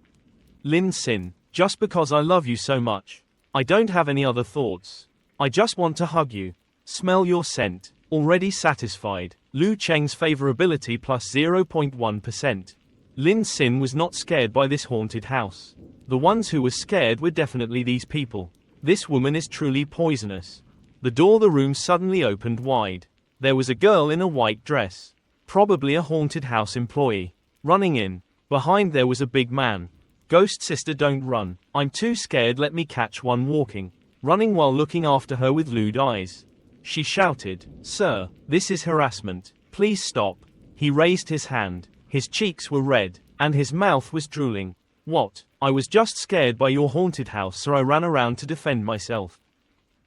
Lin Sin, just because I love you so much. I don't have any other thoughts. I just want to hug you. Smell your scent. Already satisfied. Lu Cheng's favorability plus 0.1%. Lin Sin was not scared by this haunted house. The ones who were scared were definitely these people. This woman is truly poisonous. The door of the room suddenly opened wide. There was a girl in a white dress. Probably a haunted house employee. Running in. Behind there was a big man. Ghost sister, don't run. I'm too scared, let me catch one walking. Running while looking after her with lewd eyes. She shouted, Sir, this is harassment. Please stop. He raised his hand. His cheeks were red, and his mouth was drooling. What? I was just scared by your haunted house, so I ran around to defend myself.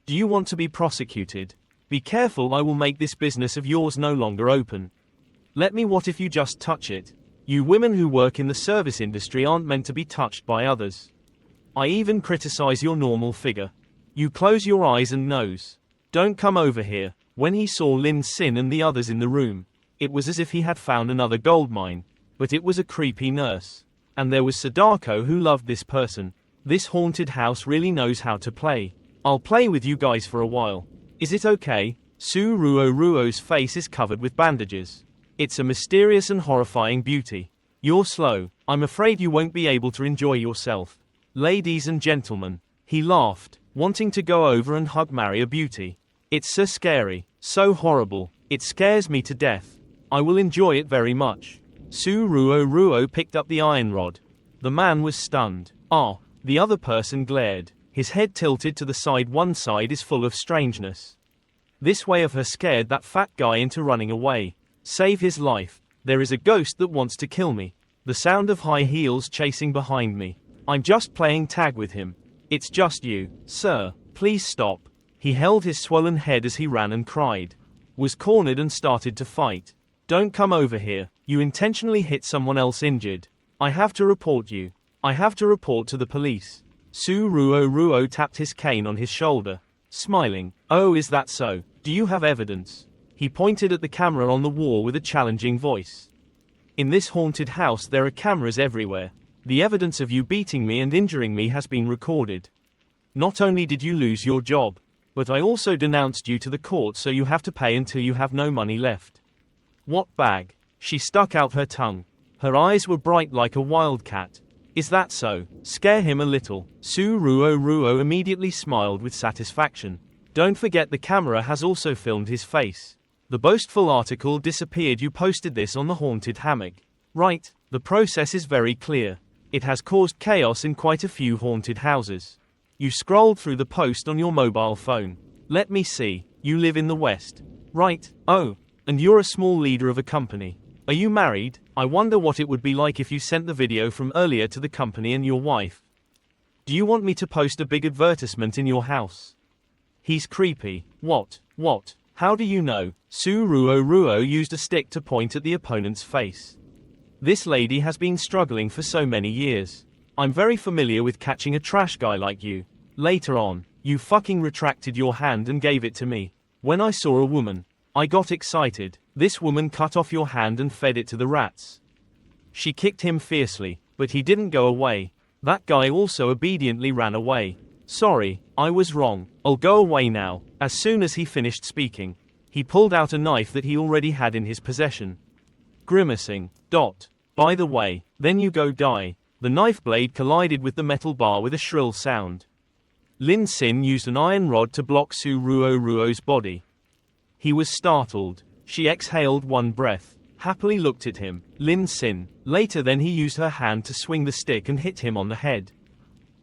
Do you want to be prosecuted? Be careful, I will make this business of yours no longer open. Let me. What if you just touch it? You women who work in the service industry aren't meant to be touched by others. I even criticize your normal figure. You close your eyes and nose. Don't come over here. When he saw Lin Sin and the others in the room, it was as if he had found another gold mine. But it was a creepy nurse. And there was Sadako who loved this person. This haunted house really knows how to play. I'll play with you guys for a while. Is it okay? Su Ruo's face is covered with bandages. It's a mysterious and horrifying beauty. You're slow. I'm afraid you won't be able to enjoy yourself. Ladies and gentlemen. He laughed, wanting to go over and hug Maria Beauty. It's so scary, so horrible. It scares me to death. I will enjoy it very much. Su Ruo picked up the iron rod. The man was stunned. Ah, the other person glared, his head tilted to the side. One side is full of strangeness. This way of her scared that fat guy into running away. Save his life. There is a ghost that wants to kill me. The sound of high heels chasing behind me. I'm just playing tag with him. It's just you, sir. Please stop. He held his swollen head as he ran and cried. Was cornered and started to fight. Don't come over here. You intentionally hit someone else injured. I have to report you. I have to report to the police. Su Ruo tapped his cane on his shoulder, smiling. Oh, is that so? Do you have evidence? He pointed at the camera on the wall with a challenging voice. In this haunted house there are cameras everywhere. The evidence of you beating me and injuring me has been recorded. Not only did you lose your job, but I also denounced you to the court, so you have to pay until you have no money left. What bag? She stuck out her tongue. Her eyes were bright like a wildcat. Is that so? Scare him a little. Su Ruo immediately smiled with satisfaction. Don't forget the camera has also filmed his face. The boastful article disappeared. You posted this on the haunted hammock. Right, the process is very clear. It has caused chaos in quite a few haunted houses. You scrolled through the post on your mobile phone. Let me see. You live in the West. Right, oh, and you're a small leader of a company. Are you married? I wonder what it would be like if you sent the video from earlier to the company and your wife. Do you want me to post a big advertisement in your house? He's creepy. What? How do you know? Su Ruo used a stick to point at the opponent's face. This lady has been struggling for so many years. I'm very familiar with catching a trash guy like you. Later on, you fucking retracted your hand and gave it to me. When I saw a woman, I got excited. This woman cut off your hand and fed it to the rats. She kicked him fiercely, but he didn't go away. That guy also obediently ran away. Sorry, I was wrong. I'll go away now. As soon as he finished speaking, he pulled out a knife that he already had in his possession. Grimacing. By the way, then you go die. The knife blade collided with the metal bar with a shrill sound. Lin Sin used an iron rod to block Su Ruo's body. He was startled. She exhaled one breath, happily looked at him. Lin Sin. Later then he used her hand to swing the stick and hit him on the head.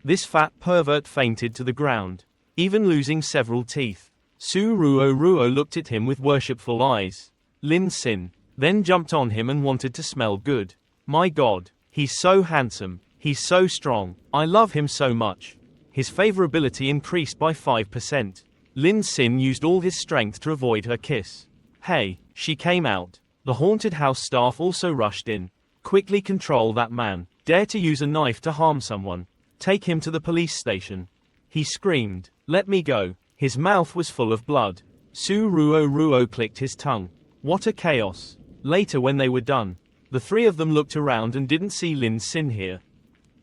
This fat pervert fainted to the ground, even losing several teeth. Su Ruo looked at him with worshipful eyes. Lin Sin then jumped on him and wanted to smell good. My God, he's so handsome, he's so strong, I love him so much. His favorability increased by 5%. Lin Sin used all his strength to avoid her kiss. Hey, she came out. The haunted house staff also rushed in. Quickly control that man. Dare to use a knife to harm someone. Take him to the police station. He screamed. Let me go. His mouth was full of blood. Su Ruo clicked his tongue. What a chaos. Later when they were done, the three of them looked around and didn't see Lin Sin here.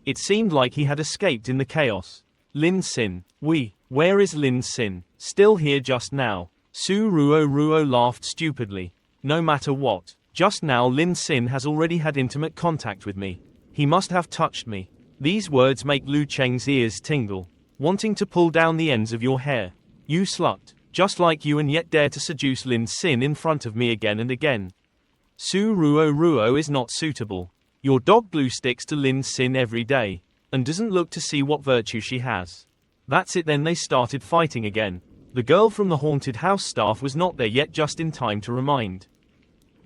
It seemed like he had escaped in the chaos. Lin Sin. Where is Lin Sin? Still here just now. Su Ruo laughed stupidly. No matter what, just now Lin Sin has already had intimate contact with me. He must have touched me. These words make Lu Cheng's ears tingle. Wanting to pull down the ends of your hair. You slut. Just like you, and yet dare to seduce Lin Sin in front of me again and again. Su Ruo is not suitable. Your dog glue sticks to Lin Sin every day, and doesn't look to see what virtue she has. That's it. Then they started fighting again. The girl from the haunted house staff was not there yet, just in time to remind.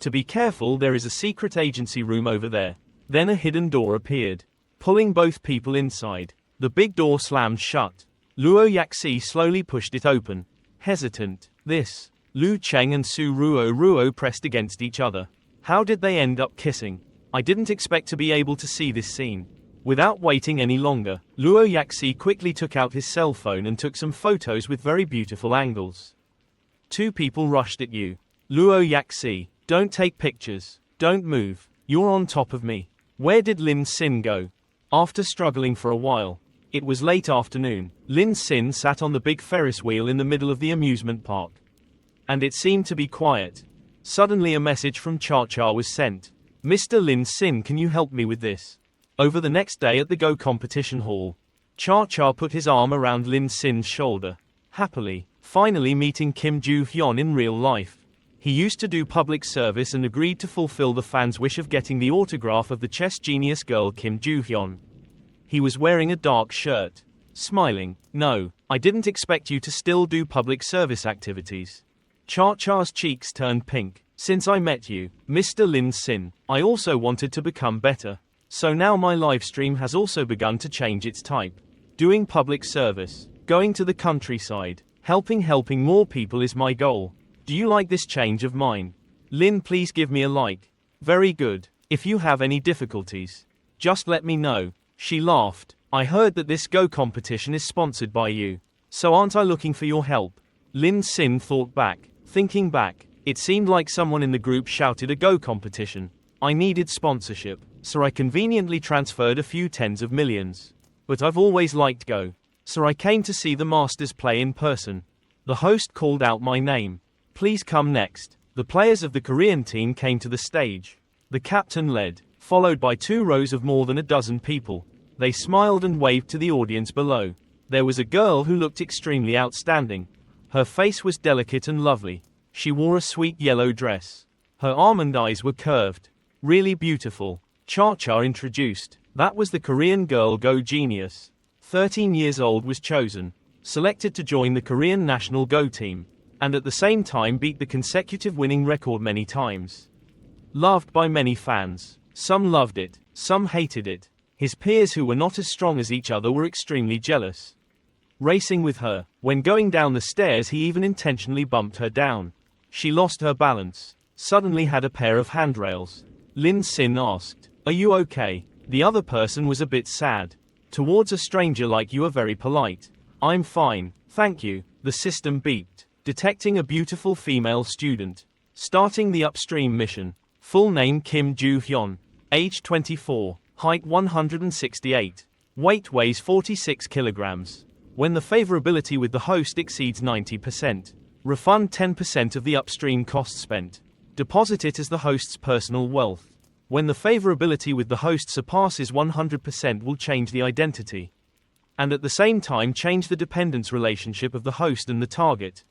To be careful, there is a secret agency room over there. Then a hidden door appeared, pulling both people inside. The big door slammed shut. Luo Yaxi slowly pushed it open. Hesitant. Lu Cheng and Su Ruo pressed against each other. How did they end up kissing? I didn't expect to be able to see this scene. Without waiting any longer, Luo Yaxi quickly took out his cell phone and took some photos with very beautiful angles. Two people rushed at you. Luo Yaxi, don't take pictures. Don't move. You're on top of me. Where did Lin Xin go? After struggling for a while, it was late afternoon. Lin Xin sat on the big Ferris wheel in the middle of the amusement park. And it seemed to be quiet. Suddenly a message from Cha-Cha was sent. Mr. Lin Xin, can you help me with this? Over the next day at the Go competition hall, Cha-Cha put his arm around Lin Xin's shoulder. Happily, finally meeting Kim Joo-hyun in real life. He used to do public service and agreed to fulfill the fans' wish of getting the autograph of the chess genius girl Kim Joo-hyun. He was wearing a dark shirt. Smiling. No, I didn't expect you to still do public service activities. Cha-Cha's cheeks turned pink. Since I met you, Mr. Lin Xin, I also wanted to become better. So now my livestream has also begun to change its type. Doing public service, going to the countryside, helping more people is my goal. Do you like this change of mine? Lin, please give me a like. Very good. If you have any difficulties, just let me know. She laughed. I heard that this Go competition is sponsored by you. So aren't I looking for your help? Lin Xin thought back. Thinking back, it seemed like someone in the group shouted a Go competition. I needed sponsorship, so I conveniently transferred a few tens of millions. But I've always liked Go, so I came to see the masters play in person. The host called out my name. Please come next. The players of the Korean team came to the stage. The captain led, followed by 2 rows of more than a dozen people. They smiled and waved to the audience below. There was a girl who looked extremely outstanding. Her face was delicate and lovely. She wore a sweet yellow dress. Her almond eyes were curved. Really beautiful. Cha-Cha introduced. That was the Korean girl Go genius. 13 years old, was chosen, selected to join the Korean national Go team, and at the same time beat the consecutive winning record many times. Loved by many fans. Some loved it, some hated it. His peers who were not as strong as each other were extremely jealous. Racing with her, when going down the stairs he even intentionally bumped her down. She lost her balance, suddenly had a pair of handrails. Lin Xin asked, "Are you okay?" The other person was a bit sad. Towards a stranger like you are very polite. "I'm fine, thank you." The system beeped, detecting a beautiful female student. Starting the upstream mission. Full name Kim Joo-hyun. Age 24. Height 168. Weight weighs 46 kilograms. When the favorability with the host exceeds 90%, refund 10% of the upstream cost spent. Deposit it as the host's personal wealth. When the favorability with the host surpasses 100%, will change the identity. And at the same time change the dependence relationship of the host and the target.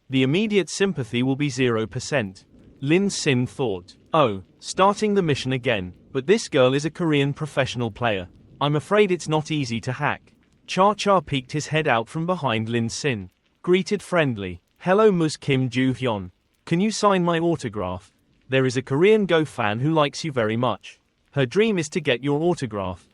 The immediate sympathy will be 0%. Lin Xin thought. Oh, starting the mission again, but this girl is a Korean professional player. I'm afraid it's not easy to hack. Cha-Cha peeked his head out from behind Lin Xin. Greeted friendly. Hello Ms. Kim Joo-hyun. Can you sign my autograph? There is a Korean Go fan who likes you very much. Her dream is to get your autograph.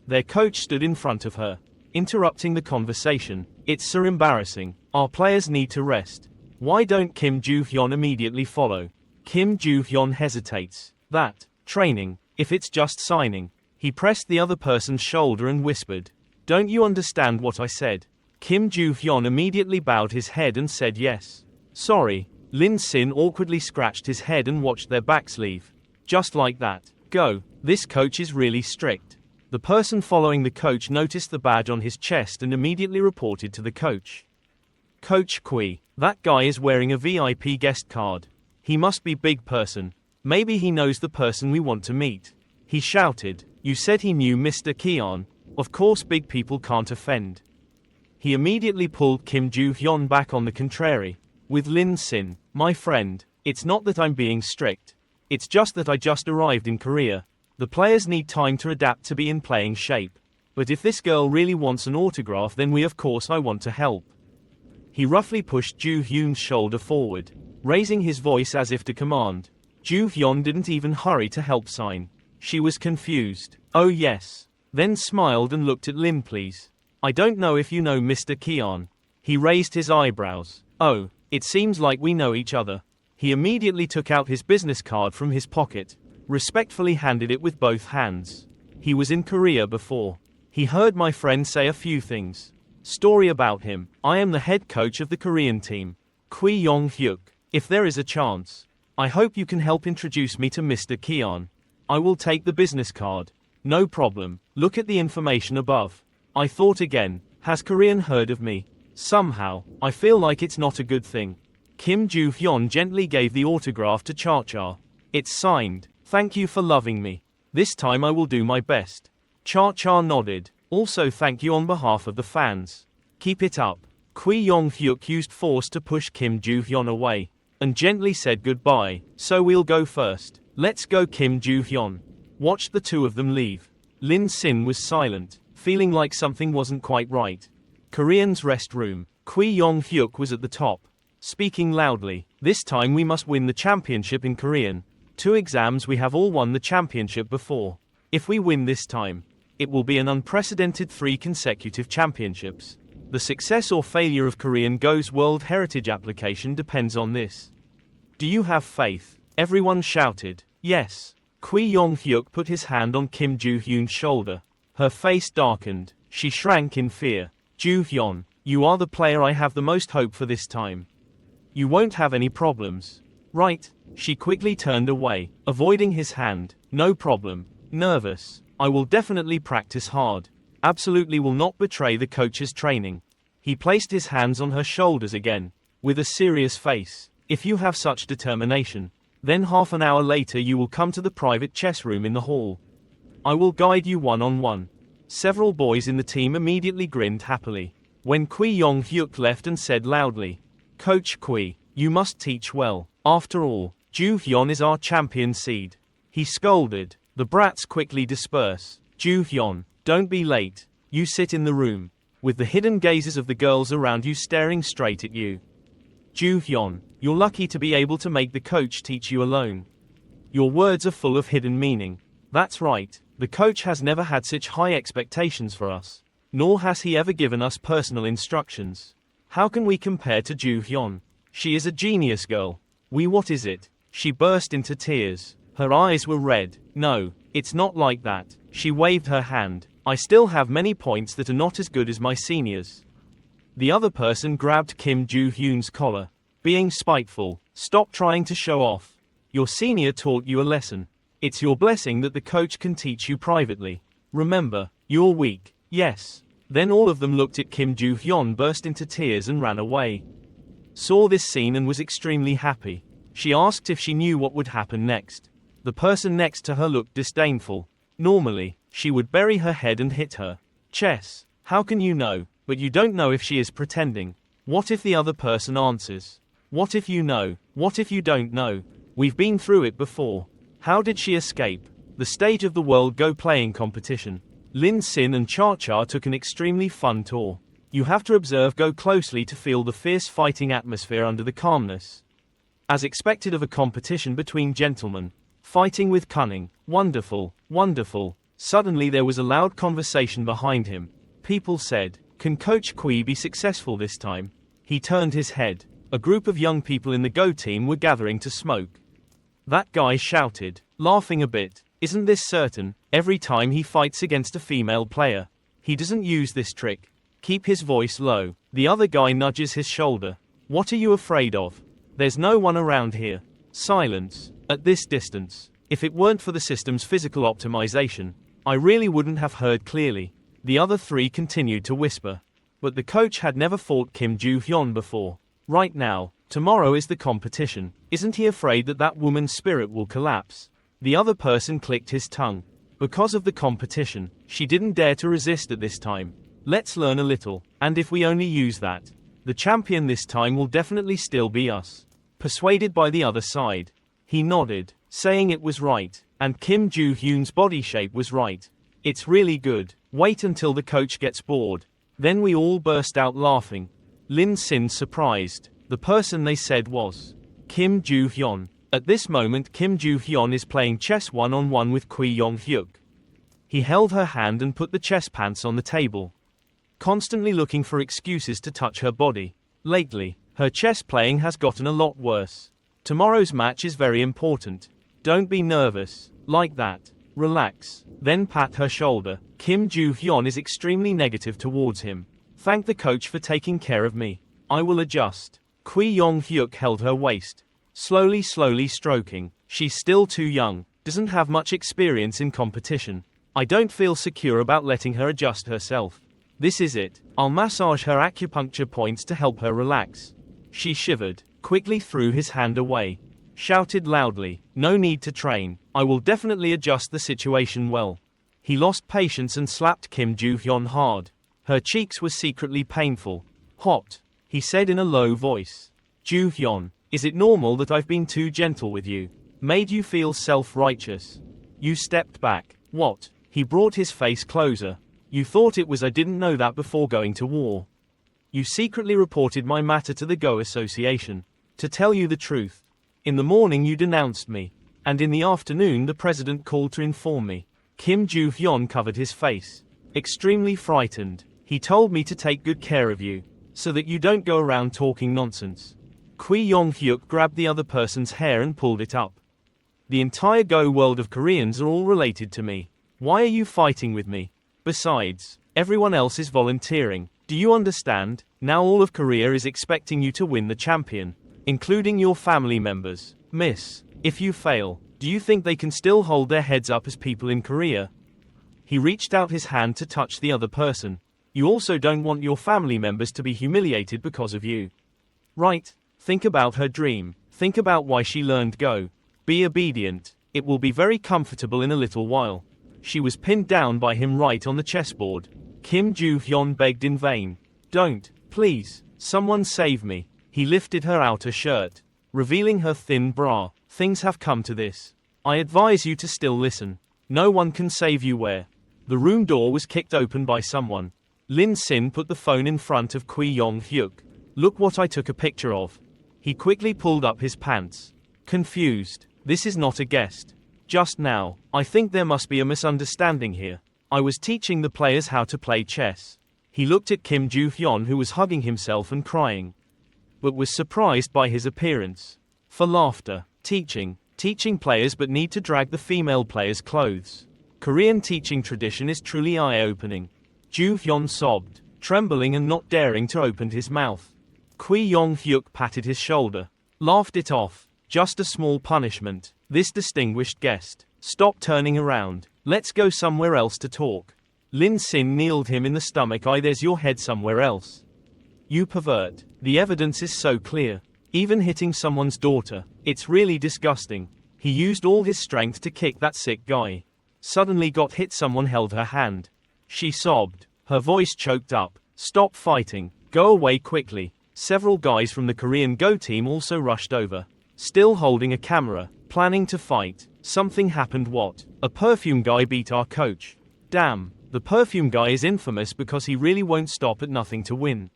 Their coach stood in front of her, interrupting the conversation. It's so embarrassing. Our players need to rest. Why don't Kim Joo-hyun immediately follow? Kim Joo-hyun hesitates. That training, if it's just signing. He pressed the other person's shoulder and whispered. Don't you understand what I said? Kim Joo-hyun immediately bowed his head and said yes. Sorry. Lin Xin awkwardly scratched his head and watched their backs leave. Just like that. Go. This coach is really strict. The person following the coach noticed the badge on his chest and immediately reported to the coach. Coach Kui. That guy is wearing a VIP guest card. He must be big person. Maybe he knows the person we want to meet. He shouted. You said he knew Mr. Keon. Of course big people can't offend. He immediately pulled Kim Joo-hyun back on the contrary. With Lin Xin, my friend, it's not that I'm being strict. It's just that I just arrived in Korea. The players need time to adapt to be in playing shape. But if this girl really wants an autograph, then of course I want to help. He roughly pushed Joo-hyun's shoulder forward, raising his voice as if to command. Joo-hyun didn't even hurry to help sign. She was confused. Oh yes. Then smiled and looked at Lin. Please. I don't know if you know Mr. Keon. He raised his eyebrows. Oh. It seems like we know each other. He immediately took out his business card from his pocket, respectfully handed it with both hands. He was in Korea before. He heard my friend say a few things. Story about him. I am the head coach of the Korean team. Kui Yong-hyuk. If there is a chance, I hope you can help introduce me to Mr. Keon. I will take the business card. No problem. Look at the information above. I thought again. Has Korean heard of me? Somehow, I feel like it's not a good thing. Kim Joo-hyun gently gave the autograph to Cha-Cha. It's signed. Thank you for loving me. This time I will do my best. Cha-Cha nodded. Also thank you on behalf of the fans. Keep it up. Kui Yong-hyuk used force to push Kim Joo-hyun away, and gently said goodbye. So we'll go first. Let's go. Kim Joo-hyun watched the two of them leave. Lin Sin was silent, feeling like something wasn't quite right. Korean's restroom. Kui Yong-hyuk was at the top, speaking loudly. This time we must win the championship in Korean. 2 exams we have all won the championship before. If we win this time, it will be an unprecedented 3 consecutive championships. The success or failure of Korean Go's World Heritage application depends on this. Do you have faith? Everyone shouted. Yes. Kui Yong-hyuk put his hand on Kim Joo-hyun's shoulder. Her face darkened. She shrank in fear. Joo-hyun, you are the player I have the most hope for this time. You won't have any problems. Right? She quickly turned away, avoiding his hand. No problem. Nervous. I will definitely practice hard. Absolutely will not betray the coach's training. He placed his hands on her shoulders again, with a serious face. If you have such determination, then half an hour later you will come to the private chess room in the hall. I will guide you one-on-one. Several boys in the team immediately grinned happily, when Kui Yong-hyuk left and said loudly, Coach Kui, you must teach well. After all, Joo-hyun is our champion seed. He scolded. The brats quickly disperse. Joo-hyun, don't be late. You sit in the room, with the hidden gazes of the girls around you staring straight at you. Joo-hyun, you're lucky to be able to make the coach teach you alone. Your words are full of hidden meaning. That's right, the coach has never had such high expectations for us, nor has he ever given us personal instructions. How can we compare to Joo-hyun? She is a genius girl. What is it? She burst into tears. Her eyes were red. No, it's not like that. She waved her hand. I still have many points that are not as good as my seniors. The other person grabbed Kim Joo-hyun's collar, being spiteful. Stop trying to show off. Your senior taught you a lesson. It's your blessing that the coach can teach you privately. Remember, you're weak. Yes. Then all of them looked at Kim Joo-hyun, burst into tears and ran away. Saw this scene and was extremely happy. She asked if she knew what would happen next. The person next to her looked disdainful. Normally, she would bury her head and hit her. Chess. How can you know? But you don't know if she is pretending. What if the other person answers? What if you know? What if you don't know? We've been through it before. How did she escape? The stage of the World Go playing competition. Lin Sin and Cha-Cha took an extremely fun tour. You have to observe Go closely to feel the fierce fighting atmosphere under the calmness. As expected of a competition between gentlemen. Fighting with cunning. Wonderful, wonderful. Suddenly there was a loud conversation behind him. People said, can Coach Kui be successful this time? He turned his head. A group of young people in the Go team were gathering to smoke. That guy shouted, laughing a bit, isn't this certain? Every time he fights against a female player, he doesn't use this trick. Keep his voice low. The other guy nudges his shoulder. What are you afraid of? There's no one around here. Silence. At this distance, if it weren't for the system's physical optimization, I really wouldn't have heard clearly. The other 3 continued to whisper. But the coach had never fought Kim Joo-hyun before. Right now, tomorrow is the competition. Isn't he afraid that that woman's spirit will collapse? The other person clicked his tongue. Because of the competition, she didn't dare to resist at this time. Let's learn a little, and if we only use that, the champion this time will definitely still be us. Persuaded by the other side, he nodded, saying it was right, and Kim Joo-hyun's body shape was right. It's really good. Wait until the coach gets bored. Then we all burst out laughing. Lin Sin surprised. The person they said was Kim Joo-hyun. At this moment Kim Joo-hyun is playing chess one-on-one with Kui Yong-hyuk. He held her hand and put the chess pants on the table, constantly looking for excuses to touch her body. Lately, her chess playing has gotten a lot worse. Tomorrow's match is very important. Don't be nervous. Like that. Relax. Then pat her shoulder. Kim Joo-hyun is extremely negative towards him. Thank the coach for taking care of me. I will adjust. Kwee Yong-hyuk held her waist. Slowly stroking. She's still too young. Doesn't have much experience in competition. I don't feel secure about letting her adjust herself. This is it. I'll massage her acupuncture points to help her relax. She shivered, quickly threw his hand away. Shouted loudly, no need to train. I will definitely adjust the situation well. He lost patience and slapped Kim Joo-hyun hard. Her cheeks were secretly painful. Hot, he said in a low voice. Joo-hyun, is it normal that I've been too gentle with you? Made you feel self-righteous? You stepped back. What? He brought his face closer. You thought it was I didn't know that before going to war. You secretly reported my matter to the Go Association. To tell you the truth, in the morning you denounced me, and in the afternoon the president called to inform me. Kim Joo-hyun covered his face. Extremely frightened. He told me to take good care of you, so that you don't go around talking nonsense. Kwee Yong-hyuk grabbed the other person's hair and pulled it up. The entire Go world of Koreans are all related to me. Why are you fighting with me? Besides, everyone else is volunteering. Do you understand? Now all of Korea is expecting you to win the champion, including your family members. Miss, if you fail, do you think they can still hold their heads up as people in Korea? He reached out his hand to touch the other person. You also don't want your family members to be humiliated because of you. Right? Think about her dream. Think about why she learned Go. Be obedient. It will be very comfortable in a little while. She was pinned down by him right on the chessboard. Kim Joo-hyun begged in vain. Don't, please, someone save me. He lifted her outer shirt, revealing her thin bra. Things have come to this. I advise you to still listen. No one can save you where. The room door was kicked open by someone. Lin Sin put the phone in front of Kwee Yong-hyuk. Look what I took a picture of. He quickly pulled up his pants. Confused. This is not a guest. Just now, I think there must be a misunderstanding here. I was teaching the players how to play chess. He looked at Kim Joo-hyun who was hugging himself and crying, but was surprised by his appearance. For laughter. Teaching players but need to drag the female players' clothes. Korean teaching tradition is truly eye-opening. Joo-hyun sobbed, trembling and not daring to open his mouth. Kwee Yong-hyuk patted his shoulder, laughed it off. Just a small punishment. This distinguished guest. Stop turning around. Let's go somewhere else to talk. Lin Sin kneeled him in the stomach. There's your head somewhere else. You pervert. The evidence is so clear. Even hitting someone's daughter. It's really disgusting. He used all his strength to kick that sick guy. Suddenly got hit. Someone held her hand. She sobbed. Her voice choked up. Stop fighting. Go away quickly. Several guys from the Korean Go team also rushed over. Still holding a camera, planning to fight. Something happened. What? A perfume guy beat our coach. Damn, the perfume guy is infamous because he really won't stop at nothing to win.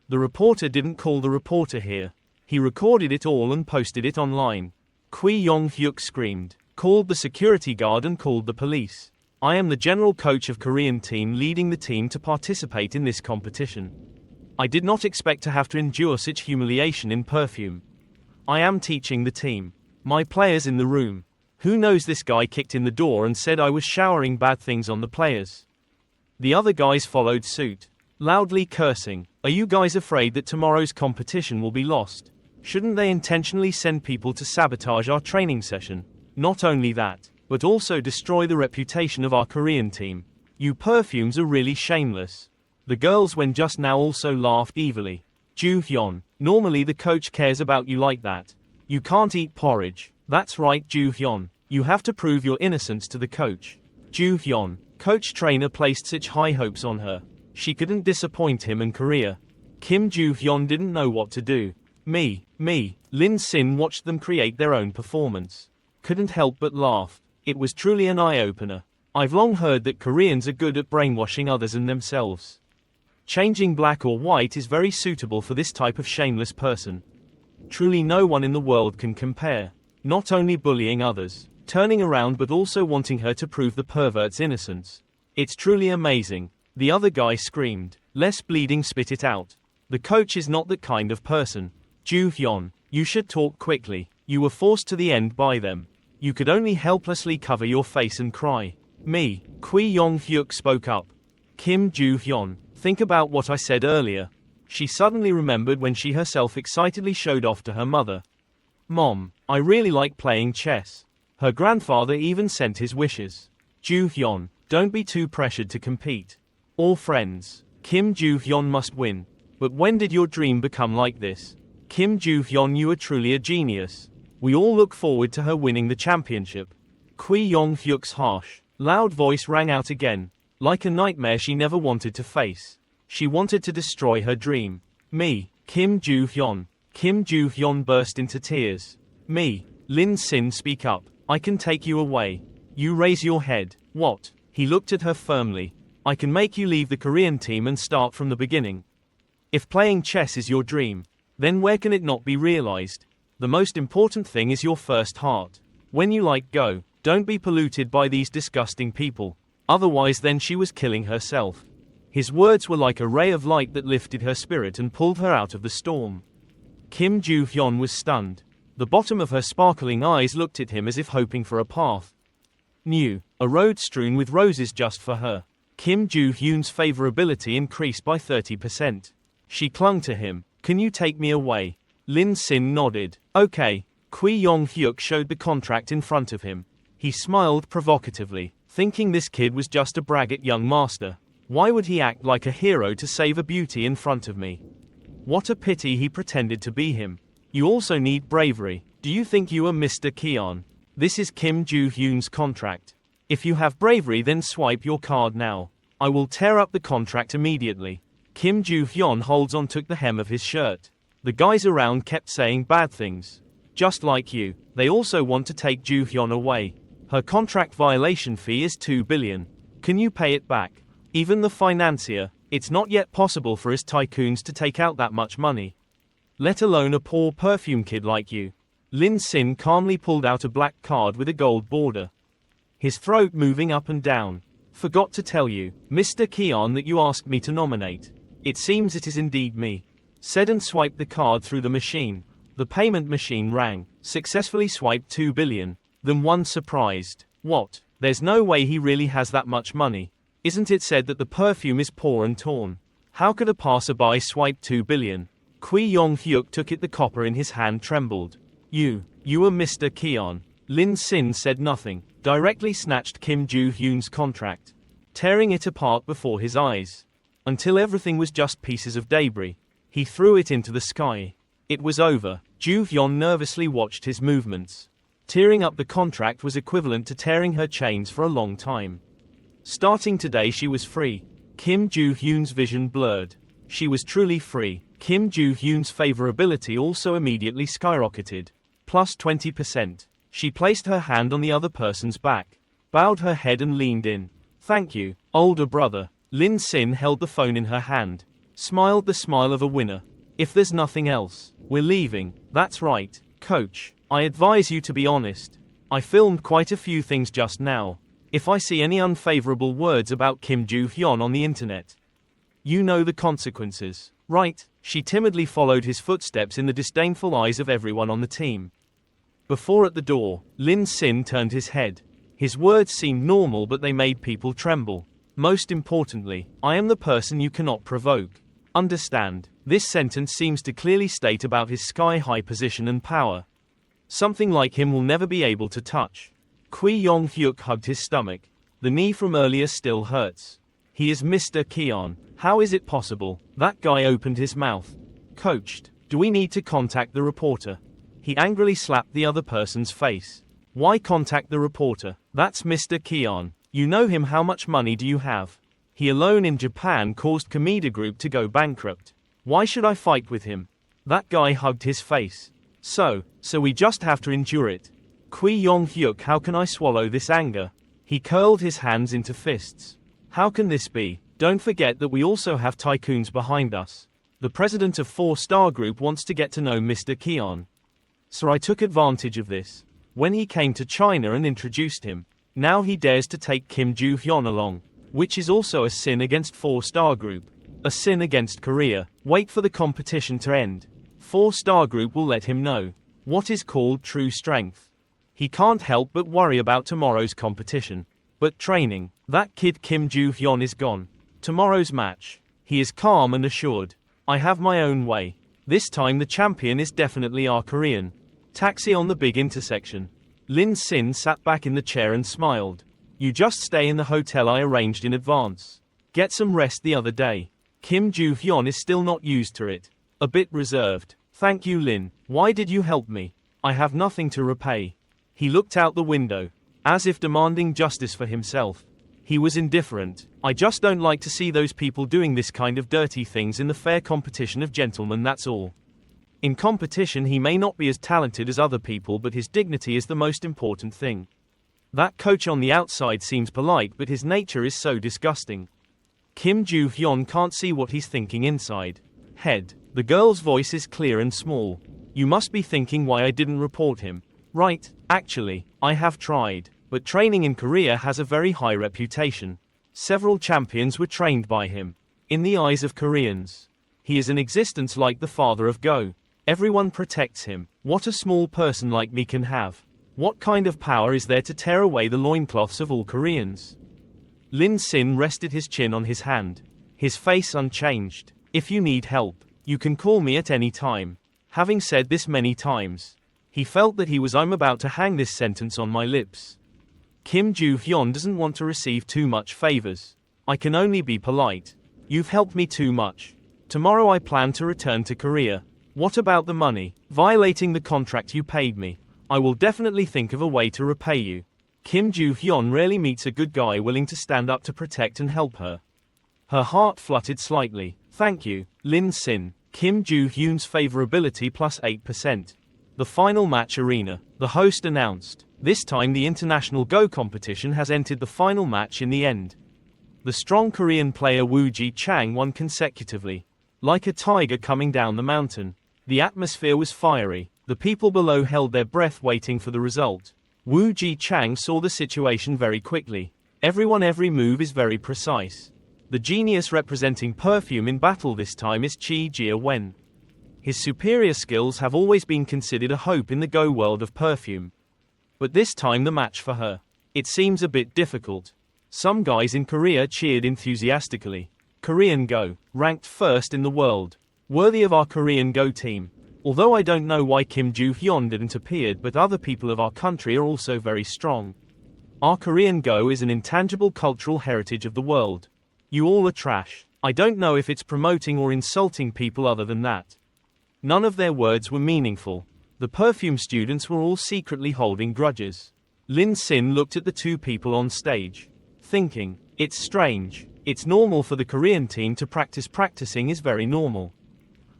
The reporter didn't call the reporter here. He recorded it all and posted it online. Kwee Yong-hyuk screamed, called the security guard and called the police. I am the general coach of Korean team leading the team to participate in this competition. I did not expect to have to endure such humiliation in perfume. I am teaching the team. My players in the room. Who knows this guy kicked in the door and said I was showering bad things on the players. The other guys followed suit, loudly cursing. Are you guys afraid that tomorrow's competition will be lost? Shouldn't they intentionally send people to sabotage our training session? Not only that, but also destroy the reputation of our Korean team. You perfumes are really shameless. The girls when just now also laughed evilly. Joo-hyun, normally the coach cares about you like that. You can't eat porridge. That's right, Joo-hyun. You have to prove your innocence to the coach. Joo-hyun, coach trainer placed such high hopes on her. She couldn't disappoint him and Korea. Kim Joo-hyun didn't know what to do. Me. Lin Sin watched them create their own performance. Couldn't help but laugh. It was truly an eye-opener. I've long heard that Koreans are good at brainwashing others and themselves. Changing black or white is very suitable for this type of shameless person. Truly no one in the world can compare. Not only bullying others, turning around but also wanting her to prove the pervert's innocence. It's truly amazing. The other guy screamed. Less bleeding, spit it out. The coach is not that kind of person. Joo-hyun, you should talk quickly. You were forced to the end by them. You could only helplessly cover your face and cry. Me, Kui Yong-hyuk spoke up. Kim Joo-hyun, think about what I said earlier. She suddenly remembered when she herself excitedly showed off to her mother. Mom, I really like playing chess. Her grandfather even sent his wishes. Joo-hyun, don't be too pressured to compete. All friends. Kim Joo-hyun must win. But when did your dream become like this? Kim Joo-hyun, you are truly a genius. We all look forward to her winning the championship. Kui Yong-hyuk's harsh, loud voice rang out again, like a nightmare she never wanted to face. She wanted to destroy her dream. Me, Kim Joo-hyun. Kim Joo-hyun burst into tears. Me, Lin Sin, speak up. I can take you away. You raise your head. What? He looked at her firmly. I can make you leave the Korean team and start from the beginning. If playing chess is your dream, then where can it not be realized? The most important thing is your first heart. When you like go, don't be polluted by these disgusting people. Otherwise then she was killing herself. His words were like a ray of light that lifted her spirit and pulled her out of the storm. Kim Joo-hyun was stunned. The bottom of her sparkling eyes looked at him as if hoping for a path. New, a road strewn with roses just for her. Kim Joo-hyun's favorability increased by 30%. She clung to him. Can you take me away? Lin Sin nodded. Okay. Kui Yong-hyuk showed the contract in front of him. He smiled provocatively, thinking this kid was just a braggart young master. Why would he act like a hero to save a beauty in front of me? What a pity he pretended to be him. You also need bravery. Do you think you are Mr. Keon? This is Kim Joo-hyun's contract. If you have bravery then swipe your card now. I will tear up the contract immediately. Kim Joo-hyun holds on took the hem of his shirt. The guys around kept saying bad things. Just like you, they also want to take Joo-hyun away. Her contract violation fee is 2 billion. Can you pay it back? Even the financier, it's not yet possible for us tycoons to take out that much money. Let alone a poor perfume kid like you. Lin Sin calmly pulled out a black card with a gold border. His throat moving up and down. Forgot to tell you, Mr. Keon, that you asked me to nominate. It seems it is indeed me. Said and swiped the card through the machine. The payment machine rang. Successfully swiped 2 billion. Then one surprised. What? There's no way he really has that much money. Isn't it said that the perfume is poor and torn? How could a passerby swipe 2 billion? Kui Yong-hyuk took it. The copper in his hand trembled. You are Mr. Keon. Lin Sin said nothing. Directly snatched Kim Joo-hyun's contract, tearing it apart before his eyes. Until everything was just pieces of debris. He threw it into the sky. It was over. Joo-hyun nervously watched his movements. Tearing up the contract was equivalent to tearing her chains for a long time. Starting today she was free. Kim Joo-hyun's vision blurred. She was truly free. Kim Joo-hyun's favorability also immediately skyrocketed. Plus 20%. She placed her hand on the other person's back, bowed her head and leaned in. Thank you, older brother. Lin Sin held the phone in her hand. Smiled the smile of a winner. If there's nothing else, we're leaving. That's right, coach. I advise you to be honest. I filmed quite a few things just now. If I see any unfavorable words about Kim Joo-hyun on the internet, you know the consequences, right? She timidly followed his footsteps in the disdainful eyes of everyone on the team. Before at the door, Lin Sin turned his head. His words seemed normal but they made people tremble. Most importantly, I am the person you cannot provoke. Understand, this sentence seems to clearly state about his sky-high position and power. Something like him will never be able to touch. Kui Yong-hyuk hugged his stomach. The knee from earlier still hurts. He is Mr. Keon. How is it possible? That guy opened his mouth. Coached. Do we need to contact the reporter? He angrily slapped the other person's face. Why contact the reporter? That's Mr. Keon. You know him. How much money do you have? He alone in Japan caused Kameda Group to go bankrupt. Why should I fight with him? That guy hugged his face. So we just have to endure it. Kui Yong-hyuk, how can I swallow this anger? He curled his hands into fists. How can this be? Don't forget that we also have tycoons behind us. The president of 4-Star Group wants to get to know Mr. Keon. So I took advantage of this. When he came to China and introduced him, now he dares to take Kim Joo-hyun along, which is also a sin against 4-Star Group. A sin against Korea. Wait for the competition to end. 4-Star Group will let him know what is called true strength. He can't help but worry about tomorrow's competition. But training, that kid Kim Joo-hyun is gone. Tomorrow's match. He is calm and assured. I have my own way. This time the champion is definitely our Korean. Taxi on the big intersection. Lin Sin sat back in the chair and smiled. You just stay in the hotel I arranged in advance. Get some rest the other day. Kim Joo-hyun is still not used to it. A bit reserved. Thank you, Lin. Why did you help me? I have nothing to repay. He looked out the window, as if demanding justice for himself. He was indifferent. I just don't like to see those people doing this kind of dirty things in the fair competition of gentlemen, that's all. In competition he may not be as talented as other people, but his dignity is the most important thing. That coach on the outside seems polite, but his nature is so disgusting. Kim Joo-hyun can't see what he's thinking inside. Head. The girl's voice is clear and small. You must be thinking why I didn't report him. Right, actually, I have tried. But training in Korea has a very high reputation. Several champions were trained by him. In the eyes of Koreans, he is an existence like the father of Go. Everyone protects him. What a small person like me can have. What kind of power is there to tear away the loincloths of all Koreans? Lin Sin rested his chin on his hand, his face unchanged. If you need help, you can call me at any time. Having said this many times, he felt that I'm about to hang this sentence on my lips. Kim Joo-hyun doesn't want to receive too much favors. I can only be polite. You've helped me too much. Tomorrow I plan to return to Korea. What about the money? Violating the contract you paid me. I will definitely think of a way to repay you. Kim Joo-hyun rarely meets a good guy willing to stand up to protect and help her. Her heart fluttered slightly. Thank you, Lin Sin. Kim Joo-hyun's favorability plus 8%. The final match arena. The host announced. This time the international Go competition has entered the final match in the end. The strong Korean player Woo Ji-chang won consecutively. Like a tiger coming down the mountain. The atmosphere was fiery. The people below held their breath waiting for the result. Woo Ji-chang saw the situation very quickly. Every move is very precise. The genius representing perfume in battle this time is Chi Jia-wen. His superior skills have always been considered a hope in the Go world of perfume. But this time the match for her. It seems a bit difficult. Some guys in Korea cheered enthusiastically. Korean Go, ranked first in the world. Worthy of our Korean Go team. Although I don't know why Kim Joo-hyun didn't appear, but other people of our country are also very strong. Our Korean Go is an intangible cultural heritage of the world. You all are trash. I don't know if it's promoting or insulting people other than that. None of their words were meaningful. The perfume students were all secretly holding grudges. Lin Sin looked at the two people on stage, thinking, it's strange. It's normal for the Korean team to practicing is very normal.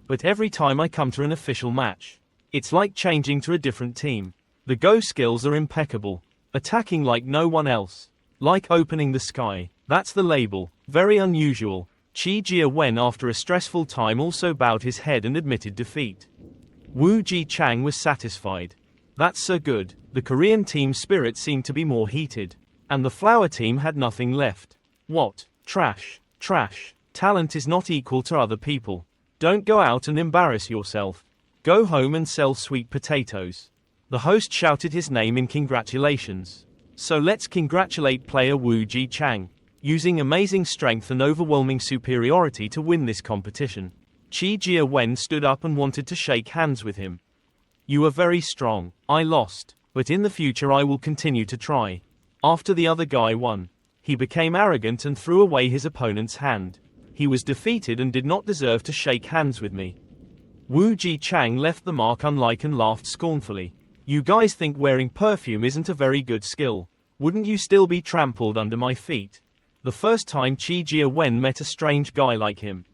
But every time I come to an official match, it's like changing to a different team. The Go skills are impeccable. Attacking like no one else. Like opening the sky. That's the label. Very unusual. Chi Jia-wen after a stressful time also bowed his head and admitted defeat. Woo Ji-chang was satisfied. That's so good. The Korean team's spirit seemed to be more heated. And the flower team had nothing left. What? Trash. Trash. Talent is not equal to other people. Don't go out and embarrass yourself. Go home and sell sweet potatoes. The host shouted his name in congratulations. So let's congratulate player Woo Ji-chang, using amazing strength and overwhelming superiority to win this competition. Chi Jia-wen stood up and wanted to shake hands with him. You are very strong. I lost. But in the future I will continue to try. After the other guy won, he became arrogant and threw away his opponent's hand. He was defeated and did not deserve to shake hands with me. Woo Ji-chang left the mark unlike and laughed scornfully. You guys think wearing perfume isn't a very good skill. Wouldn't you still be trampled under my feet? The first time Chi Jia-wen met a strange guy like him.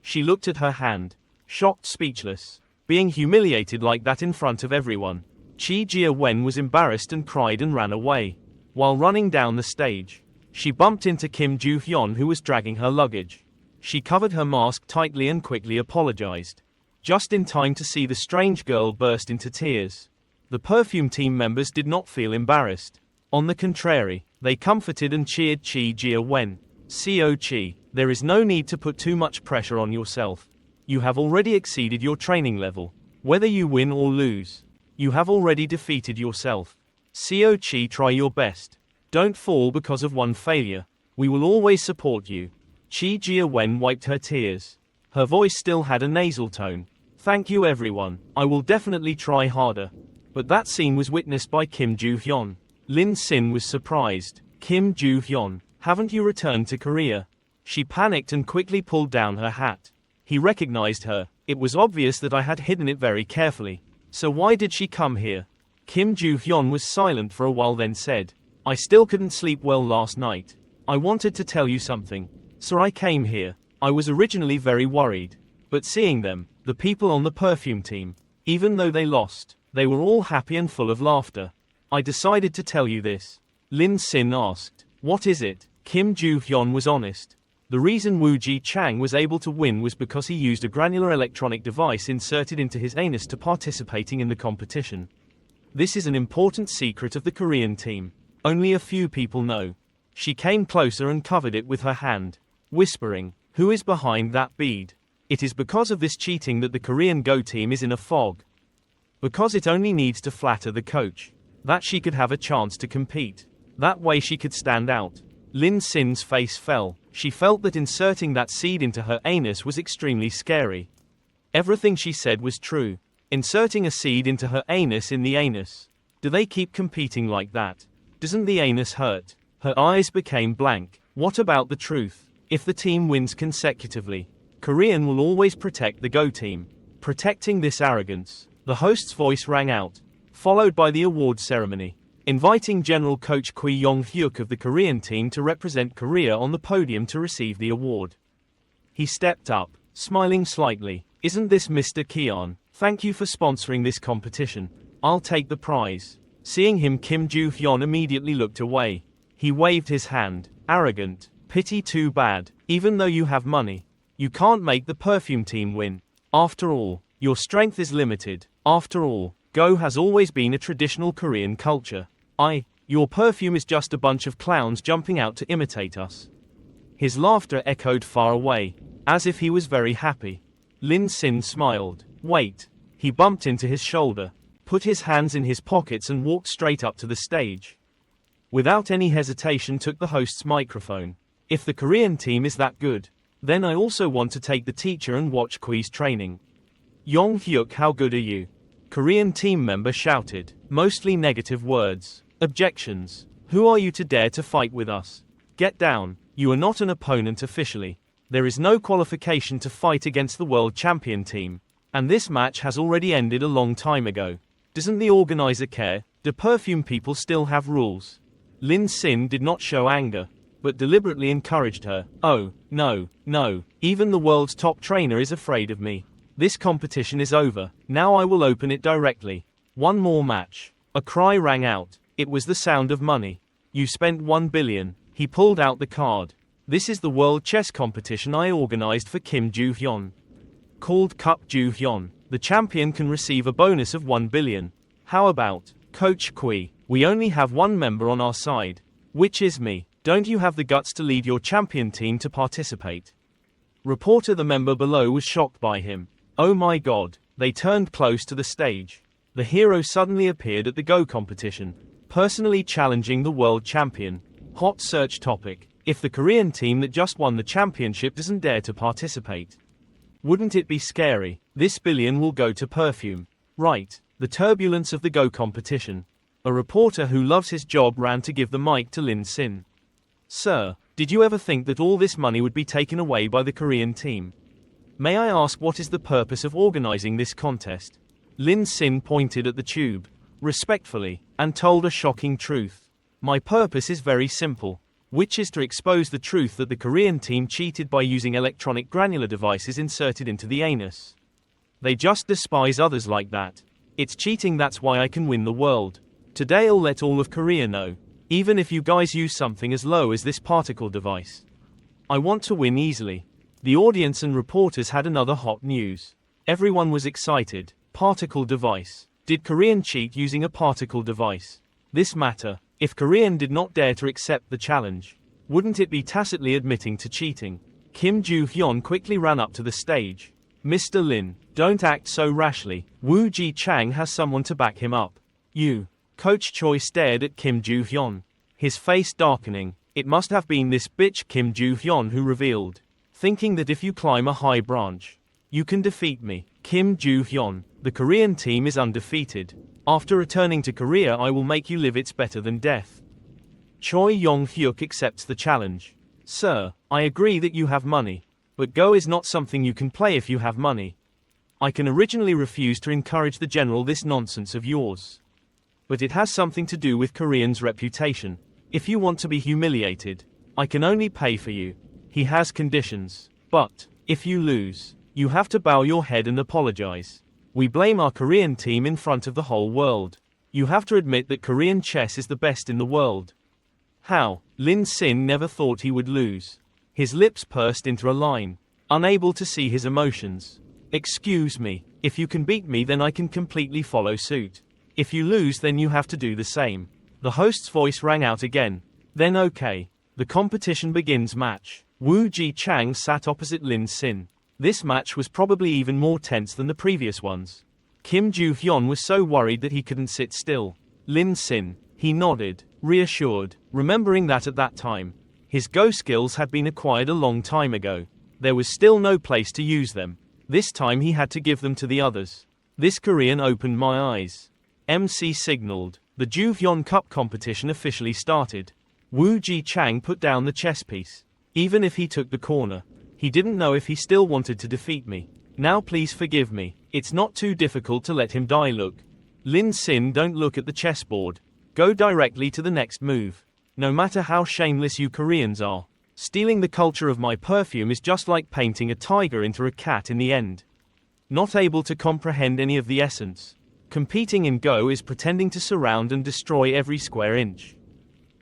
She looked at her hand, shocked, speechless. Being humiliated like that in front of everyone. Chi Jia-wen was embarrassed and cried and ran away. While running down the stage, she bumped into Kim Joo-hyun, who was dragging her luggage. She covered her mask tightly and quickly apologized. Just in time to see the strange girl burst into tears. The perfume team members did not feel embarrassed. On the contrary, they comforted and cheered Chi Jia-wen. Co Chi, there is no need to put too much pressure on yourself. You have already exceeded your training level. Whether you win or lose, you have already defeated yourself. Chi, try your best. Don't fall because of one failure. We will always support you. Chi Jia-wen wiped her tears. Her voice still had a nasal tone. Thank you everyone. I will definitely try harder. But that scene was witnessed by Kim Joo-hyun. Lin Sin was surprised. Kim Joo-hyun, haven't you returned to Korea? She panicked and quickly pulled down her hat. He recognized her. It was obvious that I had hidden it very carefully. So why did she come here? Kim Joo-hyun was silent for a while, then said, I still couldn't sleep well last night. I wanted to tell you something. So I came here. I was originally very worried. But seeing them, the people on the perfume team, even though they lost, they were all happy and full of laughter. I decided to tell you this. Lin Sin asked, what is it? Kim Joo-hyun was honest. The reason Woo Ji-chang was able to win was because he used a granular electronic device inserted into his anus to participating in the competition. This is an important secret of the Korean team. Only a few people know. She came closer and covered it with her hand, whispering, who is behind that bead? It is because of this cheating that the Korean Go team is in a fog. Because it only needs to flatter the coach. That she could have a chance to compete. That way she could stand out. Lin Sin's face fell. She felt that inserting that seed into her anus was extremely scary. Everything she said was true. Inserting a seed into her anus in the anus. Do they keep competing like that? Doesn't the anus hurt? Her eyes became blank. What about the truth? If the team wins consecutively, Korean will always protect the Go team. Protecting this arrogance. The host's voice rang out, followed by the award ceremony, inviting General Coach Kui Yong-hyuk of the Korean team to represent Korea on the podium to receive the award. He stepped up, smiling slightly. Isn't this Mr. Keon? Thank you for sponsoring this competition. I'll take the prize. Seeing him, Kim Joo-hyun immediately looked away. He waved his hand. Arrogant. Pity, too bad. Even though you have money, you can't make the perfume team win. After all, your strength is limited. After all, Go has always been a traditional Korean culture. Your perfume is just a bunch of clowns jumping out to imitate us. His laughter echoed far away, as if he was very happy. Lin Sin smiled. Wait. He bumped into his shoulder, put his hands in his pockets and walked straight up to the stage. Without any hesitation took the host's microphone. If the Korean team is that good, then I also want to take the teacher and watch Kui's training. Yong-hyuk, how good are you? Korean team member shouted, mostly negative words. Objections. Who are you to dare to fight with us? Get down. You are not an opponent officially. There is no qualification to fight against the world champion team. And this match has already ended a long time ago. Doesn't the organizer care? Do perfume people still have rules? Lin Sin did not show anger, but deliberately encouraged her. Oh, no, even the world's top trainer is afraid of me. This competition is over. Now I will open it directly. One more match. A cry rang out. It was the sound of money. You spent 1 billion. He pulled out the card. This is the world chess competition I organized for Kim Joo-hyun. Called Cup Joo-hyun. The champion can receive a bonus of 1 billion. How about, Coach Kui? We only have one member on our side. Which is me. Don't you have the guts to lead your champion team to participate? Reporter, the member below, was shocked by him. Oh my god. They turned close to the stage. The hero suddenly appeared at the Go competition, personally challenging the world champion. Hot search topic. If the Korean team that just won the championship doesn't dare to participate. Wouldn't it be scary? This billion will go to perfume. Right. The turbulence of the Go competition. A reporter who loves his job ran to give the mic to Lin Sin. Sir, did you ever think that all this money would be taken away by the Korean team? May I ask what is the purpose of organizing this contest? Lin Sin pointed at the tube, respectfully, and told a shocking truth. My purpose is very simple, which is to expose the truth that the Korean team cheated by using electronic granular devices inserted into the anus. They just despise others like that. It's cheating, that's why I can win the world. Today I'll let all of Korea know, even if you guys use something as low as this particle device. I want to win easily. The audience and reporters had another hot news. Everyone was excited. Particle device. Did Korean cheat using a particle device? This matter. If Korean did not dare to accept the challenge, wouldn't it be tacitly admitting to cheating? Kim Joo-hyun quickly ran up to the stage. Mr. Lin, don't act so rashly. Woo Ji-chang has someone to back him up. You. Coach Choi stared at Kim Joo-hyun, his face darkening. It must have been this bitch Kim Joo-hyun who revealed, thinking that if you climb a high branch, you can defeat me. Kim Joo-hyun, the Korean team is undefeated. After returning to Korea, I will make you live. It's better than death. Choi Yong-hyuk accepts the challenge. Sir, I agree that you have money, but Go is not something you can play if you have money. I can originally refuse to encourage the general this nonsense of yours. But it has something to do with Korean's reputation. If you want to be humiliated, I can only pay for you. He has conditions. But, if you lose, you have to bow your head and apologize. We blame our Korean team in front of the whole world. You have to admit that Korean chess is the best in the world. How? Lin Sin never thought he would lose. His lips pursed into a line, unable to see his emotions. Excuse me, if you can beat me then I can completely follow suit. If you lose then you have to do the same. The host's voice rang out again. Then okay. The competition begins. Match. Woo Ji-chang sat opposite Lin Sin. This match was probably even more tense than the previous ones. Kim Joo-hyun was so worried that he couldn't sit still. Lin Sin. He nodded, reassured, remembering that at that time, his Go skills had been acquired a long time ago. There was still no place to use them. This time he had to give them to the others. This Korean opened my eyes. MC signaled. The Joo-hyun Cup competition officially started. Woo Ji-chang put down the chess piece. Even if he took the corner, he didn't know if he still wanted to defeat me. Now please forgive me. It's not too difficult to let him die. Look. Lin Sin, don't look at the chessboard. Go directly to the next move. No matter how shameless you Koreans are, stealing the culture of my perfume is just like painting a tiger into a cat in the end. Not able to comprehend any of the essence. Competing in Go is pretending to surround and destroy every square inch.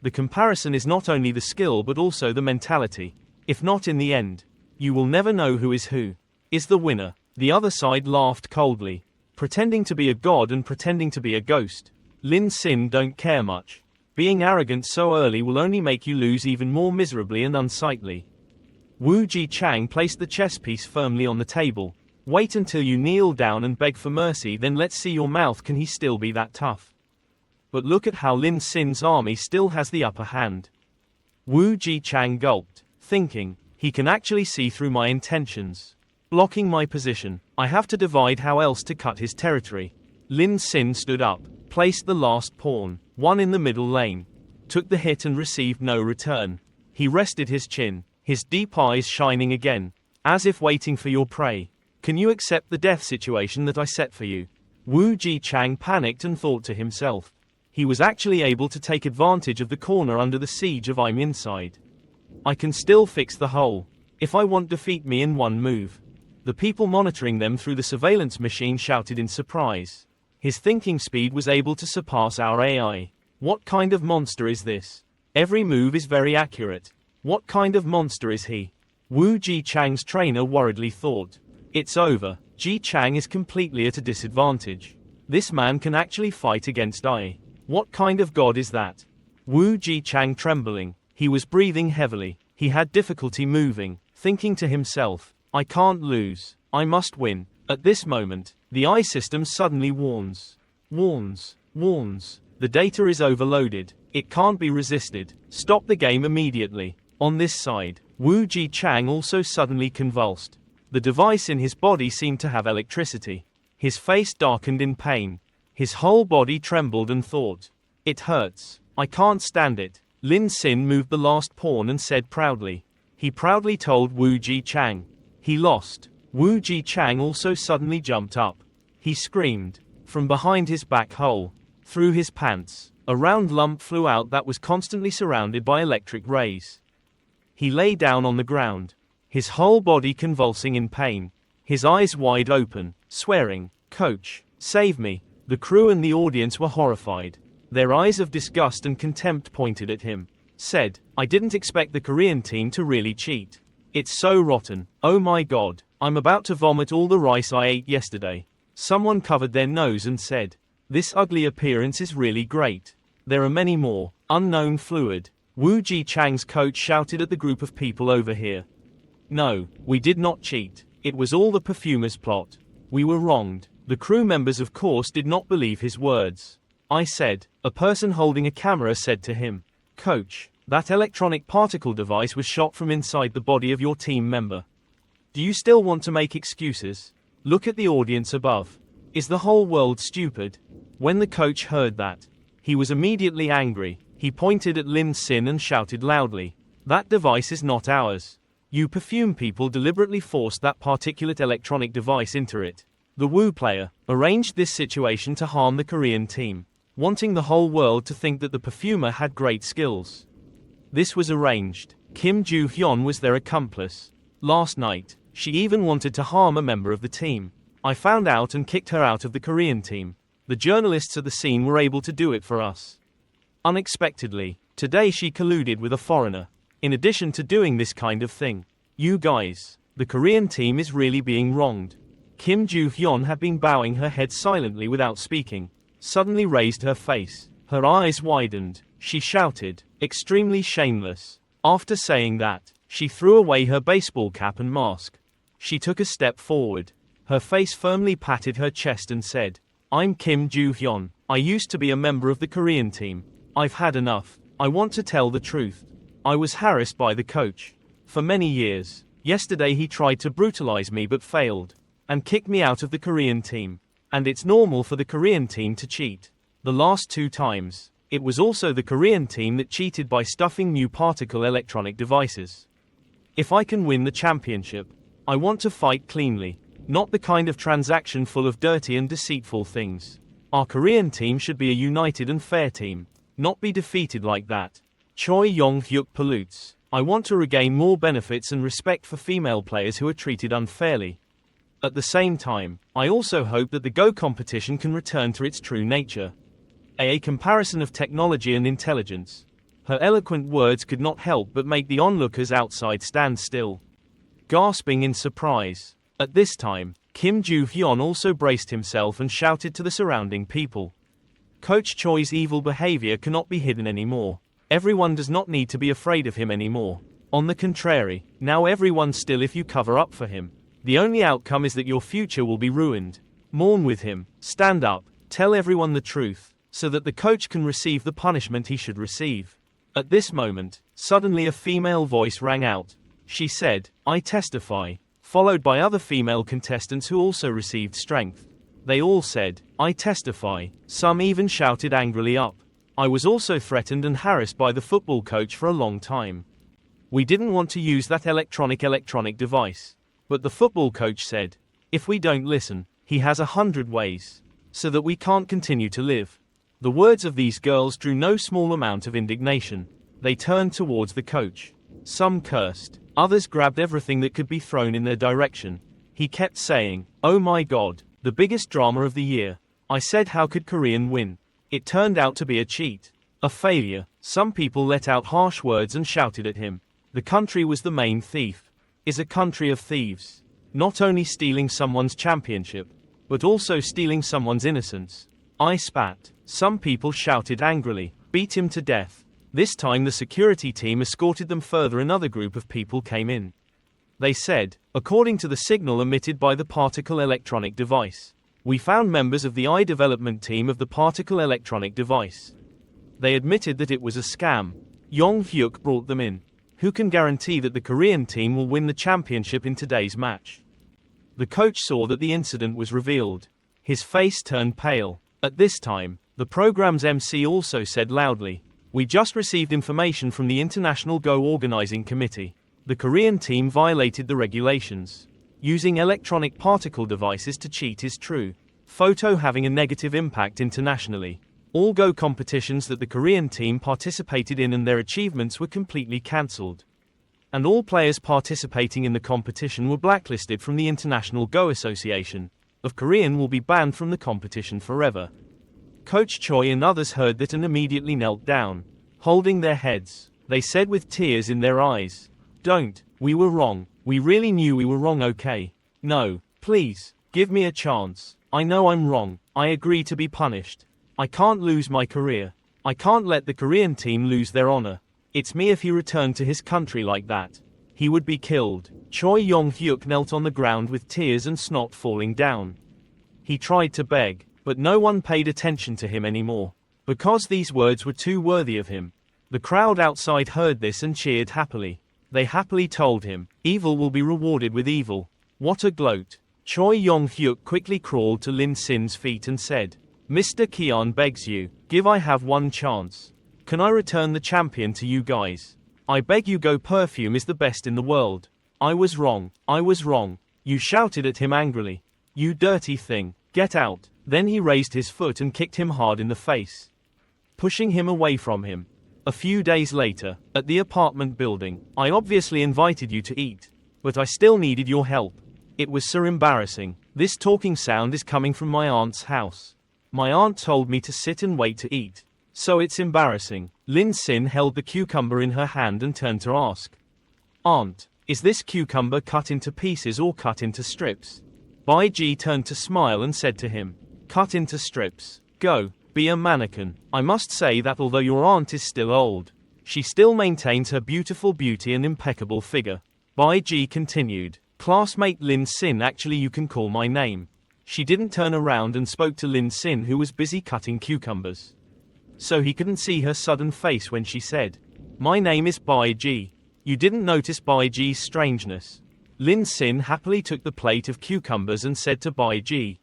The comparison is not only the skill but also the mentality. If not in the end, you will never know who is the winner. The other side laughed coldly. Pretending to be a god and pretending to be a ghost. Lin Sin don't care much. Being arrogant so early will only make you lose even more miserably and unsightly. Woo Ji-chang placed the chess piece firmly on the table. Wait until you kneel down and beg for mercy, then let's see your mouth. Can he still be that tough? But look at how Lin Sin's army still has the upper hand. Woo Ji-chang gulped, thinking, he can actually see through my intentions. Blocking my position, I have to divide how else to cut his territory. Lin Sin stood up, placed the last pawn, one in the middle lane. Took the hit and received no return. He rested his chin, his deep eyes shining again, as if waiting for your prey. Can you accept the death situation that I set for you? Woo Ji-chang panicked and thought to himself. He was actually able to take advantage of the corner under the siege of I'm inside. I can still fix the hole. If I want, defeat me in one move. The people monitoring them through the surveillance machine shouted in surprise. His thinking speed was able to surpass our AI. What kind of monster is this? Every move is very accurate. What kind of monster is he? Woo Ji-chang's trainer worriedly thought. It's over. Ji-chang is completely at a disadvantage. This man can actually fight against I. What kind of god is that? Woo Ji-chang trembling. He was breathing heavily. He had difficulty moving, thinking to himself, I can't lose. I must win. At this moment, the I system suddenly warns. The data is overloaded. It can't be resisted. Stop the game immediately. On this side, Woo Ji-chang also suddenly convulsed. The device in his body seemed to have electricity. His face darkened in pain. His whole body trembled and thought, it hurts. I can't stand it. Lin Sin moved the last pawn and said proudly. He proudly told Woo Ji-chang. He lost. Woo Ji-chang also suddenly jumped up. He screamed. From behind his back hole, through his pants, a round lump flew out that was constantly surrounded by electric rays. He lay down on the ground, his whole body convulsing in pain, his eyes wide open, swearing, Coach, save me. The crew and the audience were horrified. Their eyes of disgust and contempt pointed at him. Said, I didn't expect the Korean team to really cheat. It's so rotten. Oh my god. I'm about to vomit all the rice I ate yesterday. Someone covered their nose and said, this ugly appearance is really great. There are many more. Unknown fluid. Woo Ji-chang's coach shouted at the group of people over here. No, we did not cheat. It was all the perfumer's plot. We were wronged. The crew members of course did not believe his words. I said. A person holding a camera said to him, "Coach, that electronic particle device was shot from inside the body of your team member. Do you still want to make excuses? Look at the audience above. Is the whole world stupid?" When the coach heard that, he was immediately angry. He pointed at Lin Sin and shouted loudly, "That device is not ours. You perfume people deliberately forced that particulate electronic device into it." The Wu player arranged this situation to harm the Korean team, wanting the whole world to think that the perfumer had great skills. This was arranged. Kim Joo-hyun was their accomplice. Last night, she even wanted to harm a member of the team. I found out and kicked her out of the Korean team. The journalists at the scene were able to do it for us. Unexpectedly, today she colluded with a foreigner. In addition to doing this kind of thing, you guys, the Korean team is really being wronged. Kim Joo-hyun had been bowing her head silently without speaking, suddenly raised her face. Her eyes widened. She shouted, "Extremely shameless." After saying that, she threw away her baseball cap and mask. She took a step forward. Her face firmly patted her chest and said, "I'm Kim Joo-hyun. I used to be a member of the Korean team. I've had enough. I want to tell the truth. I was harassed by the coach for many years. Yesterday he tried to brutalize me but failed, and kicked me out of the Korean team. And it's normal for the Korean team to cheat. The last 2 times, it was also the Korean team that cheated by stuffing new particle electronic devices. If I can win the championship, I want to fight cleanly, not the kind of transaction full of dirty and deceitful things. Our Korean team should be a united and fair team, not be defeated like that. Choi Yong-hyuk pollutes. I want to regain more benefits and respect for female players who are treated unfairly. At the same time, I also hope that the Go competition can return to its true nature. A comparison of technology and intelligence. Her eloquent words could not help but make the onlookers outside stand still, gasping in surprise. At this time, Kim Joo-hyun also braced himself and shouted to the surrounding people. Coach Choi's evil behavior cannot be hidden anymore. Everyone does not need to be afraid of him anymore. On the contrary, now everyone's still if you cover up for him. The only outcome is that your future will be ruined. Mourn with him, stand up, tell everyone the truth, so that the coach can receive the punishment he should receive. At this moment, suddenly a female voice rang out. She said, "I testify," followed by other female contestants who also received strength. They all said, "I testify." Some even shouted angrily up. I was also threatened and harassed by the football coach for a long time. We didn't want to use that electronic device. But the football coach said, if we don't listen, he has 100 ways. So that we can't continue to live. The words of these girls drew no small amount of indignation. They turned towards the coach. Some cursed. Others grabbed everything that could be thrown in their direction. He kept saying, "Oh my God, the biggest drama of the year." I said, how could Korean win? It turned out to be a cheat. A failure. Some people let out harsh words and shouted at him. The country was the main thief. Is a country of thieves. Not only stealing someone's championship, but also stealing someone's innocence. I spat. Some people shouted angrily, "Beat him to death." This time the security team escorted them further. Another group of people came in. They said, according to the signal emitted by the particle electronic device, we found members of the eye development team of the particle electronic device. They admitted that it was a scam. Yong-hyuk brought them in. Who can guarantee that the Korean team will win the championship in today's match? The coach saw that the incident was revealed. His face turned pale. At this time, the program's MC also said loudly, "We just received information from the International Go Organizing Committee. The Korean team violated the regulations. Using electronic particle devices to cheat is true. Photo having a negative impact internationally. All Go competitions that the Korean team participated in and their achievements were completely cancelled. And all players participating in the competition were blacklisted from the International Go Association of Korean will be banned from the competition forever." Coach Choi and others heard that and immediately knelt down, holding their heads. They said with tears in their eyes, "Don't, we were wrong. We really knew we were wrong, okay? No, please, give me a chance. I know I'm wrong. I agree to be punished. I can't lose my career. I can't let the Korean team lose their honor. It's me if he returned to his country like that. He would be killed." Choi Yong-hyuk knelt on the ground with tears and snot falling down. He tried to beg, but no one paid attention to him anymore. because these words were too worthy of him. The crowd outside heard this and cheered happily. They happily told him, "Evil will be rewarded with evil." What a gloat. Choi Yong-hyuk quickly crawled to Lin Sin's feet and said, "Mr. Keon begs you, give I have one chance. Can I return the champion to you guys? I beg you go, perfume is the best in the world. I was wrong, I was wrong." You shouted at him angrily. "You dirty thing, get out." Then he raised his foot and kicked him hard in the face, pushing him away from him. A few days later, at the apartment building, "I obviously invited you to eat, but I still needed your help. It was so embarrassing. This talking sound is coming from my aunt's house. My aunt told me to sit and wait to eat, so it's embarrassing." Lin Sin held the cucumber in her hand and turned to ask, "Aunt, is this cucumber cut into pieces or cut into strips?" Bai Ji turned to smile and said to him, "Cut into strips. Go, be a mannequin." I must say that although your aunt is still old, she still maintains her beautiful beauty and impeccable figure. Bai Ji continued, "Classmate Lin Sin, actually you can call my name." She didn't turn around and spoke to Lin Sin, who was busy cutting cucumbers, so he couldn't see her sudden face when she said, "My name is Bai Ji." You didn't notice Bai Ji's strangeness. Lin Sin happily took the plate of cucumbers and said to Bai Ji,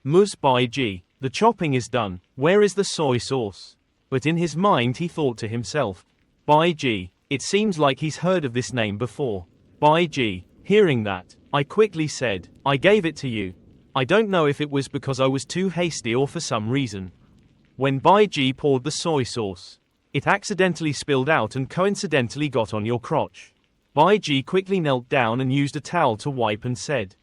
"Ms. Bai Ji, the chopping is done. Where is the soy sauce?" But in his mind he thought to himself, "Bai Ji, it seems like he's heard of this name before." Bai Ji, hearing that, I quickly said, "I gave it to you. I don't know if it was because I was too hasty or for some reason." When Bai Ji poured the soy sauce, it accidentally spilled out and coincidentally got on your crotch. Bai Ji quickly knelt down and used a towel to wipe and said,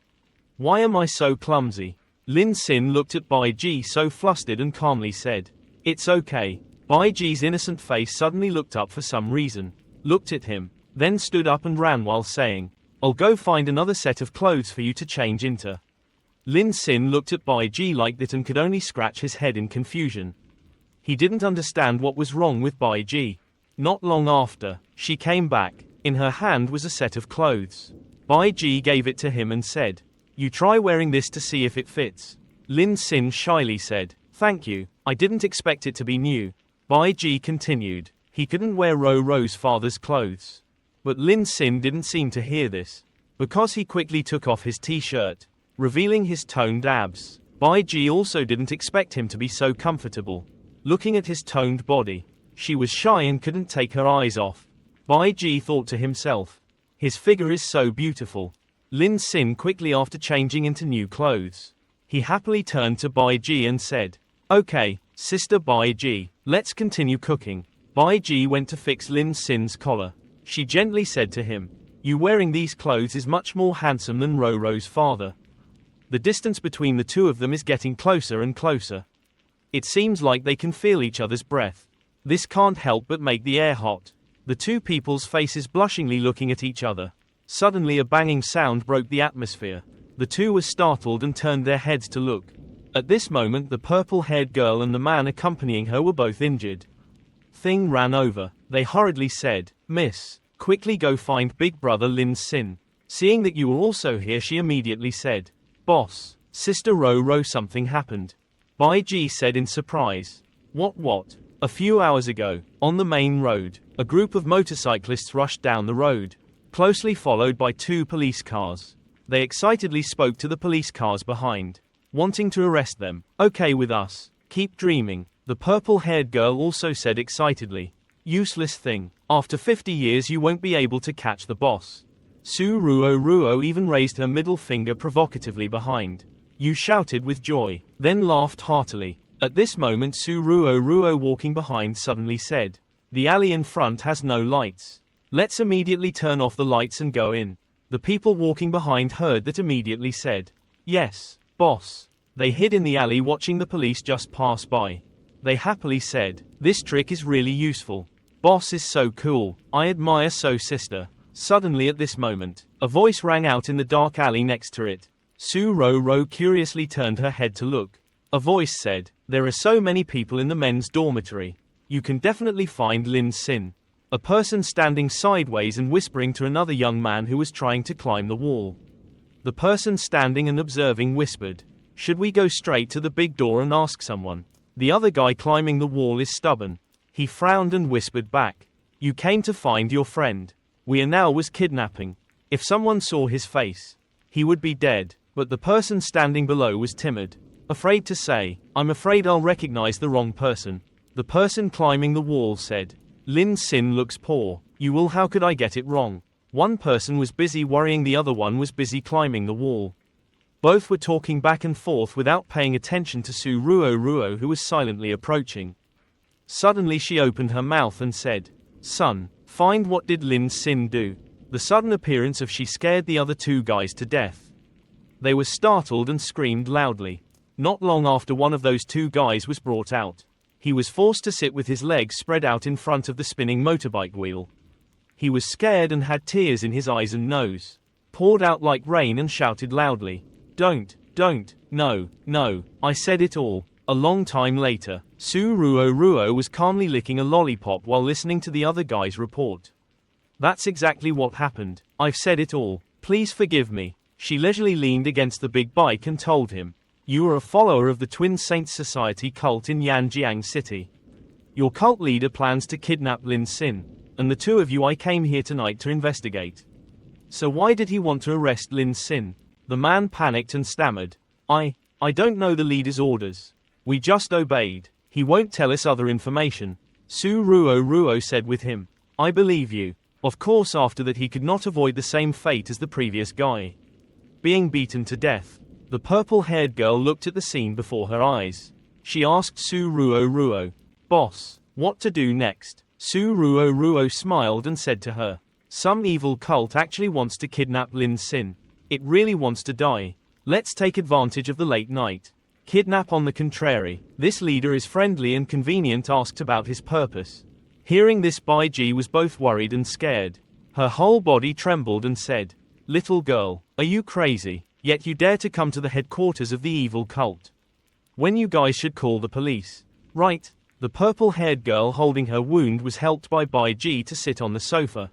"Why am I so clumsy?" Lin Sin looked at Bai Ji so flustered and calmly said, "It's okay." Bai Ji's innocent face suddenly looked up for some reason, looked at him, then stood up and ran while saying, "I'll go find another set of clothes for you to change into." Lin Sin looked at Bai Ji like that and could only scratch his head in confusion. He didn't understand what was wrong with Bai Ji. Not long after, she came back. In her hand was a set of clothes. Bai Ji gave it to him and said, "You try wearing this to see if it fits." Lin Sin shyly said, "Thank you, I didn't expect it to be new." Bai Ji continued, he couldn't wear Ro's father's clothes. But Lin Sin didn't seem to hear this, because he quickly took off his t-shirt, revealing his toned abs. Bai Ji also didn't expect him to be so comfortable. Looking at his toned body, she was shy and couldn't take her eyes off. Bai Ji thought to himself, "His figure is so beautiful." Lin Sin quickly after changing into new clothes, he happily turned to Bai Ji and said, "Okay, sister Bai Ji, let's continue cooking." Bai Ji went to fix Lin Sin's collar. She gently said to him, "You wearing these clothes is much more handsome than Ro's father." The distance between the two of them is getting closer and closer. It seems like they can feel each other's breath. This can't help but make the air hot. The two people's faces blushingly looking at each other. Suddenly a banging sound broke the atmosphere. The two were startled and turned their heads to look. At this moment the purple-haired girl and the man accompanying her were both injured. Thing ran over. They hurriedly said, "Miss, quickly go find big brother Lin Sin." Seeing that you were also here, she immediately said, "Boss, sister Ro, something happened." Bai Ji said in surprise. What? A few hours ago, on the main road, a group of motorcyclists rushed down the road, closely followed by 2 police cars. They excitedly spoke to the police cars behind, wanting to arrest them. "Okay with us, keep dreaming," the purple-haired girl also said excitedly. "Useless thing, after 50 years you won't be able to catch the boss." Su Ruo even raised her middle finger provocatively behind. You shouted with joy, then laughed heartily. At this moment Su Ruo walking behind suddenly said, "The alley in front has no lights. Let's immediately turn off the lights and go in." The people walking behind heard that immediately said, "Yes, boss." They hid in the alley watching the police just pass by. They happily said, "This trick is really useful. Boss is so cool, I admire so sister." Suddenly at this moment, a voice rang out in the dark alley next to it. Su Ro curiously turned her head to look. A voice said, "There are so many people in the men's dormitory. You can definitely find Lin Sin." A person standing sideways and whispering to another young man who was trying to climb the wall. The person standing and observing whispered, "Should we go straight to the big door and ask someone?" The other guy climbing the wall is stubborn. He frowned and whispered back. You came to find your friend. We are now was kidnapping. If someone saw his face, he would be dead. But the person standing below was timid. Afraid to say, I'm afraid I'll recognize the wrong person. The person climbing the wall said, Lin Sin looks poor. You will, how could I get it wrong? One person was busy worrying, the other one was busy climbing the wall. Both were talking back and forth without paying attention to Su Ruo, who was silently approaching. Suddenly she opened her mouth and said, Son, find what did Lin Sin do? The sudden appearance of she scared the other two guys to death. They were startled and screamed loudly. Not long after, one of those two guys was brought out. He was forced to sit with his legs spread out in front of the spinning motorbike wheel. He was scared and had tears in his eyes and nose. Poured out like rain and shouted loudly, Don't, no, I said it all. A long time later, Su Ruo was calmly licking a lollipop while listening to the other guy's report. That's exactly what happened. I've said it all. Please forgive me. She leisurely leaned against the big bike and told him, You are a follower of the Twin Saints Society cult in Yanjiang City. Your cult leader plans to kidnap Lin Sin, and the two of you I came here tonight to investigate. So why did he want to arrest Lin Sin? The man panicked and stammered. I don't know the leader's orders. We just obeyed. He won't tell us other information. Su Ruo said with him. I believe you. Of course, after that he could not avoid the same fate as the previous guy. Being beaten to death. The purple-haired girl looked at the scene before her eyes. She asked Su Ruo, Boss, what to do next? Su Ruo smiled and said to her, Some evil cult actually wants to kidnap Lin Sin. It really wants to die. Let's take advantage of the late night. Kidnap on the contrary. This leader is friendly and convenient. Asked about his purpose. Hearing this, Bai Ji was both worried and scared. Her whole body trembled and said, Little girl, are you crazy? Yet you dare to come to the headquarters of the evil cult. When you guys should call the police. Right. The purple-haired girl holding her wound was helped by Bai Ji to sit on the sofa.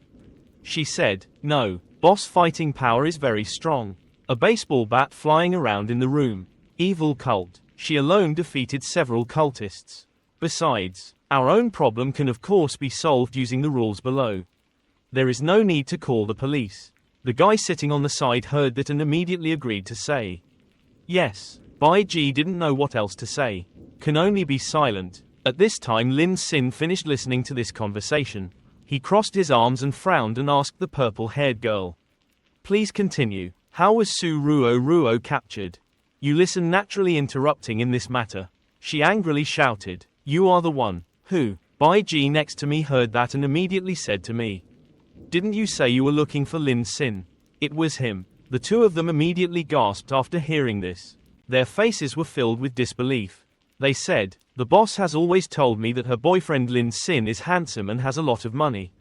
She said, No, boss, fighting power is very strong. A baseball bat flying around in the room. Evil cult. She alone defeated several cultists. Besides, our own problem can of course be solved using the rules below. There is no need to call the police. The guy sitting on the side heard that and immediately agreed to say, Yes. Bai Ji didn't know what else to say. Can only be silent. At this time Lin Sin finished listening to this conversation. He crossed his arms and frowned and asked the purple-haired girl. Please continue. How was Su Ruo captured? You listen, naturally interrupting in this matter. She angrily shouted, You are the one. Who? Bai Ji next to me heard that and immediately said to me, Didn't you say you were looking for Lin Sin? It was him. The two of them immediately gasped after hearing this. Their faces were filled with disbelief. They said, The boss has always told me that her boyfriend Lin Sin is handsome and has a lot of money.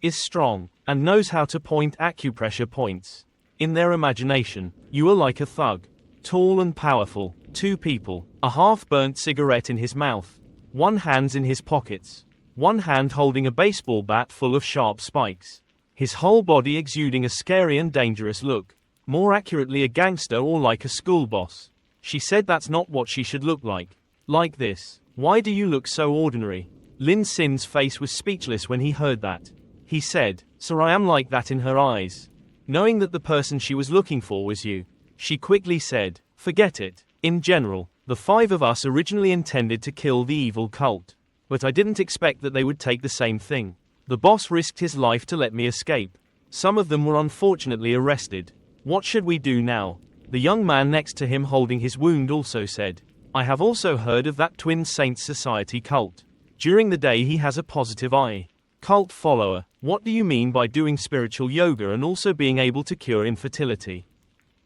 Is strong, and knows how to point acupressure points. In their imagination, you are like a thug. Tall and powerful, two people, a half-burnt cigarette in his mouth, one hand in his pockets, one hand holding a baseball bat full of sharp spikes, his whole body exuding a scary and dangerous look, more accurately a gangster or like a school boss. She said that's not what she should look like. Like this. Why do you look so ordinary? Lin Sin's face was speechless when he heard that. He said, Sir, I am like that in her eyes. Knowing that the person she was looking for was you. She quickly said, Forget it. In general, the five of us originally intended to kill the evil cult. But I didn't expect that they would take the same thing. The boss risked his life to let me escape. Some of them were unfortunately arrested. What should we do now? The young man next to him holding his wound also said, I have also heard of that Twin Saints Society cult. During the day he has a positive eye. Cult follower. What do you mean by doing spiritual yoga and also being able to cure infertility?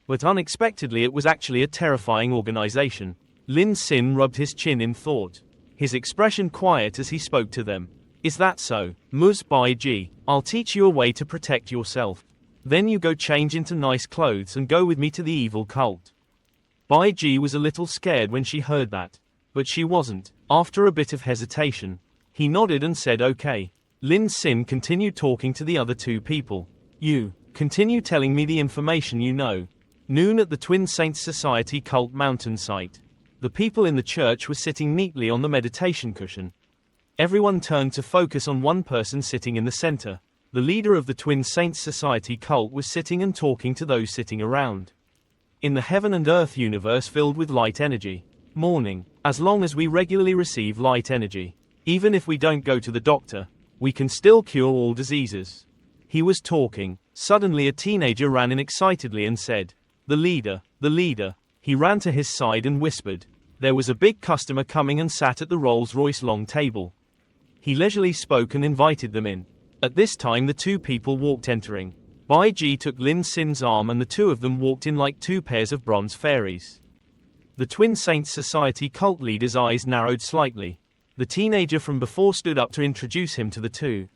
But unexpectedly it was actually a terrifying organization. Lin Sin rubbed his chin in thought. His expression quiet as he spoke to them. Is that so? Ms. Bai Ji, I'll teach you a way to protect yourself. Then you go change into nice clothes and go with me to the evil cult. Bai Ji was a little scared when she heard that. But she wasn't. After a bit of hesitation, he nodded and said okay. Lin Sin continued talking to the other two people. You, continue telling me the information you know. Noon at the Twin Saints Society cult mountain site. The people in the church were sitting neatly on the meditation cushion. Everyone turned to focus on one person sitting in the center. The leader of the Twin Saints Society cult was sitting and talking to those sitting around. In the heaven and earth universe filled with light energy, morning, as long as we regularly receive light energy, even if we don't go to the doctor, we can still cure all diseases. He was talking. Suddenly a teenager ran in excitedly and said, "The leader, the leader." He ran to his side and whispered. There was a big customer coming and sat at the Rolls-Royce long table. He leisurely spoke and invited them in. At this time the two people walked entering. Bai Ji took Lin Sin's arm and the two of them walked in like two pairs of bronze fairies. The Twin Saints Society cult leader's eyes narrowed slightly. The teenager from before stood up to introduce him to the two.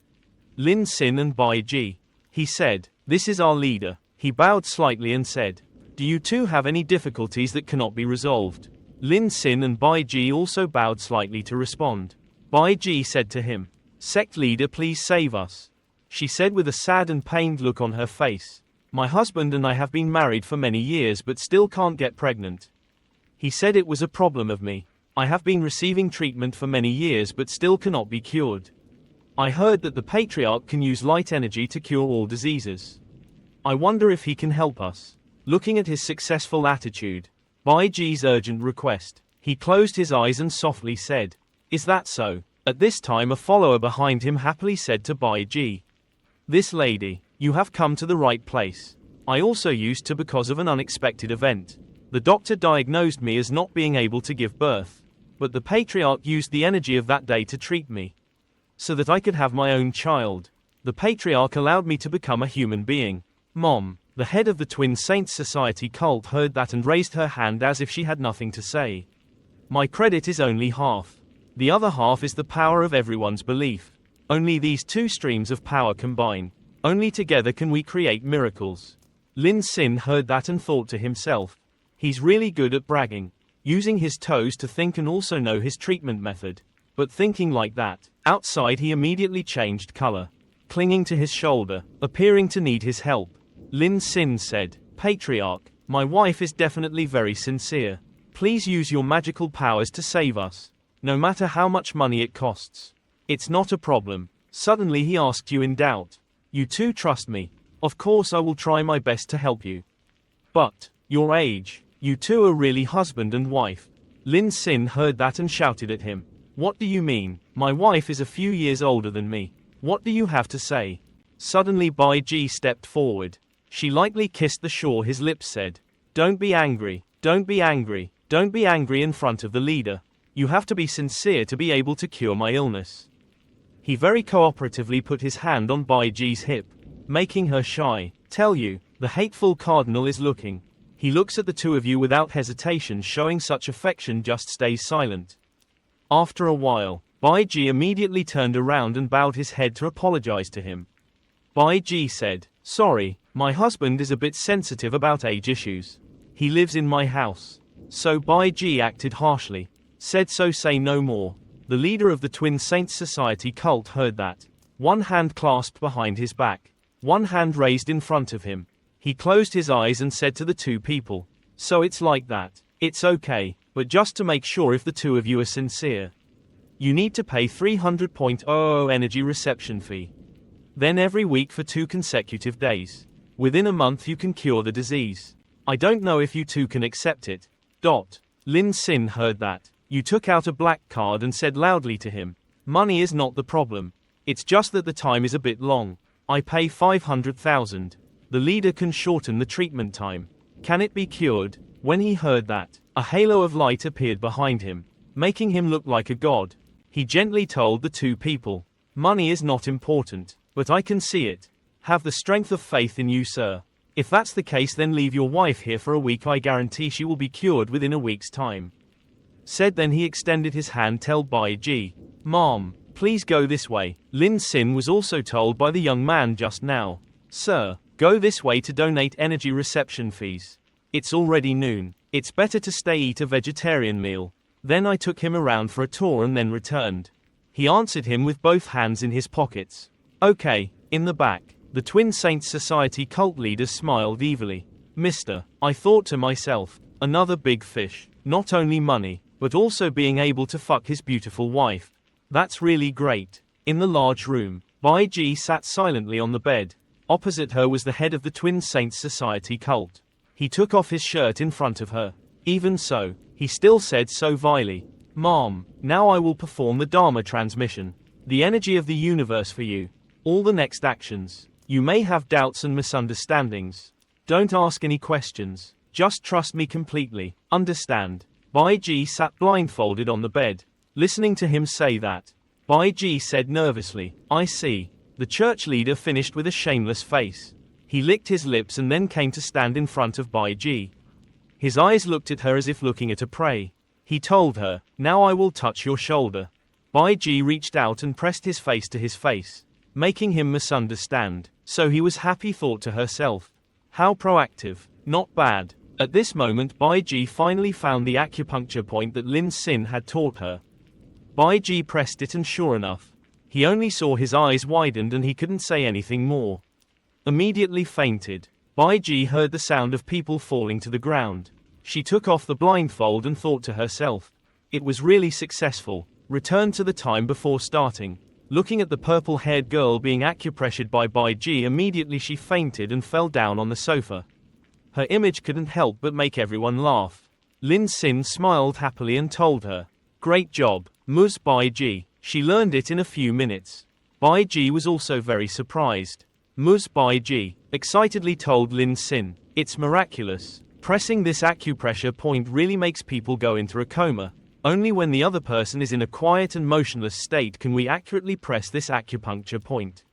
Lin Sin and Bai Ji. He said, "This is our leader." He bowed slightly and said, "Do you two have any difficulties that cannot be resolved?" Lin Sin and Bai Ji also bowed slightly to respond. Bai Ji said to him, "Sect leader, please save us." She said with a sad and pained look on her face, "My husband and I have been married for many years but still can't get pregnant." He said, "It was a problem of me. I have been receiving treatment for many years but still cannot be cured. I heard that the patriarch can use light energy to cure all diseases. I wonder if he can help us." Looking at his successful attitude, Bai Ji's urgent request, he closed his eyes and softly said, "Is that so?" At this time a follower behind him happily said to Bai Ji, "This lady, you have come to the right place. I also used to because of an unexpected event. The doctor diagnosed me as not being able to give birth, but the patriarch used the energy of that day to treat me, so that I could have my own child. The patriarch allowed me to become a human being." Mom, the head of the Twin Saints Society cult, heard that and raised her hand as if she had nothing to say. "My credit is only half. The other half is the power of everyone's belief. Only these two streams of power combine. Only together can we create miracles." Lin Sin heard that and thought to himself, "He's really good at bragging, using his toes to think and also know his treatment method." But thinking like that, outside he immediately changed color, clinging to his shoulder, appearing to need his help. Lin Sin said, "Patriarch, my wife is definitely very sincere. Please use your magical powers to save us, no matter how much money it costs. It's not a problem." Suddenly he asked you in doubt, "You two trust me? Of course I will try my best to help you. But, your age, you two are really husband and wife." Lin Sin heard that and shouted at him, "What do you mean? My wife is a few years older than me. What do you have to say?" Suddenly Bai Ji stepped forward. She lightly kissed the shore. His lips said, "Don't be angry, don't be angry, don't be angry in front of the leader. You have to be sincere to be able to cure my illness." He very cooperatively put his hand on Bai Ji's hip, making her shy. "Tell you, the hateful cardinal is looking. He looks at the two of you without hesitation, showing such affection, just stays silent." After a while, Bai Ji immediately turned around and bowed his head to apologize to him. Bai Ji said, "Sorry, my husband is a bit sensitive about age issues. He lives in my house." So Bai Ji acted harshly, said, "So say no more." The leader of the Twin Saints Society cult heard that. One hand clasped behind his back, one hand raised in front of him. He closed his eyes and said to the two people, "So it's like that. It's okay, but just to make sure if the two of you are sincere, you need to pay 300.00 energy reception fee. Then every week for 2 consecutive days. Within a month you can cure the disease. I don't know if you two can accept it." Lin Sin heard that. You took out a black card and said loudly to him, "Money is not the problem. It's just that the time is a bit long. I pay 500,000. The leader can shorten the treatment time. Can it be cured?" When he heard that, a halo of light appeared behind him, making him look like a god. He gently told the two people, "Money is not important, but I can see it. Have the strength of faith in you, sir. If that's the case, then leave your wife here for a week. I guarantee she will be cured within a week's time." Said, then he extended his hand, tell Bai Ji, "Mom, please go this way." Lin Sin was also told by the young man just now, "Sir, go this way to donate energy reception fees. It's already noon. It's better to stay eat a vegetarian meal." Then I took him around for a tour and then returned. He answered him with both hands in his pockets. "Okay, in the back." The Twin Saints Society cult leader smiled evilly. "Mister," I thought to myself, "another big fish. Not only money, but also being able to fuck his beautiful wife. That's really great. In the large room, Baiji sat silently on the bed. Opposite her was the head of the Twin Saints Society cult. He took off his shirt in front of her. Even so, he still said so vilely, "Mom, now I will perform the Dharma transmission. The energy of the universe for you. All the next actions. You may have doubts and misunderstandings. Don't ask any questions. Just trust me completely. Understand?" Baiji sat blindfolded on the bed, listening to him say that. Baiji said nervously, "I see." The church leader finished with a shameless face. He licked his lips and then came to stand in front of Baiji. His eyes looked at her as if looking at a prey. He told her, "Now I will touch your shoulder." Baiji reached out and pressed his face to his face, making him misunderstand. So he was happy, thought to herself. How proactive. Not bad. At this moment Baiji finally found the acupuncture point that Lin Sin had taught her. Baiji pressed it and sure enough, he only saw his eyes widened and he couldn't say anything more. Immediately fainted. Baiji heard the sound of people falling to the ground. She took off the blindfold and thought to herself. It was really successful. Returned to the time before starting. Looking at the purple-haired girl being acupressured by Baiji, immediately she fainted and fell down on the sofa. Her image couldn't help but make everyone laugh. Lin Sin smiled happily and told her, "Great job, Ms. Baiji." She learned it in a few minutes. Baiji was also very surprised. Ms. Baiji excitedly told Lin Sin, "It's miraculous. Pressing this acupressure point really makes people go into a coma. Only when the other person is in a quiet and motionless state can we accurately press this acupuncture point."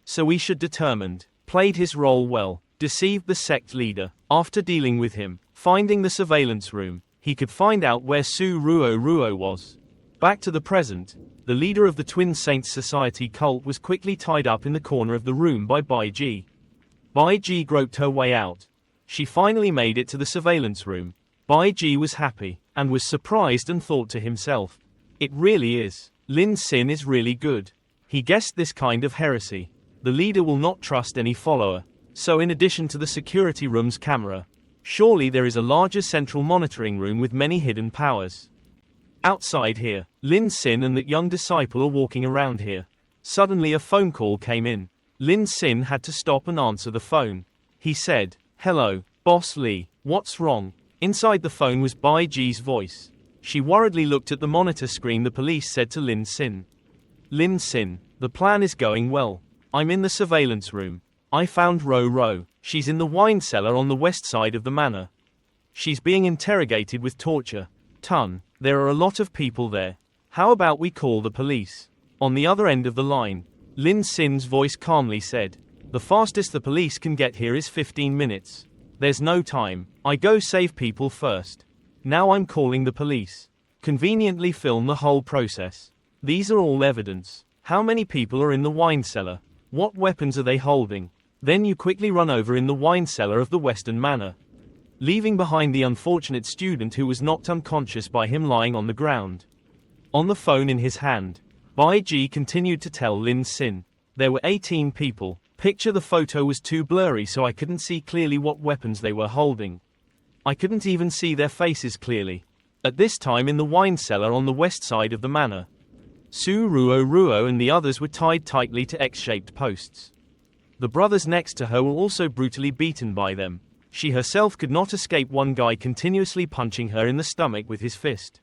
So we should determined, played his role well, deceived the sect leader. After dealing with him, finding the surveillance room, he could find out where Su Ruo was. Back to the present, the leader of the Twin Saints Society cult was quickly tied up in the corner of the room by Baiji. Baiji groped her way out. She finally made it to the surveillance room. Baiji was happy, and was surprised and thought to himself, "It really is. Lin Sin is really good. He guessed this kind of heresy. The leader will not trust any follower. So in addition to the security room's camera, surely there is a larger central monitoring room with many hidden powers. Outside here, Lin Sin and that young disciple are walking around here." Suddenly a phone call came in. Lin Sin had to stop and answer the phone. He said, "Hello, Boss Lee, what's wrong?" Inside the phone was Baiji's voice. She worriedly looked at the monitor screen. The police said to Lin Sin, "Lin Sin, the plan is going well. I'm in the surveillance room. I found Ro. She's in the wine cellar on the west side of the manor. She's being interrogated with torture. There are a lot of people there. How about we call the police?" On the other end of the line, Lin Sin's voice calmly said, "The fastest the police can get here is 15 minutes. There's no time. I go save people first. Now I'm calling the police. Conveniently film the whole process. These are all evidence. How many people are in the wine cellar? What weapons are they holding? Then you quickly run over in the wine cellar of the Western Manor, leaving behind the unfortunate student who was knocked unconscious by him lying on the ground." On the phone in his hand, Baiji continued to tell Lin Sin. There were 18 people. Picture the photo was too blurry so I couldn't see clearly what weapons they were holding. I couldn't even see their faces clearly. At this time in the wine cellar on the west side of the manor, Su Ruo and the others were tied tightly to X-shaped posts. The brothers next to her were also brutally beaten by them. She herself could not escape, one guy continuously punching her in the stomach with his fist.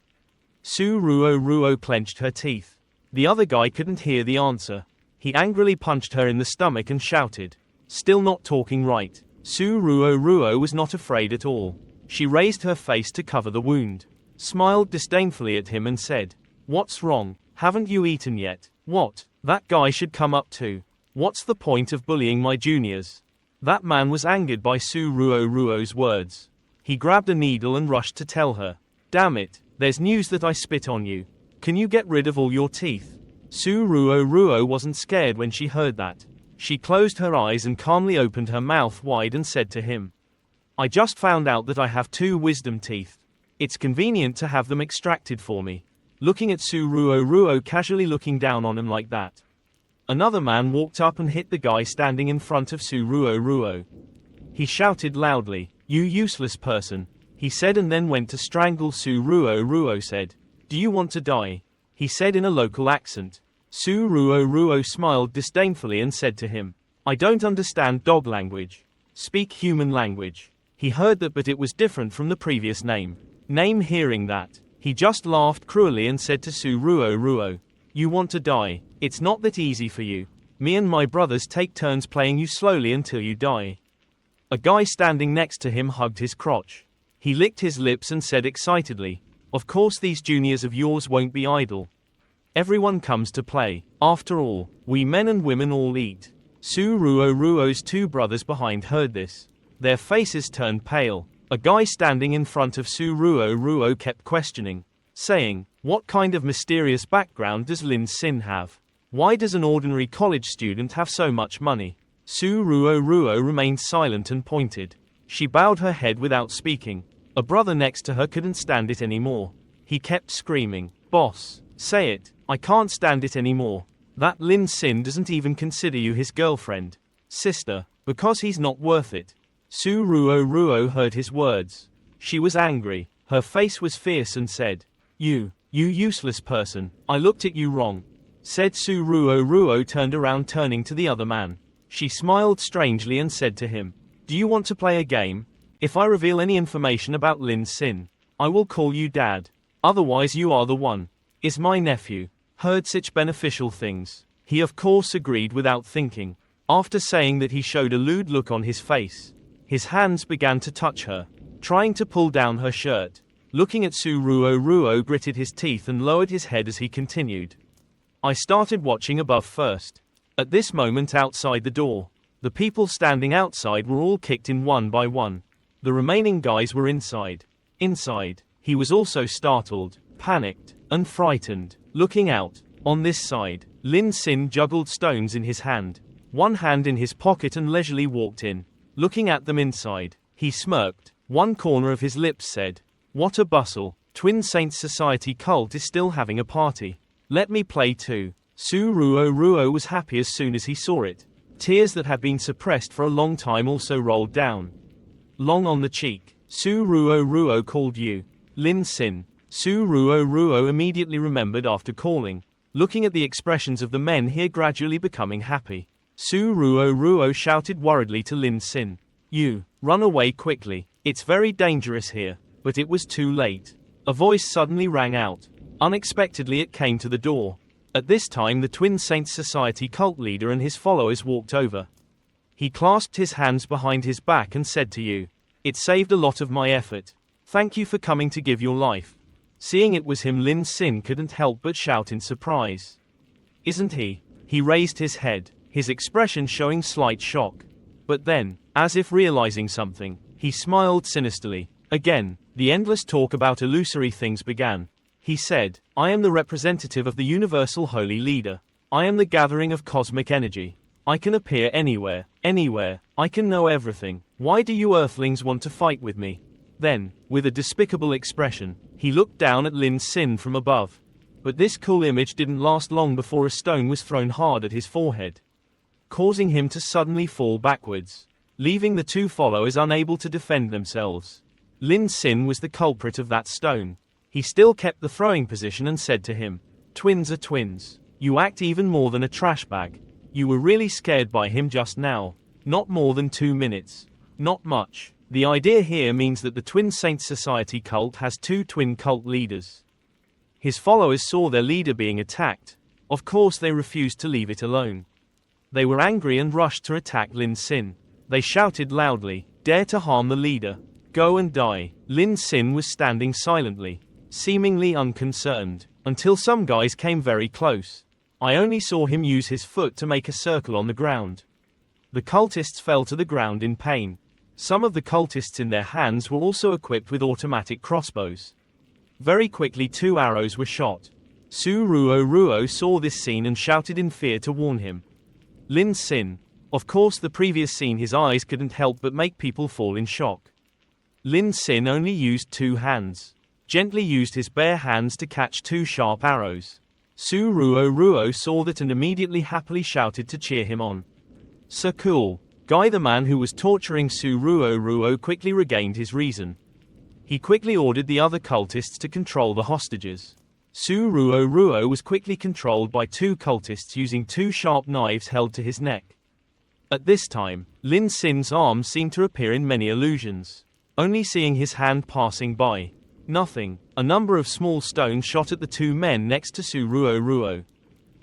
Su Ruo clenched her teeth. The other guy couldn't hear the answer. He angrily punched her in the stomach and shouted, "Still not talking right." Su Ruo was not afraid at all. She raised her face to cover the wound, smiled disdainfully at him and said, "What's wrong? Haven't you eaten yet?" "What? That guy should come up too. What's the point of bullying my juniors?" That man was angered by Su Ruo's words. He grabbed a needle and rushed to tell her, "Damn it, there's news that I spit on you. Can you get rid of all your teeth?" Su Ruo wasn't scared when she heard that. She closed her eyes and calmly opened her mouth wide and said to him, "I just found out that I have 2 wisdom teeth. It's convenient to have them extracted for me." Looking at Su Ruo casually looking down on him like that, another man walked up and hit the guy standing in front of Su Ruo. He shouted loudly, "You useless person." he said, and then went to strangle Su Ruo. Ruo said, "Do you want to die?" he said in a local accent. Su Ruo smiled disdainfully and said to him, "I don't understand dog language. Speak human language." He heard that, but it was different from the previous name. Hearing that, he just laughed cruelly and said to Su Ruo, "You want to die? It's not that easy for you. Me and my brothers take turns playing you slowly until you die." A guy standing next to him hugged his crotch. He licked his lips and said excitedly, "Of course these juniors of yours won't be idle. Everyone comes to play. After all, we men and women all eat." Su Ruo's two brothers behind heard this. Their faces turned pale. A guy standing in front of Su Ruo kept questioning, saying, "What kind of mysterious background does Lin Sin have? Why does an ordinary college student have so much money?" Su Ruo remained silent and pointed. She bowed her head without speaking. A brother next to her couldn't stand it anymore. He kept screaming, "Boss, say it, I can't stand it anymore. That Lin Sin doesn't even consider you his girlfriend. Sister, because he's not worth it." Su Ruo heard his words. She was angry. Her face was fierce and said, You useless person, I looked at you wrong," said Su Ruo turned around turning to the other man. She smiled strangely and said to him, "Do you want to play a game? If I reveal any information about Lin Sin, I will call you Dad. Otherwise you are the one. Is my nephew. Heard such beneficial things." He of course agreed without thinking. After saying that, he showed a lewd look on his face. His hands began to touch her, trying to pull down her shirt. Looking at Su Ruo gritted his teeth and lowered his head as he continued. "I started watching above first. At this moment outside the door, the people standing outside were all kicked in one by one. The remaining guys were inside. He was also startled, panicked, and frightened. Looking out, on this side, Lin Sin juggled stones in his hand, one hand in his pocket, and leisurely walked in. Looking at them inside, he smirked. One corner of his lips said, "What a bustle. Twin Saints Society cult is still having a party. Let me play too." Su Ruo was happy as soon as he saw it. Tears that had been suppressed for a long time also rolled down long on the cheek. Su Ruo called you Lin Sin. Su Ruo immediately remembered after calling, looking at the expressions of the men here gradually becoming happy. Su Ruo shouted worriedly to Lin Sin, "You, run away quickly. It's very dangerous here." But it was too late. A voice suddenly rang out. Unexpectedly it came to the door. At this time the Twin Saints Society cult leader and his followers walked over. He clasped his hands behind his back and said to you, "It saved a lot of my effort. Thank you for coming to give your life." Seeing it was him, Lin Sin couldn't help but shout in surprise. "Isn't he?" He raised his head, his expression showing slight shock. But then, as if realizing something, he smiled sinisterly. Again, the endless talk about illusory things began. He said, "I am the representative of the Universal Holy Leader. I am the gathering of cosmic energy. I can appear anywhere. I can know everything. Why do you Earthlings want to fight with me?" Then, with a despicable expression, he looked down at Lin Sin from above. But this cool image didn't last long before a stone was thrown hard at his forehead, causing him to suddenly fall backwards, leaving the two followers unable to defend themselves. Lin Sin was the culprit of that stone. He still kept the throwing position and said to him, "Twins are twins. You act even more than a trash bag. You were really scared by him just now. Not more than 2 minutes. Not much." The idea here means that the Twin Saints Society cult has two twin cult leaders. His followers saw their leader being attacked. Of course they refused to leave it alone. They were angry and rushed to attack Lin Sin. They shouted loudly, "Dare to harm the leader. Go and die." Lin Sin was standing silently, seemingly unconcerned, until some guys came very close. I only saw him use his foot to make a circle on the ground. The cultists fell to the ground in pain. Some of the cultists in their hands were also equipped with automatic crossbows. Very quickly 2 arrows were shot. Su Ruo saw this scene and shouted in fear to warn him. Lin Sin. Of course the previous scene, his eyes couldn't help but make people fall in shock. Lin Sin only used 2 hands. Gently used his bare hands to catch 2 sharp arrows. Su Ruo saw that and immediately happily shouted to cheer him on. "So cool." Guy, the man who was torturing Su Ruo, quickly regained his reason. He quickly ordered the other cultists to control the hostages. Su Ruo was quickly controlled by 2 cultists using 2 sharp knives held to his neck. At this time, Lin Sin's arms seemed to appear in many illusions. Only seeing his hand passing by. Nothing. A number of small stones shot at the 2 men next to Su Ruo,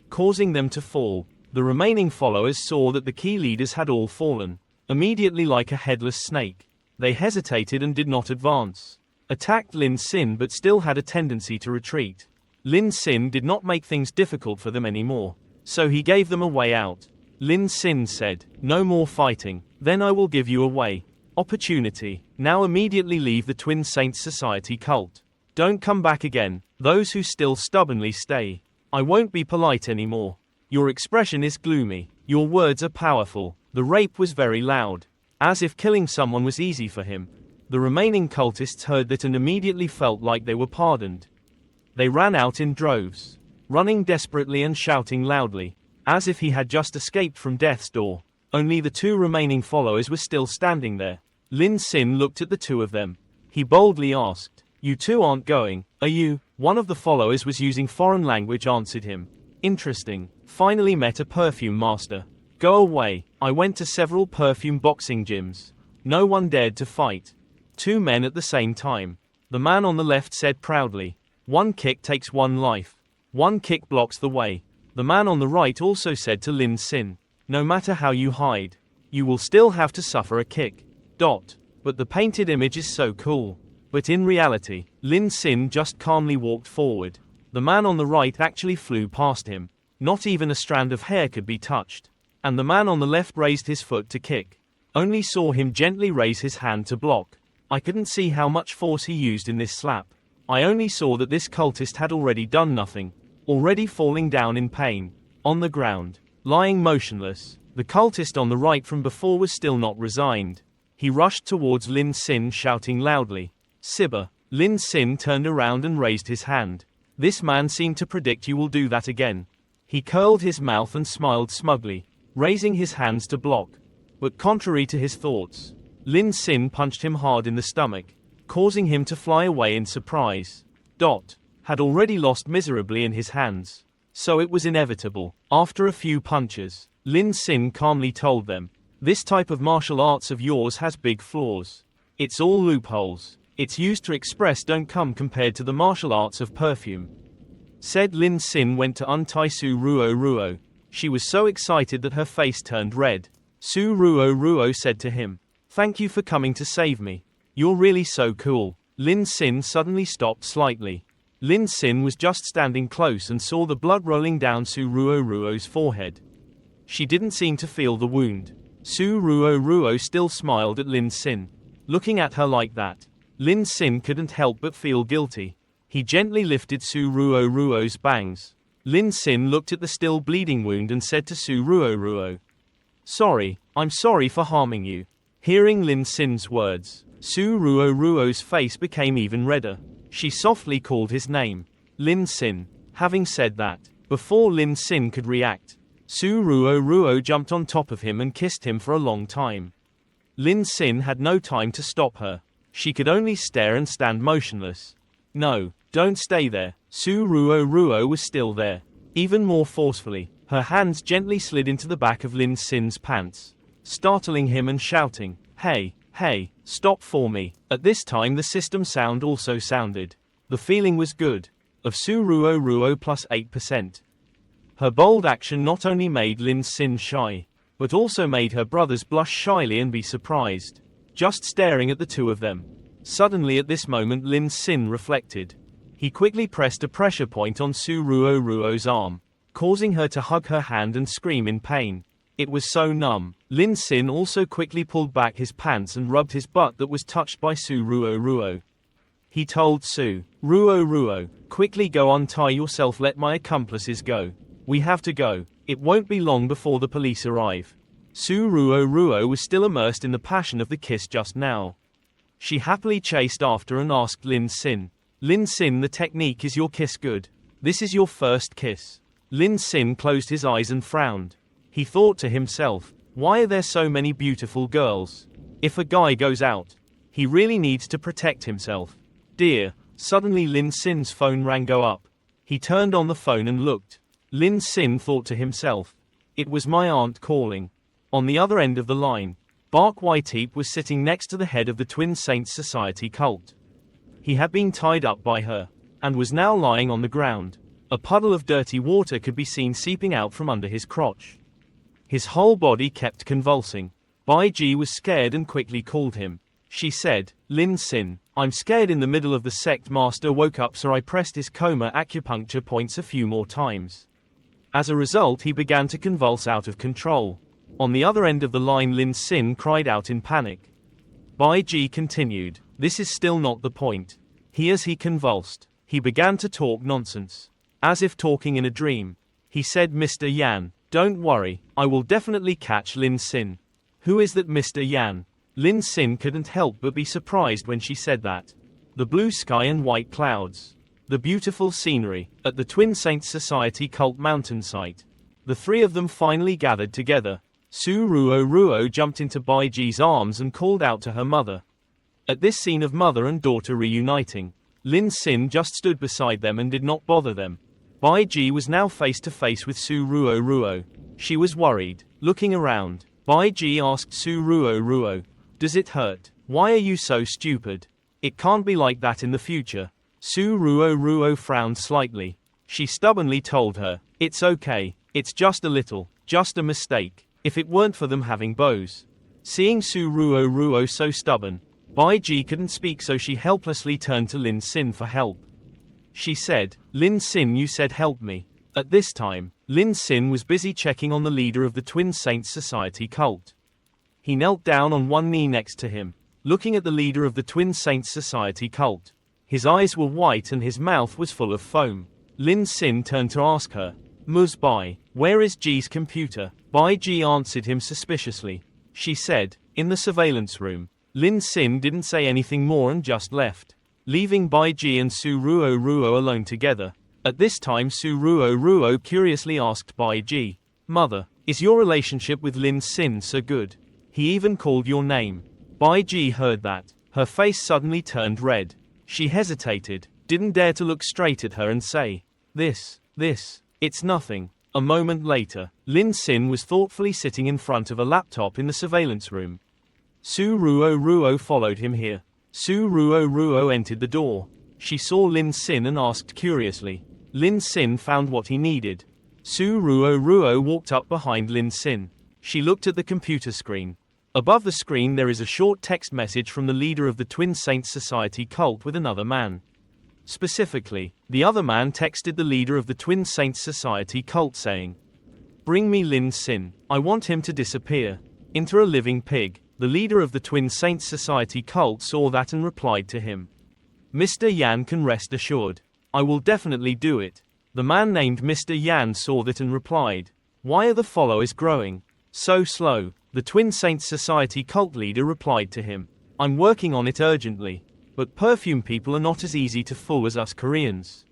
causing them to fall. The remaining followers saw that the key leaders had all fallen. Immediately, like a headless snake, they hesitated and did not advance. Attacked Lin Sin but still had a tendency to retreat. Lin Sin did not make things difficult for them anymore, so he gave them a way out. Lin Sin said, "No more fighting, then I will give you a way. Opportunity. Now immediately leave the Twin Saints Society cult. Don't come back again, those who still stubbornly stay. I won't be polite anymore. Your expression is gloomy. Your words are powerful." The rape was very loud, as if killing someone was easy for him. The remaining cultists heard that and immediately felt like they were pardoned. They ran out in droves, running desperately and shouting loudly, as if he had just escaped from death's door. Only the 2 remaining followers were still standing there. Lin Sin looked at the 2 of them. He boldly asked, "You 2 aren't going, are you?" One of the followers was using foreign language answered him. "Interesting. Finally met a perfume master. Go away. I went to several perfume boxing gyms. No one dared to fight." 2 men at the same time. The man on the left said proudly, "One kick takes 1 life. 1 kick blocks the way." The man on the right also said to Lin Sin, "No matter how you hide, you will still have to suffer a kick. ... But the painted image is so cool." But in reality, Lin Sin just calmly walked forward. The man on the right actually flew past him. Not even a strand of hair could be touched. And the man on the left raised his foot to kick. Only saw him gently raise his hand to block. I couldn't see how much force he used in this slap. I only saw that this cultist had already done nothing. Already falling down in pain. On the ground. Lying motionless. The cultist on the right from before was still not resigned. He rushed towards Lin Sin shouting loudly, "Sibba." Lin Sin turned around and raised his hand. This man seemed to predict, "You will do that again." He curled his mouth and smiled smugly, raising his hands to block. But contrary to his thoughts, Lin Sin punched him hard in the stomach, causing him to fly away in surprise. Had already lost miserably in his hands. So it was inevitable. After a few punches, Lin Sin calmly told them, "This type of martial arts of yours has big flaws. It's all loopholes. It's used to express don't come compared to the martial arts of perfume." Said Lin Sin went to untie Su Ruo. She was so excited that her face turned red. Su Ruo said to him, "Thank you for coming to save me. You're really so cool." Lin Sin suddenly stopped slightly. Lin Sin was just standing close and saw the blood rolling down Su Ruo's forehead. She didn't seem to feel the wound. Su Ruo still smiled at Lin Sin. Looking at her like that, Lin Sin couldn't help but feel guilty. He gently lifted Su Ruo's bangs. Lin Sin looked at the still bleeding wound and said to Su Ruo, "Sorry, I'm sorry for harming you." Hearing Lin Sin's words, Su Ruo's face became even redder. She softly called his name, Lin Sin. Having said that, before Lin Sin could react, Su Ruo jumped on top of him and kissed him for a long time. Lin Sin had no time to stop her. She could only stare and stand motionless. "No, don't stay there." Su Ruo was still there. Even more forcefully, her hands gently slid into the back of Lin Sin's pants, startling him and shouting, Hey, stop for me." At this time the system sound also sounded. The feeling was good. Of Su Ruo plus 8%. Her bold action not only made Lin Sin shy, but also made her brothers blush shyly and be surprised, just staring at the 2 of them. Suddenly at this moment Lin Sin reflected. He quickly pressed a pressure point on Su Ruo's arm, causing her to hug her hand and scream in pain. It was so numb. Lin Sin also quickly pulled back his pants and rubbed his butt that was touched by Su Ruo. He told Su Ruo, "Quickly go untie yourself, let my accomplices go. We have to go. It won't be long before the police arrive." Su Ruo was still immersed in the passion of the kiss just now. She happily chased after and asked Lin Sin, "Lin Sin, the technique is your kiss good? This is your first kiss." Lin Sin closed his eyes and frowned. He thought to himself, why are there so many beautiful girls? If a guy goes out, He really needs to protect himself. Dear. Suddenly Lin Sin's phone rang go up. He turned on the phone and looked. Lin Sin thought to himself. It was my aunt calling. On the other end of the line, Bark Whiteheap was sitting next to the head of the Twin Saints Society cult. He had been tied up by her, and was now lying on the ground. A puddle of dirty water could be seen seeping out from under his crotch. His whole body kept convulsing. Bai Ji was scared and quickly called him. She said, Lin Sin, I'm scared. In the middle of the sect master woke up, so I pressed his coma acupuncture points a few more times. As a result, he began to convulse out of control. On the other end of the line, Lin Sin cried out in panic. Bai Ji continued, this is still not the point. As he convulsed, he began to talk nonsense. As if talking in a dream. He said, Mr. Yan, don't worry, I will definitely catch Lin Sin. Who is that Mr. Yan? Lin Sin couldn't help but be surprised when she said that. The blue sky and white clouds. The beautiful scenery, at the Twin Saints Society cult mountain site. The three of them finally gathered together. Su Ruo jumped into Bai Ji's arms and called out to her mother. At this scene of mother and daughter reuniting, Lin Sin just stood beside them and did not bother them. Bai Ji was now face to face with Su Ruo. She was worried. Looking around, Bai Ji asked Su Ruo, does it hurt? Why are you so stupid? It can't be like that in the future. Su Ruo frowned slightly. She stubbornly told her, it's okay, it's just a little, just a mistake, if it weren't for them having bows. Seeing Su Ruo so stubborn, Bai Ji couldn't speak, so she helplessly turned to Lin Sin for help. She said, Lin Sin, you said help me. At this time, Lin Sin was busy checking on the leader of the Twin Saints Society cult. He knelt down on one knee next to him, looking at the leader of the Twin Saints Society cult. His eyes were white and his mouth was full of foam. Lin Sin turned to ask her, Ms. Bai, where is Ji's computer? Bai Ji answered him suspiciously. She said, in the surveillance room. Lin Sin didn't say anything more and just left, leaving Bai Ji and Su Ruo alone together. At this time, Su Ruo curiously asked Bai Ji, Mother, is your relationship with Lin Sin so good? He even called your name. Bai Ji heard that. Her face suddenly turned red. She hesitated, didn't dare to look straight at her and say, This, it's nothing. A moment later, Lin Sin was thoughtfully sitting in front of a laptop in the surveillance room. Su Ruo followed him here. Su Ruo entered the door. She saw Lin Sin and asked curiously. Lin Sin found what he needed. Su Ruo walked up behind Lin Sin. She looked at the computer screen. Above the screen there is a short text message from the leader of the Twin Saints Society cult with another man. Specifically, the other man texted the leader of the Twin Saints Society cult saying, Bring me Lin Sin, I want him to disappear. Into a living pig. The leader of the Twin Saints Society cult saw that and replied to him, Mr. Yan can rest assured. I will definitely do it. The man named Mr. Yan saw that and replied, Why are the followers growing so slow? The Twin Saints Society cult leader replied to him, I'm working on it urgently. But perfume people are not as easy to fool as us Koreans.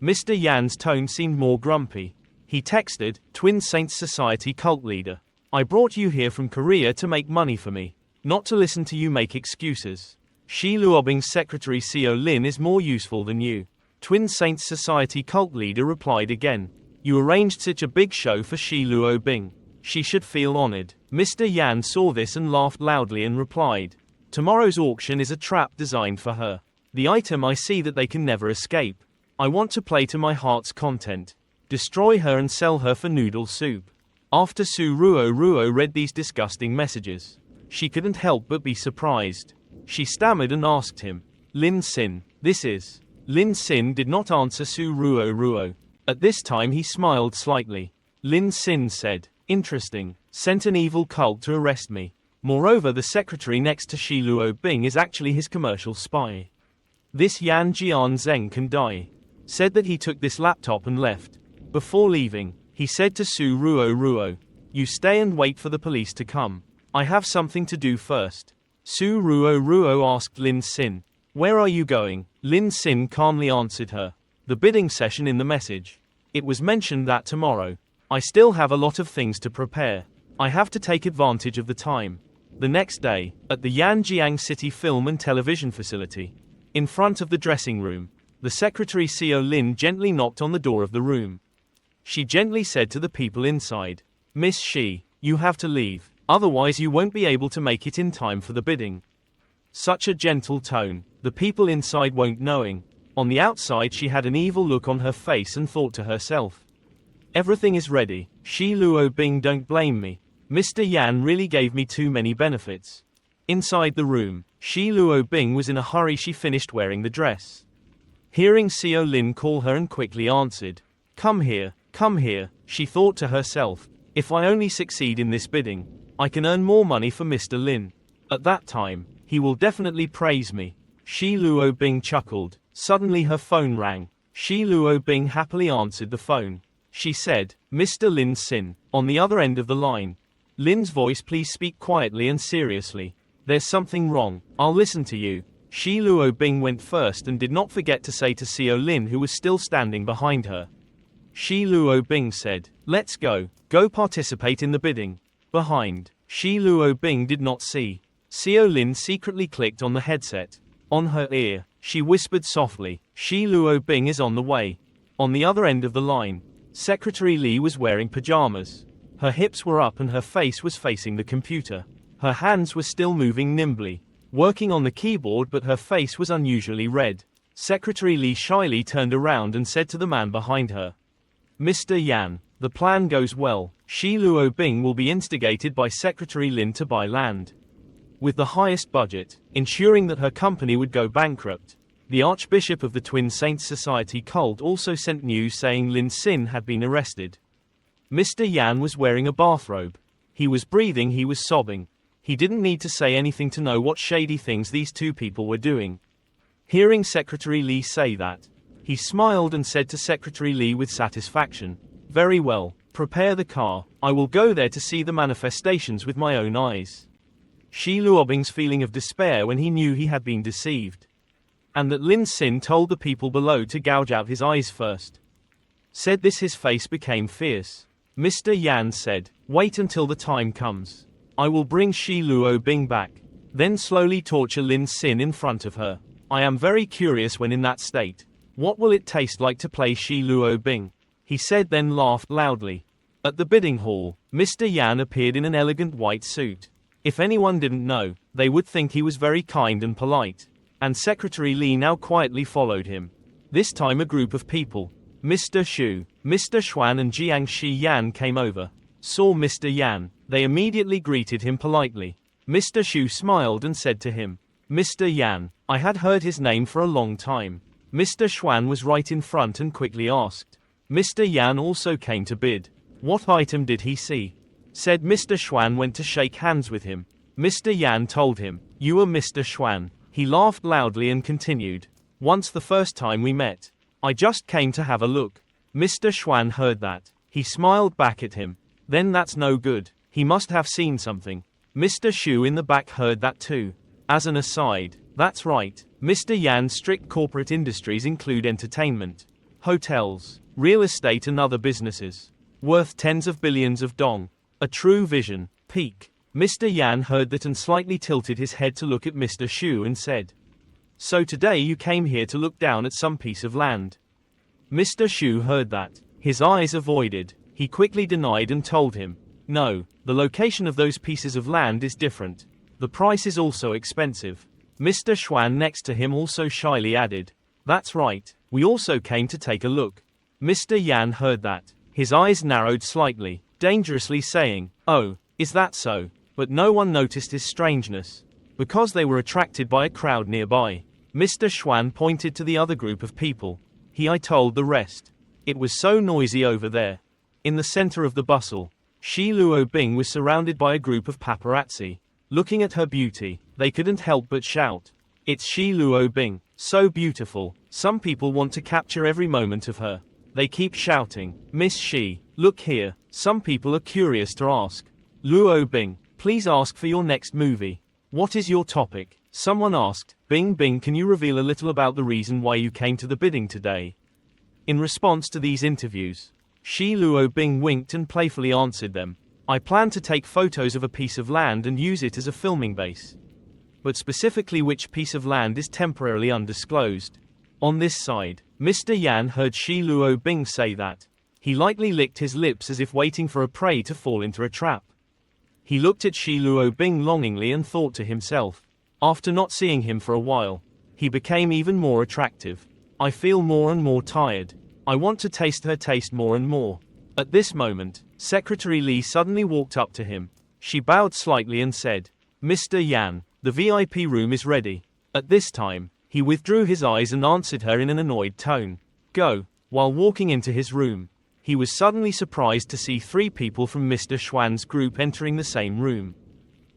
Mr. Yan's tone seemed more grumpy. He texted, Twin Saints Society cult leader, I brought you here from Korea to make money for me, not to listen to you make excuses. Shi Luobing's secretary Seo Lin is more useful than you. Twin Saints Society cult leader replied again, You arranged such a big show for Shi Luobing. She should feel honored. Mr. Yan saw this and laughed loudly and replied, Tomorrow's auction is a trap designed for her. The item I see that they can never escape. I want to play to my heart's content. Destroy her and sell her for noodle soup. After Su Ruo read these disgusting messages, she couldn't help but be surprised. She stammered and asked him, Lin Sin, this is. Lin Sin did not answer Su Ruo. At this time he smiled slightly. Lin Sin said, Interesting, sent an evil cult to arrest me. Moreover, the secretary next to Shi Luobing is actually his commercial spy. This Yan Jian Zheng can die. Said that he took this laptop and left. Before leaving, he said to Su Ruo, You stay and wait for the police to come. I have something to do first. Su Ruo asked Lin Sin, Where are you going? Lin Sin calmly answered her. The bidding session in the message. It was mentioned that tomorrow. I still have a lot of things to prepare. I have to take advantage of the time. The next day, at the Yanjiang City Film and Television Facility, in front of the dressing room, the secretary Seo Lin gently knocked on the door of the room. She gently said to the people inside, "Miss Shi, you have to leave, otherwise you won't be able to make it in time for the bidding." Such a gentle tone, the people inside won't knowing. On the outside she had an evil look on her face and thought to herself, "Everything is ready, Shi Luo Bing, don't blame me. Mr. Yan really gave me too many benefits." Inside the room, Shi Luo Bing was in a hurry. She finished wearing the dress. Hearing Seo Lin call her and quickly answered, come here," she thought to herself, "if I only succeed in this bidding, I can earn more money for Mr. Lin. At that time, he will definitely praise me." Shi Luo Bing chuckled. Suddenly her phone rang. Shi Luo Bing happily answered the phone. She said, "Mr. Lin Sin," on the other end of the line. Lin's voice, "Please speak quietly and seriously. There's something wrong, I'll listen to you." Shi Luo Bing went first and did not forget to say to Seo Lin, who was still standing behind her. Shi Luo Bing said, "Let's go participate in the bidding." Behind, Shi Luo Bing did not see. Seo Lin secretly clicked on the headset. On her ear, she whispered softly, "Shi Luo Bing is on the way." On the other end of the line, Secretary Lee was wearing pajamas. Her hips were up and her face was facing the computer. Her hands were still moving nimbly, working on the keyboard, but her face was unusually red. Secretary Lee shyly turned around and said to the man behind her, "Mr. Yan, the plan goes well. Shi Luo Bing will be instigated by Secretary Lin to buy land with the highest budget, ensuring that her company would go bankrupt." The Archbishop of the Twin Saints Society cult also sent news saying Lin Sin had been arrested. Mr. Yan was wearing a bathrobe. He was breathing, he was sobbing. He didn't need to say anything to know what shady things these two people were doing. Hearing Secretary Lee say that, he smiled and said to Secretary Lee with satisfaction, "Very well, prepare the car, I will go there to see the manifestations with my own eyes." Shi Luo Bing's feeling of despair when he knew he had been deceived, and that Lin Sin told the people below to gouge out his eyes first, said this, his face became fierce. Mr. Yan said, "Wait until the time comes. I will bring Shi Luo Bing back, then slowly torture Lin Sin in front of her. I am very curious when in that state. What will it taste like to play Shi Luo Bing?" he said, then laughed loudly. At the bidding hall, Mr. Yan appeared in an elegant white suit. If anyone didn't know, they would think he was very kind and polite. And Secretary Lee now quietly followed him. This time a group of people, Mr. Xu, Mr. Xuan and Jiang Shi Yan, came over. Saw Mr. Yan, they immediately greeted him politely. Mr. Xu smiled and said to him, "Mr. Yan, I had heard his name for a long time." Mr. Xuan was right in front and quickly asked. Mr. Yan also came to bid. What item did he see? Said Mr. Xuan went to shake hands with him. Mr. Yan told him, "You are Mr. Xuan." He laughed loudly and continued, "Once the first time we met, I just came to have a look." Mr. Xuan heard that. He smiled back at him. Then that's no good. He must have seen something. Mr. Xu in the back heard that too. As an aside, that's right. Mr. Yan's strict corporate industries include entertainment, hotels, real estate and other businesses, worth tens of billions of dong. A true vision, peak. Mr. Yan heard that and slightly tilted his head to look at Mr. Xu and said, "So today you came here to look down at some piece of land?" Mr. Xu heard that. His eyes avoided. He quickly denied and told him, "No, the location of those pieces of land is different. The price is also expensive." Mr. Xuan next to him also shyly added, "That's right, we also came to take a look." Mr. Yan heard that. His eyes narrowed slightly, dangerously saying, "Oh, is that so?" But no one noticed his strangeness, because they were attracted by a crowd nearby. Mr. Xuan pointed to the other group of people. I told the rest. It was so noisy over there. In the center of the bustle, Shi Luo Bing was surrounded by a group of paparazzi. Looking at her beauty, they couldn't help but shout, "It's Shi Luo Bing, so beautiful." Some people want to capture every moment of her. They keep shouting, "Miss Shi, look here." Some people are curious to ask, "Luo Bing, please ask for your next movie. What is your topic?" Someone asked, "Bing Bing, can you reveal a little about the reason why you came to the bidding today?" In response to these interviews, Shi Luo Bing winked and playfully answered them, I plan to take photos of a piece of land and use it as a filming base. But specifically which piece of land is temporarily undisclosed. On this side, Mr. Yan heard Shi Luobing say that. He lightly licked his lips as if waiting for a prey to fall into a trap. He looked at Shi Luobing longingly and thought to himself. After not seeing him for a while, he became even more attractive. I feel more and more tired. I want to taste her taste more and more. At this moment, Secretary Lee suddenly walked up to him. She bowed slightly and said, Mr. Yan, the VIP room is ready. At this time, he withdrew his eyes and answered her in an annoyed tone. Go. While walking into his room, he was suddenly surprised to see 3 people from Mr. Schwann's group entering the same room.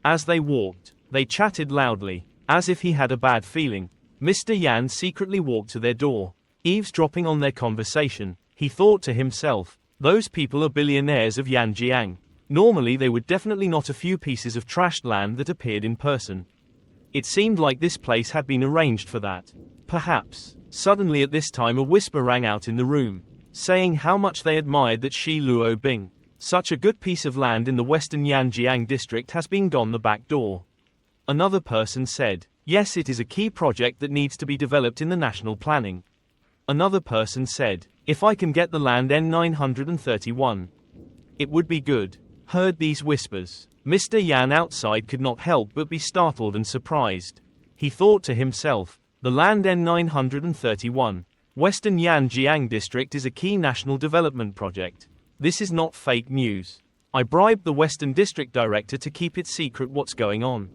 As they walked, they chatted loudly, as if he had a bad feeling. Mr. Yan secretly walked to their door. Eavesdropping on their conversation, he thought to himself, those people are billionaires of Yanjiang. Normally they would definitely not a few pieces of trashed land that appeared in person. It seemed like this place had been arranged for that. Perhaps. Suddenly at this time a whisper rang out in the room, saying how much they admired that Shi Luobing. Such a good piece of land in the western Yanjiang district has been gone the back door. Another person said, yes, it is a key project that needs to be developed in the national planning. Another person said, if I can get the land N931, it would be good. Heard these whispers, Mr. Yan outside could not help but be startled and surprised. He thought to himself, the land N931, Western Yanjiang district is a key national development project. This is not fake news. I bribed the Western District Director to keep it secret what's going on.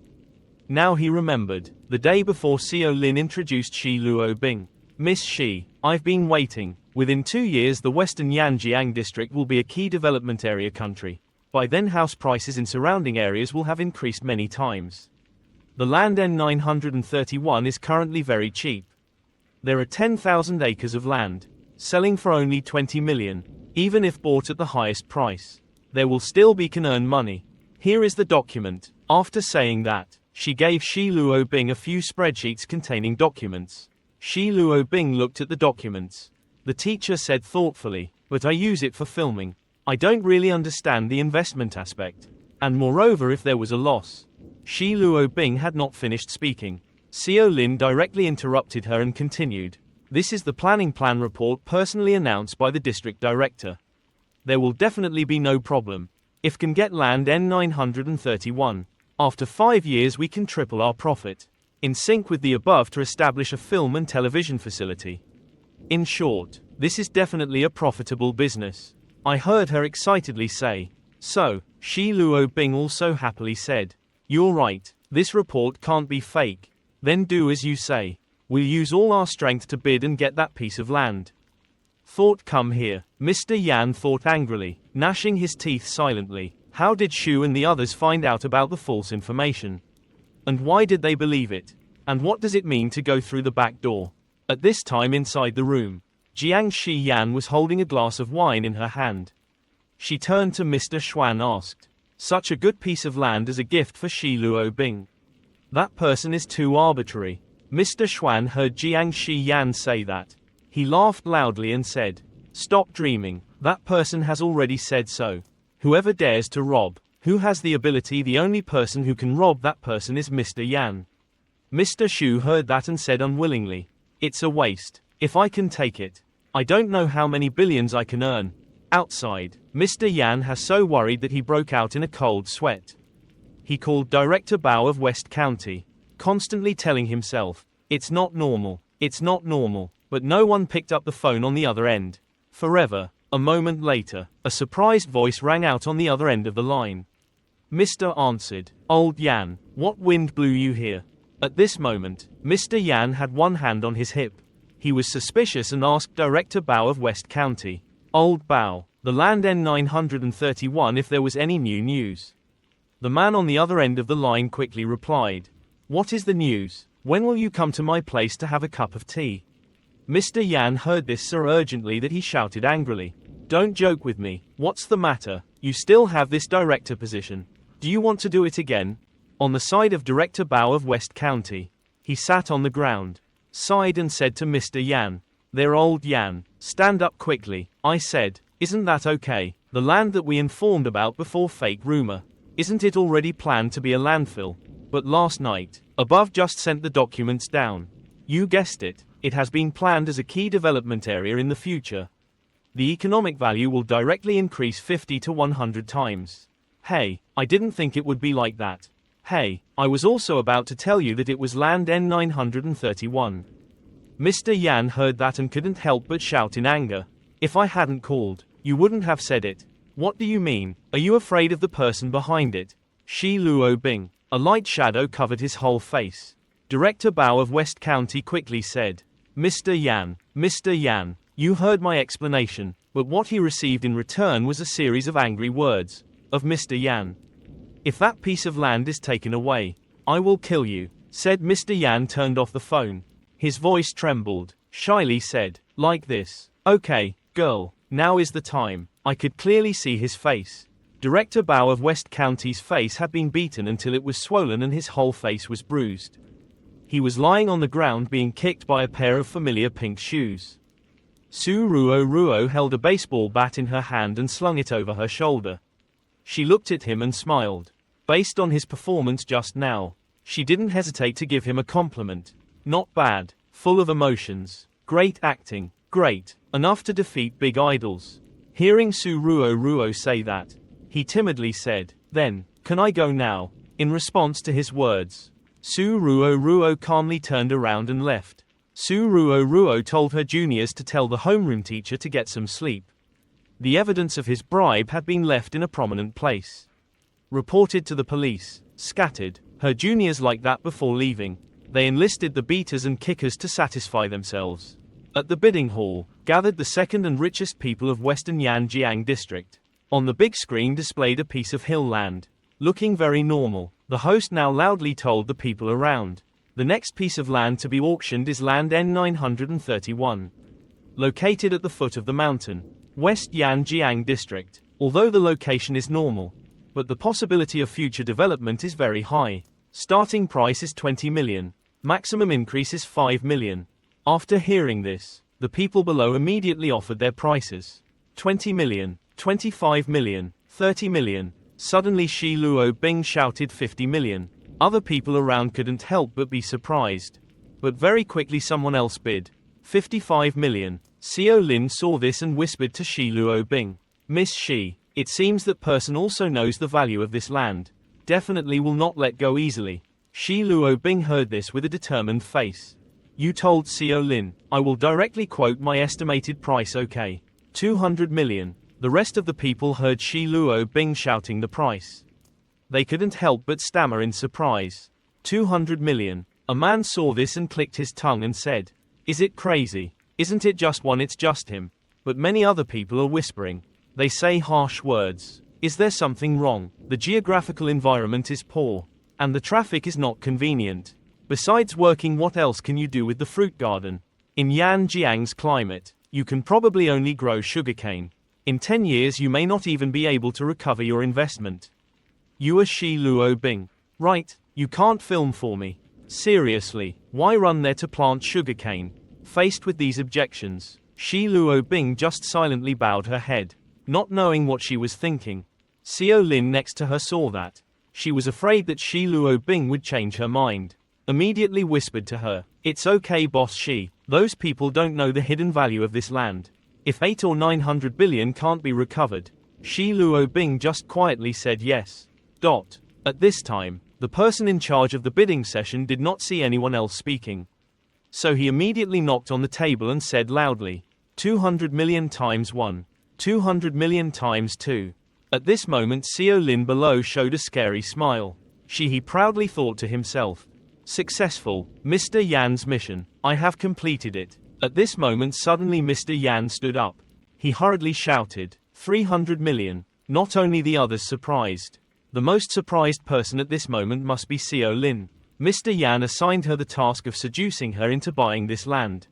Now he remembered, the day before Xiao Lin introduced Shi Luobing. Miss Shi, I've been waiting. Within 2 years the Western Yanjiang district will be a key development area country. By then house prices in surrounding areas will have increased many times. The land N931 is currently very cheap. There are 10,000 acres of land, selling for only 20 million. Even if bought at the highest price, there will still be can earn money. Here is the document. After saying that, she gave Shi Luobing a few spreadsheets containing documents. Shi Luobing looked at the documents. The teacher said thoughtfully, but I use it for filming. I don't really understand the investment aspect. And moreover if there was a loss. Shi Luobing had not finished speaking. Xiao Lin directly interrupted her and continued. This is the planning plan report personally announced by the district director. There will definitely be no problem. If can get land N931. After 5 years we can triple our profit. In sync with the above to establish a film and television facility. In short, this is definitely a profitable business. I heard her excitedly say. So, Shi Luobing also happily said. You're right, this report can't be fake. Then do as you say. We'll use all our strength to bid and get that piece of land. Thought come here. Mr. Yan thought angrily, gnashing his teeth silently. How did Shu and the others find out about the false information? And why did they believe it? And what does it mean to go through the back door? At this time inside the room, Jiang Shi Yan was holding a glass of wine in her hand. She turned to Mr. Schwan asked, such a good piece of land as a gift for Shi Luobing. That person is too arbitrary. Mr. Schwan heard Jiang Shi Yan say that. He laughed loudly and said, stop dreaming, that person has already said so. Whoever dares to rob, who has the ability, the only person who can rob that person is Mr. Yan. Mr. Shu heard that and said unwillingly, it's a waste, if I can take it. I don't know how many billions I can earn. Outside, Mr. Yan has so worried that he broke out in a cold sweat. He called Director Bao of West County, constantly telling himself, it's not normal, but no one picked up the phone on the other end. Forever. A moment later, a surprised voice rang out on the other end of the line. Mr. answered, Old Yan, what wind blew you here? At this moment, Mr. Yan had one hand on his hip. He was suspicious and asked Director Bao of West County, Old Bao, the land N931 if there was any new news. The man on the other end of the line quickly replied, what is the news? When will you come to my place to have a cup of tea? Mr. Yan heard this so urgently that he shouted angrily, don't joke with me, what's the matter? You still have this director position. Do you want to do it again? On the side of Director Bao of West County, he sat on the ground, sighed and said to Mr. Yan, there Old Yan, stand up quickly, I said, isn't that okay? The land that we informed about before fake rumor. Isn't it already planned to be a landfill? But last night, Above just sent the documents down. You guessed it, it has been planned as a key development area in the future. The economic value will directly increase 50 to 100 times. Hey, I didn't think it would be like that. Hey, I was also about to tell you that it was land N931. Mr. Yan heard that and couldn't help but shout in anger. If I hadn't called, you wouldn't have said it. What do you mean? Are you afraid of the person behind it? Shi Luo Bing. A light shadow covered his whole face. Director Bao of West County quickly said, Mr. Yan, you heard my explanation, but what he received in return was a series of angry words, of Mr. Yan. If that piece of land is taken away, I will kill you, said Mr. Yan. Turned off the phone. His voice trembled, shyly said, like this, okay, girl, now is the time. I could clearly see his face. Director Bao of West County's face had been beaten until it was swollen and his whole face was bruised. He was lying on the ground being kicked by a pair of familiar pink shoes. Su Ruo held a baseball bat in her hand and slung it over her shoulder. She looked at him and smiled. Based on his performance just now, she didn't hesitate to give him a compliment. Not bad, full of emotions, great acting, great, enough to defeat big idols. Hearing Su Ruo say that, he timidly said, then, can I go now? In response to his words, Su Ruo calmly turned around and left. Su Ruo told her juniors to tell the homeroom teacher to get some sleep. The evidence of his bribe had been left in a prominent place. Reported to the police, scattered, her juniors like that before leaving. They enlisted the beaters and kickers to satisfy themselves. At the bidding hall, gathered the second and richest people of Western Yanjiang district. On the big screen displayed a piece of hill land. Looking very normal, the host now loudly told the people around. The next piece of land to be auctioned is land N931. Located at the foot of the mountain, West Yanjiang district. Although the location is normal, but the possibility of future development is very high. Starting price is 20 million. Maximum increase is 5 million. After hearing this, the people below immediately offered their prices. 20 million. 25 million, 30 million. Suddenly Shi Luo Bing shouted 50 million. Other people around couldn't help but be surprised. But very quickly someone else bid. 55 million. Xiao Lin saw this and whispered to Shi Luo Bing. Miss Shi, it seems that person also knows the value of this land. Definitely will not let go easily. Shi Luo Bing heard this with a determined face. You told Xiao Lin, I will directly quote my estimated price, okay? 200 million. The rest of the people heard Shi Luo Bing shouting the price. They couldn't help but stammer in surprise. 200 million. A man saw this and clicked his tongue and said, is it crazy? Isn't it just one? It's just him. But many other people are whispering. They say harsh words. Is there something wrong? The geographical environment is poor. And the traffic is not convenient. Besides working, what else can you do with the fruit garden? In Yanjiang's climate, you can probably only grow sugarcane. In 10 years you may not even be able to recover your investment. You are Shi Luo Bing. Right, you can't film for me. Seriously, why run there to plant sugarcane? Faced with these objections, Shi Luo Bing just silently bowed her head, not knowing what she was thinking. Xiao Lin next to her saw that. She was afraid that Shi Luo Bing would change her mind. Immediately whispered to her, it's okay boss Shi, those people don't know the hidden value of this land. If 8 or 900 billion can't be recovered, Shi Luo Bing just quietly said yes. At this time, the person in charge of the bidding session did not see anyone else speaking. So he immediately knocked on the table and said loudly, 200 million times 1. 200 million times 2. At this moment Xiao Lin below showed a scary smile. He proudly thought to himself, successful, Mr. Yan's mission, I have completed it. At this moment suddenly Mr. Yan stood up. He hurriedly shouted, 300 million. Not only the others surprised. The most surprised person at this moment must be Xiao Lin. Mr. Yan assigned her the task of seducing her into buying this land.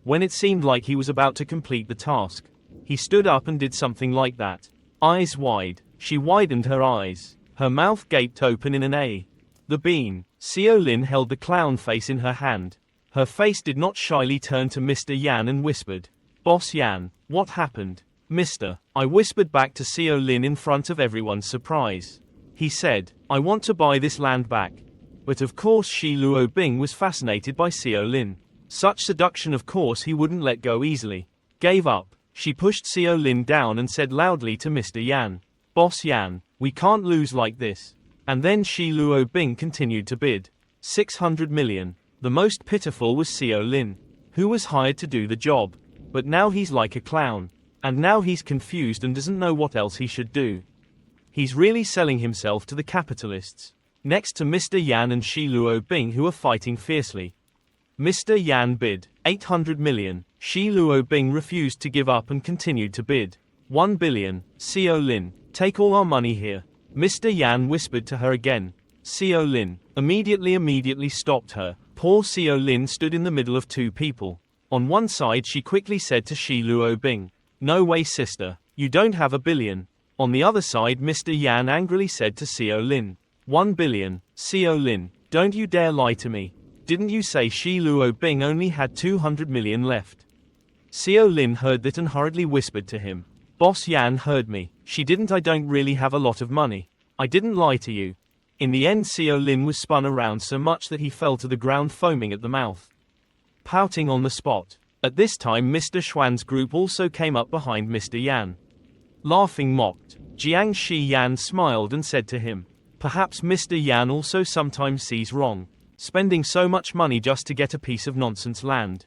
When it seemed like he was about to complete the task, he stood up and did something like that. Eyes wide, she widened her eyes. Her mouth gaped open in an A. The bean. Xiao Lin held the clown face in her hand. Her face did not shyly turn to Mr. Yan and whispered, Boss Yan, what happened? Mister, I whispered back to Seo Lin in front of everyone's surprise. He said, I want to buy this land back. But of course Shi Luobing was fascinated by Seo Lin. Such seduction of course he wouldn't let go easily. Gave up. She pushed Seo Lin down and said loudly to Mr. Yan. Boss Yan, we can't lose like this. And then Shi Luobing continued to bid. 600 million. The most pitiful was Seo Lin, who was hired to do the job. But now he's like a clown. And now he's confused and doesn't know what else he should do. He's really selling himself to the capitalists. Next to Mr. Yan and Shi Luobing who are fighting fiercely. Mr. Yan bid 800 million. Shi Luobing refused to give up and continued to bid 1 billion. Seo Lin, take all our money here. Mr. Yan whispered to her again. Seo Lin immediately stopped her. Poor Seo Lin stood in the middle of two people. On one side she quickly said to Shi Luobing, no way sister, you don't have a billion. On the other side Mr. Yan angrily said to Seo Lin, 1 billion. Seo Lin, don't you dare lie to me. Didn't you say Shi Luobing only had 200 million left? Seo Lin heard that and hurriedly whispered to him. Boss Yan heard me. She didn't. I don't really have a lot of money. I didn't lie to you. In the end Seo Lin was spun around so much that he fell to the ground foaming at the mouth. Pouting on the spot. At this time Mr. Xuan's group also came up behind Mr. Yan. Laughing mocked. Jiang Shi Yan smiled and said to him. Perhaps Mr. Yan also sometimes sees wrong. Spending so much money just to get a piece of nonsense land.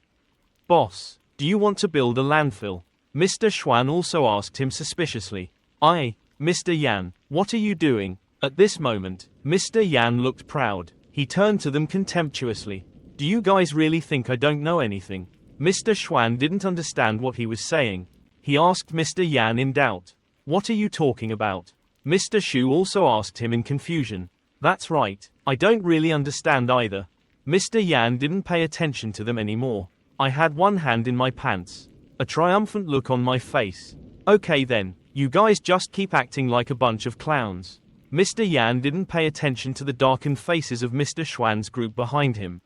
Boss, do you want to build a landfill? Mr. Xuan also asked him suspiciously. Mr. Yan, what are you doing? At this moment, Mr. Yan looked proud. He turned to them contemptuously. Do you guys really think I don't know anything? Mr. Xuan didn't understand what he was saying. He asked Mr. Yan in doubt. What are you talking about? Mr. Xu also asked him in confusion. That's right, I don't really understand either. Mr. Yan didn't pay attention to them anymore. I had one hand in my pants. A triumphant look on my face. Okay then, you guys just keep acting like a bunch of clowns. Mr. Yan didn't pay attention to the darkened faces of Mr. Xuan's group behind him.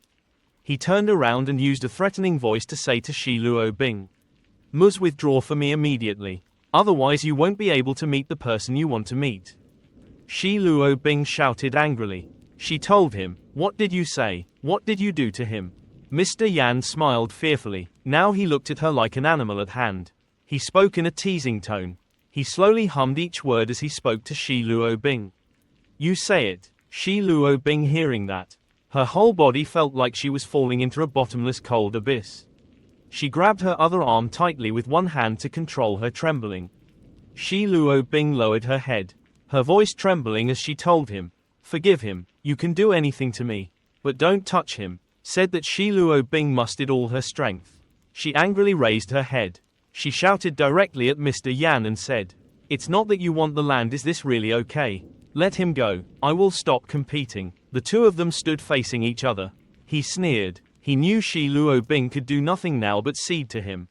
He turned around and used a threatening voice to say to Shi Luobing. Must withdraw for me immediately. Otherwise you won't be able to meet the person you want to meet. Shi Luobing shouted angrily. She told him, what did you say? What did you do to him? Mr. Yan smiled fearfully. Now he looked at her like an animal at hand. He spoke in a teasing tone. He slowly hummed each word as he spoke to Shi Luobing. You say it. Shi Luobing hearing that. Her whole body felt like she was falling into a bottomless cold abyss. She grabbed her other arm tightly with one hand to control her trembling. Shi Luobing lowered her head, her voice trembling as she told him, forgive him, you can do anything to me, but don't touch him, said that Shi Luobing mustered all her strength. She angrily raised her head. She shouted directly at Mr. Yan and said, it's not that you want the land, is this really okay? Let him go, I will stop competing. The two of them stood facing each other. He sneered. He knew Shi Luobing could do nothing now but cede to him.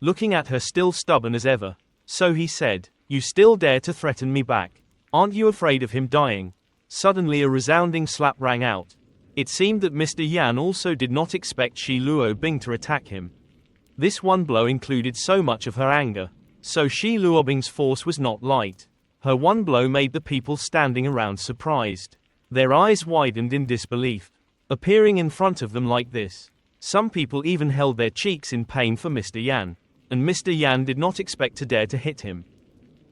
Looking at her still stubborn as ever. So he said, you still dare to threaten me back? Aren't you afraid of him dying? Suddenly a resounding slap rang out. It seemed that Mr. Yan also did not expect Shi Luobing to attack him. This one blow included so much of her anger. So Shi Luobing's force was not light. Her one blow made the people standing around surprised. Their eyes widened in disbelief. Appearing in front of them like this. Some people even held their cheeks in pain for Mr. Yan. And Mr. Yan did not expect to dare to hit him.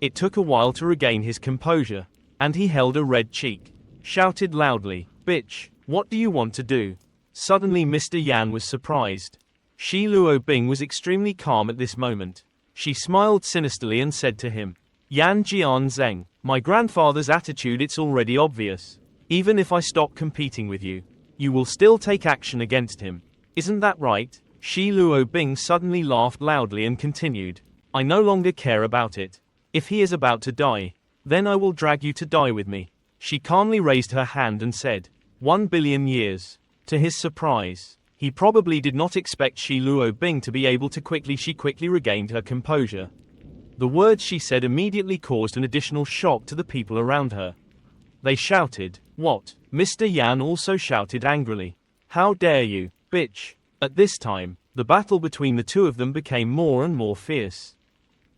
It took a while to regain his composure. And he held a red cheek. Shouted loudly, bitch, what do you want to do? Suddenly Mr. Yan was surprised. Shi Luobing was extremely calm at this moment. She smiled sinisterly and said to him, Yan Jian Zheng, my grandfather's attitude, it's already obvious. Even if I stop competing with you, you will still take action against him. Isn't that right? Shi Luobing suddenly laughed loudly and continued. I no longer care about it. If he is about to die, then I will drag you to die with me. She calmly raised her hand and said, 1 billion years. To his surprise, he probably did not expect Shi Luobing to be able to She quickly regained her composure. The words she said immediately caused an additional shock to the people around her. They shouted, what? Mr. Yan also shouted angrily. How dare you, bitch? At this time, the battle between the two of them became more and more fierce.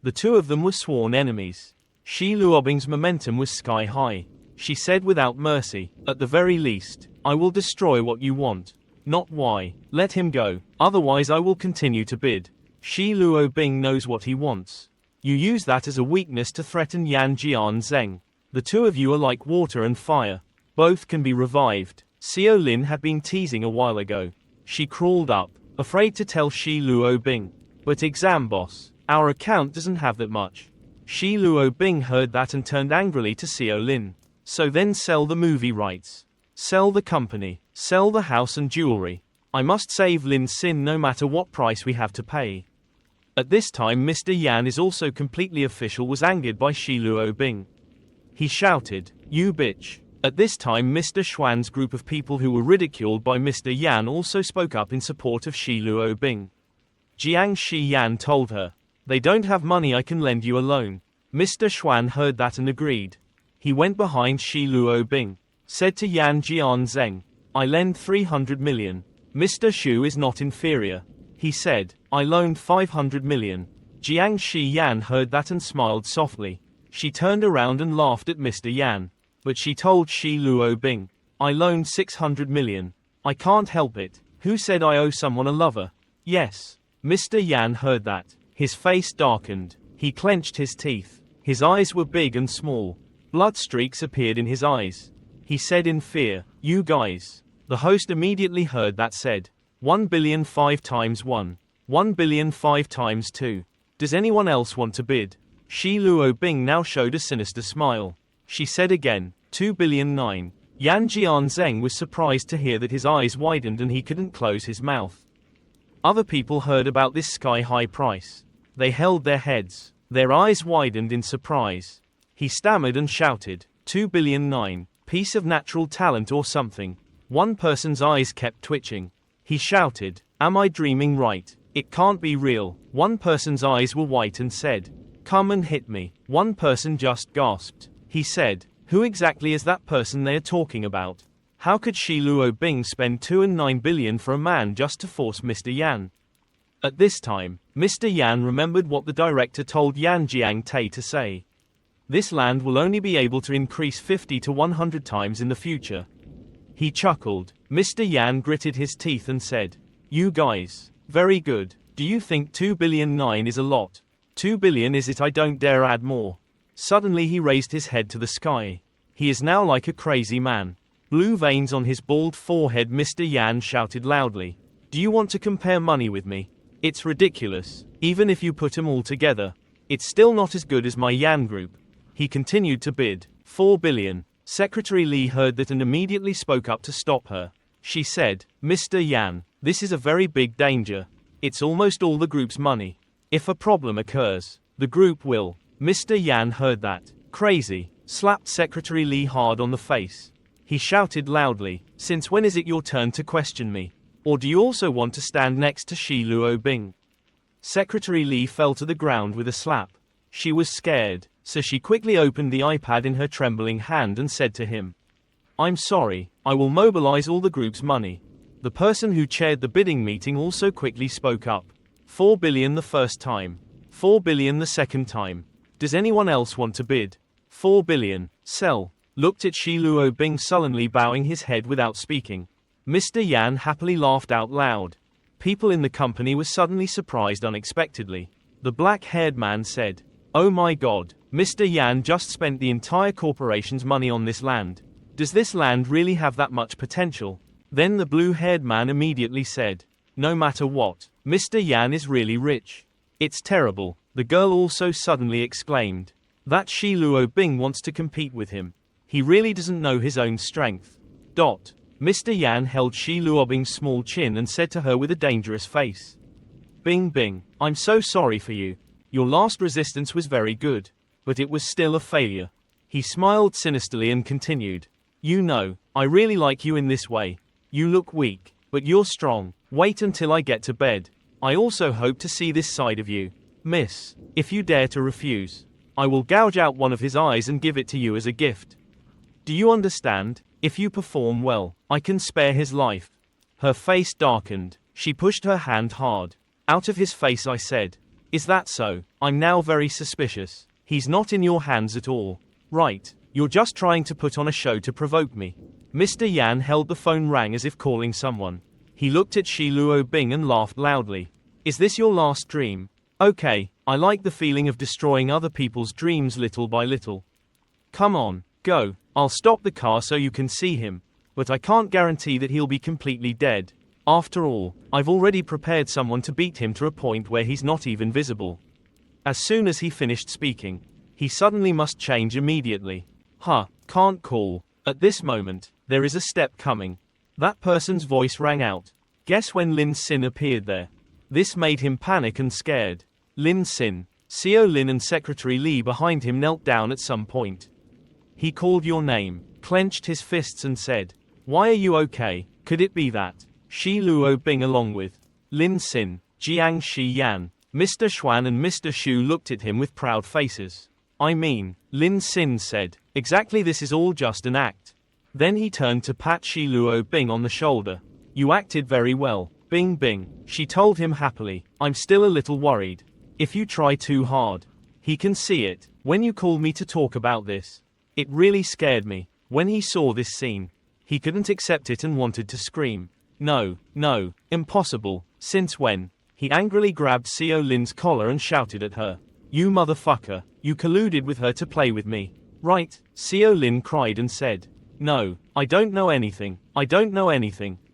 The two of them were sworn enemies. Shi Luobing's momentum was sky high. She said without mercy, "At the very least, I will destroy what you want. Not why. Let him go, otherwise I will continue to bid." Shi Luobing knows what he wants. You use that as a weakness to threaten Yan Jianzheng. The two of you are like water and fire. Both can be revived. Xiao Lin had been teasing a while ago. She crawled up, afraid to tell Shi Luobing. "But exam boss, our account doesn't have that much." Shi Luobing heard that and turned angrily to Xiao Lin. "So then sell the movie rights. Sell the company. Sell the house and jewelry. I must save Lin Xin no matter what price we have to pay." At this time Mr. Yan is also completely official was angered by Shi Luobing. He shouted, "You bitch." At this time Mr. Xuan's group of people who were ridiculed by Mr. Yan also spoke up in support of Shi Luobing. Jiang Shi Yan told her, "They don't have money, I can lend you a loan." Mr. Xuan heard that and agreed. He went behind Shi Luobing, said to Yan Jianzheng, "I lend 300 million. Mr. Xu is not inferior." He said, "I loaned 500 million. Jiang Shi Yan heard that and smiled softly. She turned around and laughed at Mr. Yan. But she told Shi Luobing, "I loaned 600 million. I can't help it. Who said I owe someone a lover?" "Yes." Mr. Yan heard that. His face darkened. He clenched his teeth. His eyes were big and small. Blood streaks appeared in his eyes. He said in fear, "You guys." The host immediately heard that said, 1 billion 5 times 1. 1 billion 5 times 2. Does anyone else want to bid? Shi Luobing now showed a sinister smile. She said again, 2 billion 9. Yan Jianzheng was surprised to hear that his eyes widened and he couldn't close his mouth. Other people heard about this sky-high price. They held their heads. Their eyes widened in surprise. He stammered and shouted, 2 billion 9. Piece of natural talent or something. One person's eyes kept twitching. He shouted, "Am I dreaming right? It can't be real." One person's eyes were white and said, "Come and hit me." One person just gasped. He said, "Who exactly is that person they are talking about? How could Shi Luobing spend 2 and 9 billion for a man just to force Mr. Yan?" At this time, Mr. Yan remembered what the director told Yan Jiangtai to say. This land will only be able to increase 50 to 100 times in the future. He chuckled. Mr. Yan gritted his teeth and said, "You guys, very good. Do you think 2 billion 9 is a lot? 2 billion is it? I don't dare add more." Suddenly he raised his head to the sky. He is now like a crazy man. Blue veins on his bald forehead. Mr. Yan shouted loudly, "Do you want to compare money with me? It's ridiculous. Even if you put 'em all together, it's still not as good as my Yan group." He continued to bid, 4 billion. Secretary Li heard that and immediately spoke up to stop her. She said, "Mr. Yan, this is a very big danger. It's almost all the group's money. If a problem occurs, the group will." Mr. Yan heard that. Crazy. Slapped Secretary Li hard on the face. He shouted loudly, "Since when is it your turn to question me? Or do you also want to stand next to Shi Luobing?" Secretary Li fell to the ground with a slap. She was scared, so she quickly opened the iPad in her trembling hand and said to him, "I'm sorry, I will mobilize all the group's money." The person who chaired the bidding meeting also quickly spoke up. 4 billion the first time. 4 billion the second time. Does anyone else want to bid? 4 billion. Sell. Looked at Shi Luobing sullenly bowing his head without speaking. Mr. Yan happily laughed out loud. People in the company were suddenly surprised unexpectedly. The black-haired man said, "Oh my god, Mr. Yan just spent the entire corporation's money on this land. Does this land really have that much potential?" Then the blue-haired man immediately said, "No matter what, Mr. Yan is really rich. It's terrible." The girl also suddenly exclaimed, "That Shi Luobing wants to compete with him. He really doesn't know his own strength." Mr. Yan held Shi Luobing's small chin and said to her with a dangerous face, "Bing bing, I'm so sorry for you. Your last resistance was very good. But it was still a failure." He smiled sinisterly and continued, "You know, I really like you in this way. You look weak, but you're strong. Wait until I get to bed. I also hope to see this side of you. Miss, if you dare to refuse, I will gouge out one of his eyes and give it to you as a gift. Do you understand? If you perform well, I can spare his life." Her face darkened. She pushed her hand hard. "Out of his face," I said. Is that so? I'm now very suspicious. He's not in your hands at all. Right. You're just trying to put on a show to provoke me. Mr. Yan held the phone rang as if calling someone. He looked at Shi Luo Bing and laughed loudly. Is this your last dream? Okay, I like the feeling of destroying other people's dreams little by little. Come on, go. I'll stop the car so you can see him. But I can't guarantee that he'll be completely dead. After all, I've already prepared someone to beat him to a point where he's not even visible. As soon as he finished speaking, he suddenly must change immediately. Can't call. At this moment, there is a step coming. That person's voice rang out. Guess when Lin Sin appeared there. This made him panic and scared. Lin Sin, Seo Lin and Secretary Lee behind him knelt down at some point. He called your name, clenched his fists and said, "Why are you okay? Could it be that?" Shi Luo Bing along with Lin Sin, Jiang Shi Yan, Mr. Xuan and Mr. Shu looked at him with proud faces. I mean, Lin Sin said, exactly, this is all just an act. Then he turned to pat Shi Luo Bing on the shoulder. You acted very well, Bing Bing, she told him happily. I'm still a little worried. If you try too hard. He can see it. When you called me to talk about this, it really scared me. When he saw this scene, he couldn't accept it and wanted to scream. No, impossible. Since when? He angrily grabbed Seo Lin's collar and shouted at her. You motherfucker, you colluded with her to play with me. Right? Seo Lin cried and said. No, I don't know anything.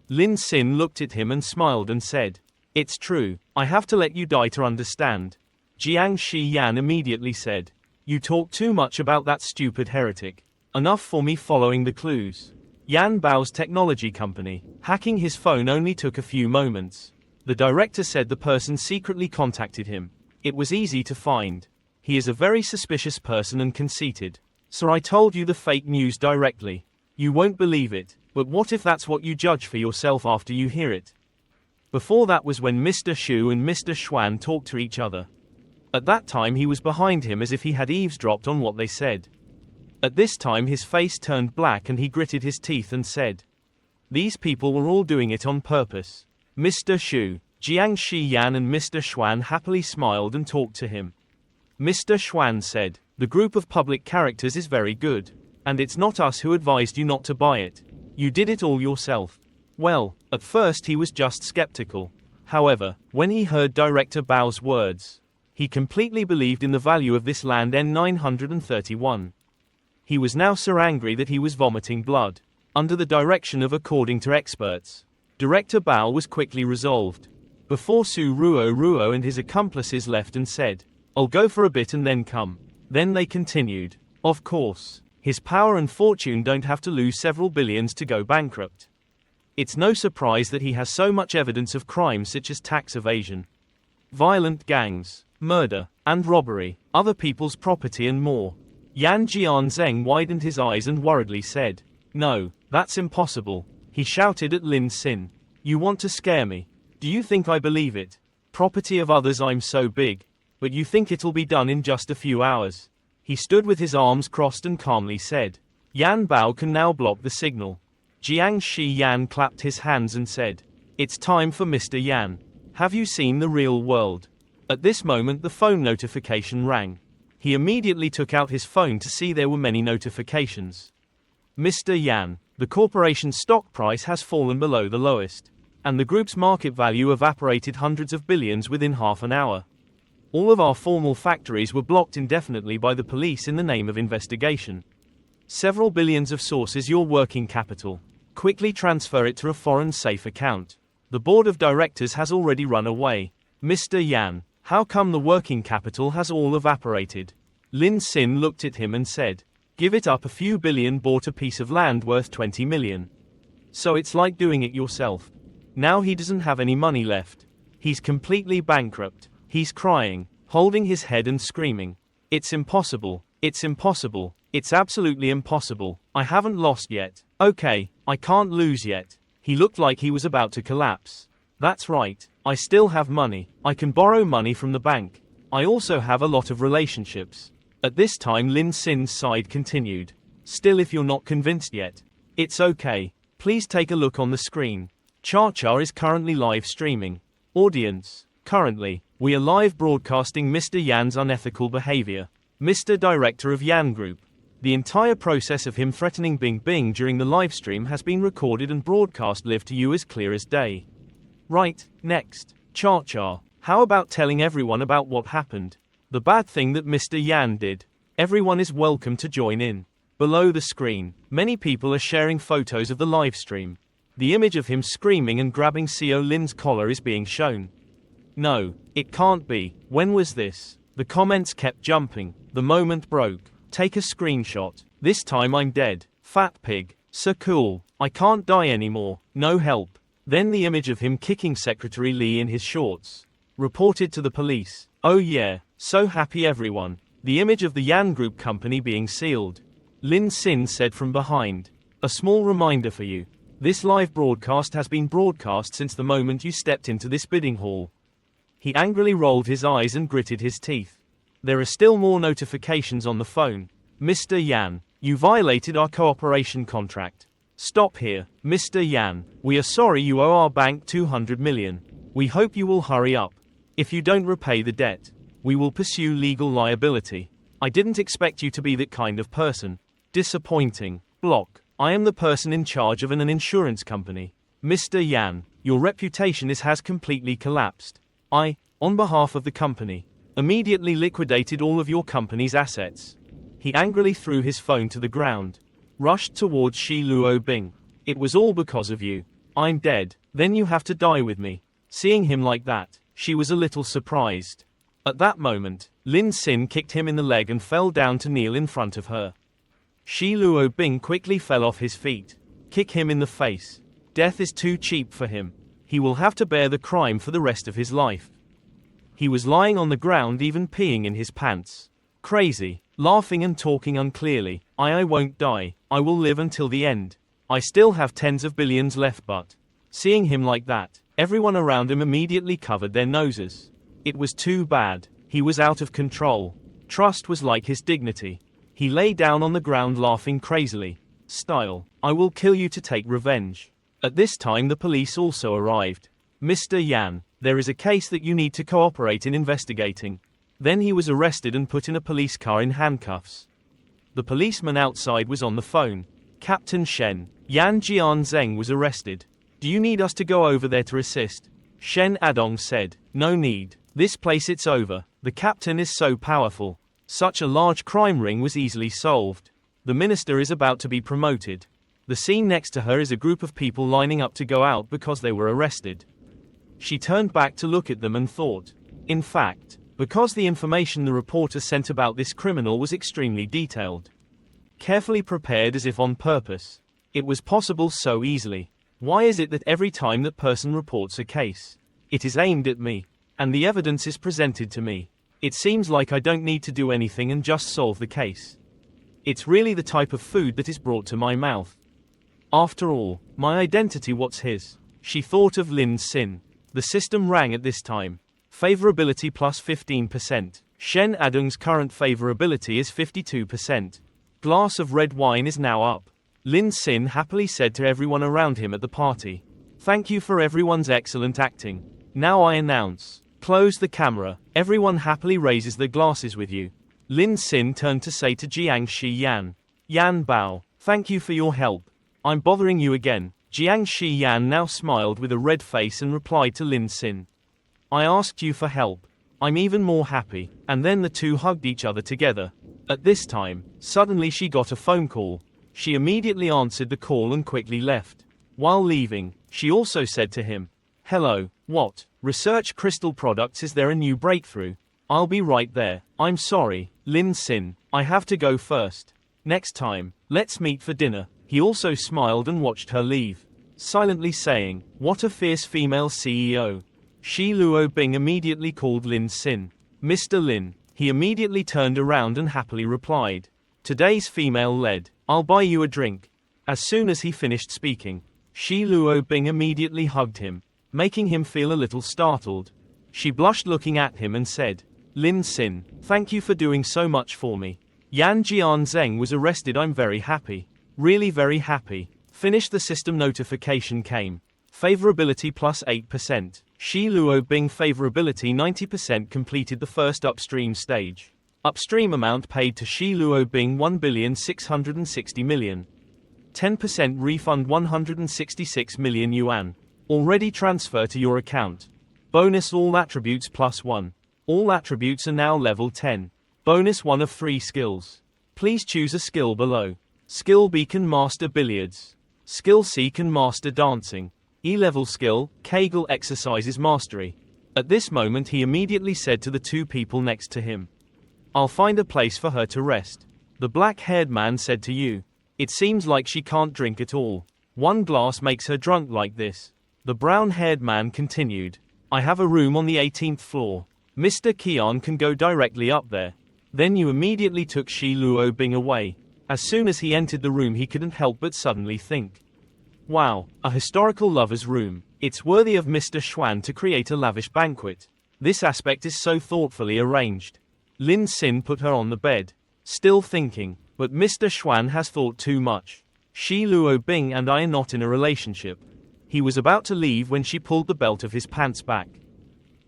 Lin Sin looked at him and smiled and said. It's true, I have to let you die to understand. Jiang Shi Yan immediately said. You talk too much about that stupid heretic. Enough for me following the clues. Yan Bao's technology company. Hacking his phone only took a few moments. The director said the person secretly contacted him. It was easy to find. He is a very suspicious person and conceited. So I told you the fake news directly. You won't believe it, but what if that's what you judge for yourself after you hear it? Before that was when Mr. Shu and Mr. Xuan talked to each other. At that time he was behind him as if he had eavesdropped on what they said. At this time his face turned black and he gritted his teeth and said. These people were all doing it on purpose. Mr. Shu, Jiang Shi Yan and Mr. Xuan happily smiled and talked to him. Mr. Xuan said, the group of public characters is very good. And it's not us who advised you not to buy it. You did it all yourself. Well, at first he was just skeptical. However, when he heard Director Bao's words, he completely believed in the value of this land N931. He was now so angry that he was vomiting blood. Under the direction of according to experts, Director Bao was quickly resolved. Before Su Ruo and his accomplices left and said, I'll go for a bit and then come. Then they continued. Of course, his power and fortune don't have to lose several billions to go bankrupt. It's no surprise that he has so much evidence of crimes such as tax evasion, violent gangs, murder, and robbery, other people's property and more. Yan Jianzheng widened his eyes and worriedly said, No, that's impossible. He shouted at Lin Sin. You want to scare me? Do you think I believe it? Property of others, I'm so big. But you think it'll be done in just a few hours? He stood with his arms crossed and calmly said. Yan Bao can now block the signal. Jiang Shi Yan clapped his hands and said. It's time for Mr. Yan. Have you seen the real world? At this moment the phone notification rang. He immediately took out his phone to see there were many notifications. Mr. Yan, the corporation's stock price has fallen below the lowest. And the group's market value evaporated hundreds of billions within half an hour. All of our formal factories were blocked indefinitely by the police in the name of investigation. Several billions of sources your working capital. Quickly transfer it to a foreign safe account. The board of directors has already run away. Mr. Yan, how come the working capital has all evaporated? Lin Sin looked at him and said, Give it up. A few billion bought a piece of land worth 20 million. So it's like doing it yourself. Now he doesn't have any money left. He's completely bankrupt. He's crying, holding his head and screaming. It's impossible. It's impossible. It's absolutely impossible. I haven't lost yet. Okay, I can't lose yet. He looked like he was about to collapse. That's right. I still have money. I can borrow money from the bank. I also have a lot of relationships. At this time Lin Sin's side continued. Still, if you're not convinced yet, it's okay. Please take a look on the screen. Cha Cha is currently live streaming. Audience, Currently, we are live broadcasting Mr. Yan's unethical behavior. Mr. Director of Yan Group. The entire process of him threatening Bing Bing during the live stream has been recorded and broadcast live to you as clear as day. Right, next. Cha-cha. How about telling everyone about what happened? The bad thing that Mr. Yan did. Everyone is welcome to join in. Below the screen, many people are sharing photos of the live stream. The image of him screaming and grabbing CO Lin's collar is being shown. No, it can't be. When was this? The comments kept jumping. The moment broke. Take a screenshot. This time I'm dead. Fat pig. So cool. I can't die anymore. No help. Then the image of him kicking Secretary Lee in his shorts. Reported to the police. Oh yeah, so happy everyone. The image of the Yan Group company being sealed. Lin Sin said from behind. A small reminder for you. This live broadcast has been broadcast since the moment you stepped into this bidding hall. He angrily rolled his eyes and gritted his teeth. There are still more notifications on the phone. Mr. Yan, you violated our cooperation contract. Stop here, Mr. Yan. We are sorry you owe our bank 200 million. We hope you will hurry up. If you don't repay the debt, we will pursue legal liability. I didn't expect you to be that kind of person. Disappointing. Block. I am the person in charge of an insurance company. Mr. Yan, your reputation has completely collapsed. I, on behalf of the company, immediately liquidated all of your company's assets. He angrily threw his phone to the ground. Rushed towards Shi Luo Bing. It was all because of you. I'm dead, then you have to die with me. Seeing him like that, she was a little surprised. At that moment, Lin Sin kicked him in the leg and fell down to kneel in front of her. Shi Luo Bing quickly fell off his feet. Kick him in the face. Death is too cheap for him. He will have to bear the crime for the rest of his life. He was lying on the ground, even peeing in his pants. Crazy, laughing and talking unclearly. I won't die. I will live until the end. I still have tens of billions left, but seeing him like that, everyone around him immediately covered their noses. It was too bad. He was out of control. Trust was like his dignity. He lay down on the ground laughing crazily. Style. I will kill you to take revenge. At this time the police also arrived. Mr. Yan, there is a case that you need to cooperate in investigating. Then he was arrested and put in a police car in handcuffs. The policeman outside was on the phone. Captain Shen, Yan Jianzheng was arrested. Do you need us to go over there to assist? Shen Adong said, no need. This place it's over. The captain is so powerful. Such a large crime ring was easily solved. The minister is about to be promoted. The scene next to her is a group of people lining up to go out because they were arrested. She turned back to look at them and thought. In fact, because the information the reporter sent about this criminal was extremely detailed. Carefully prepared as if on purpose. It was possible so easily. Why is it that every time that person reports a case, it is aimed at me, and the evidence is presented to me? It seems like I don't need to do anything and just solve the case. It's really the type of food that is brought to my mouth. After all, my identity, what's his? She thought of Lin Sin. The system rang at this time. Favorability plus 15%. Shen Adong's current favorability is 52%. Glass of red wine is now up. Lin Sin happily said to everyone around him at the party. Thank you for everyone's excellent acting. Now I announce. Close the camera. Everyone happily raises their glasses with you. Lin Sin turned to say to Jiang Shi Yan. Yan Bao, thank you for your help. I'm bothering you again. Jiang Shi Yan now smiled with a red face and replied to Lin Sin. I asked you for help. I'm even more happy. And then the two hugged each other together. At this time, suddenly she got a phone call. She immediately answered the call and quickly left. While leaving, she also said to him, hello, what? Research crystal products, is there a new breakthrough? I'll be right there. I'm sorry, Lin Sin, I have to go first. Next time, let's meet for dinner. He also smiled and watched her leave, silently saying, what a fierce female CEO. Shi Luo Bing immediately called Lin Sin. Mr. Lin. He immediately turned around and happily replied. Today's female led. I'll buy you a drink. As soon as he finished speaking, Shi Luo Bing immediately hugged him, making him feel a little startled. She blushed looking at him and said, Lin Sin, thank you for doing so much for me. Yan Jianzheng was arrested. I'm very happy. Really very happy. Finished. The system notification came. Favorability plus 8%. Shi Luo Bing favorability 90% completed the first upstream stage. Upstream amount paid to Shi Luo Bing 1,660,000,000. 10% refund 166 million yuan. Already transfer to your account. Bonus all attributes plus 1. All attributes are now level 10. Bonus 1 of 3 skills. Please choose a skill below. Skill B can master billiards. Skill C can master dancing. E-level skill, Kegel exercises mastery. At this moment he immediately said to the two people next to him, "I'll find a place for her to rest." The black-haired man said to you, "It seems like she can't drink at all. One glass makes her drunk like this." The brown-haired man continued, "I have a room on the 18th floor. Mr. Qian can go directly up there." Then you immediately took Shi Luo Bing away. As soon as he entered the room he couldn't help but suddenly think, "Wow, a historical lover's room. It's worthy of Mr. Xuan to create a lavish banquet. This aspect is so thoughtfully arranged." Lin Xin put her on the bed, still thinking, "But Mr. Xuan has thought too much. Shi Luo Bing and I are not in a relationship." He was about to leave when she pulled the belt of his pants back.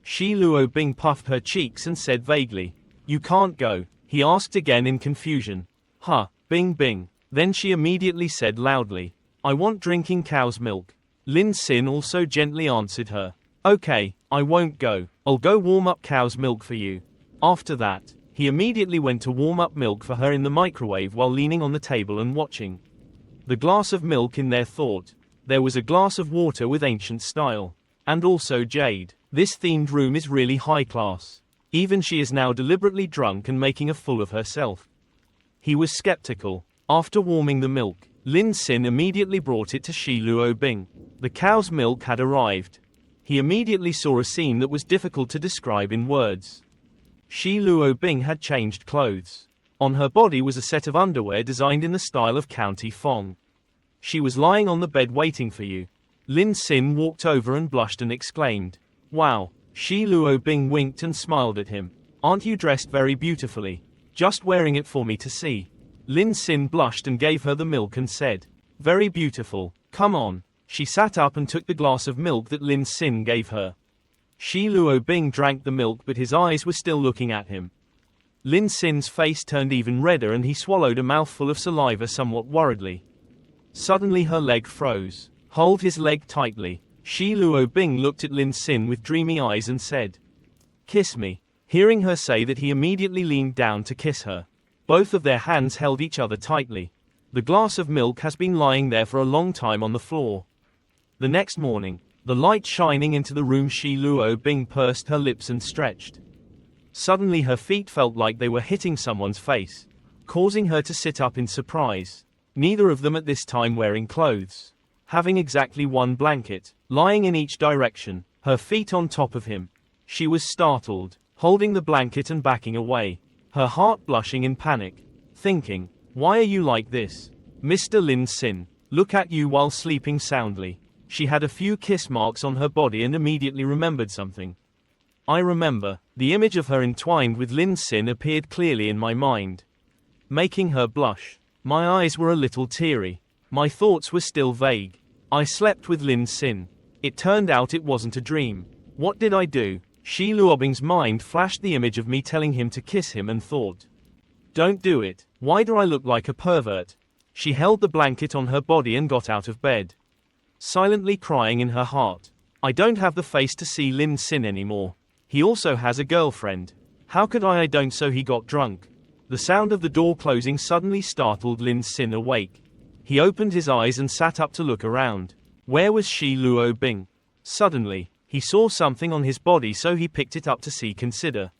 Shi Luo Bing puffed her cheeks and said vaguely, "You can't go." He asked again in confusion, "Huh, Bing Bing." Then she immediately said loudly, "I want drinking cow's milk." Lin Xin also gently answered her, "Okay, I won't go. I'll go warm up cow's milk for you." After that, he immediately went to warm up milk for her in the microwave while leaning on the table and watching the glass of milk in there thought. There was a glass of water with ancient style. And also jade. This themed room is really high class. Even she is now deliberately drunk and making a fool of herself. He was skeptical. After warming the milk, Lin Xin immediately brought it to Shi Luo Bing. The cow's milk had arrived. He immediately saw a scene that was difficult to describe in words. Shi Luo Bing had changed clothes. On her body was a set of underwear designed in the style of County Fong. She was lying on the bed waiting for you. Lin Xin walked over and blushed and exclaimed, "Wow." Shi Luo Bing winked and smiled at him. "Aren't you dressed very beautifully? Just wearing it for me to see." Lin Xin blushed and gave her the milk and said, "Very beautiful. Come on." She sat up and took the glass of milk that Lin Xin gave her. Shi Luo Bing drank the milk but his eyes were still looking at him. Lin Xin's face turned even redder and he swallowed a mouthful of saliva somewhat worriedly. Suddenly her leg froze. "Hold his leg tightly." Shi Luo Bing looked at Lin Xin with dreamy eyes and said, "Kiss me." Hearing her say that he immediately leaned down to kiss her. Both of their hands held each other tightly. The glass of milk has been lying there for a long time on the floor. The next morning, the light shining into the room, Shi Luo Bing pursed her lips and stretched. Suddenly her feet felt like they were hitting someone's face, causing her to sit up in surprise. Neither of them at this time wearing clothes. Having exactly one blanket, lying in each direction, her feet on top of him. She was startled, holding the blanket and backing away. Her heart blushing in panic, thinking, "Why are you like this? Mr. Lin Xin, look at you while sleeping soundly." She had a few kiss marks on her body and immediately remembered something. "I remember." The image of her entwined with Lin Xin appeared clearly in my mind, making her blush. My eyes were a little teary. My thoughts were still vague. I slept with Lin Xin. It turned out it wasn't a dream. What did I do? Shi Luobing's mind flashed the image of me telling him to kiss him and thought, "Don't do it. Why do I look like a pervert?" She held the blanket on her body and got out of bed, silently crying in her heart. "I don't have the face to see Lin Xin anymore. He also has a girlfriend. How could I don't?" So he got drunk. The sound of the door closing suddenly startled Lin Xin awake. He opened his eyes and sat up to look around. Where was Shi Luo Bing? Suddenly, he saw something on his body, so he picked it up to see. Consider.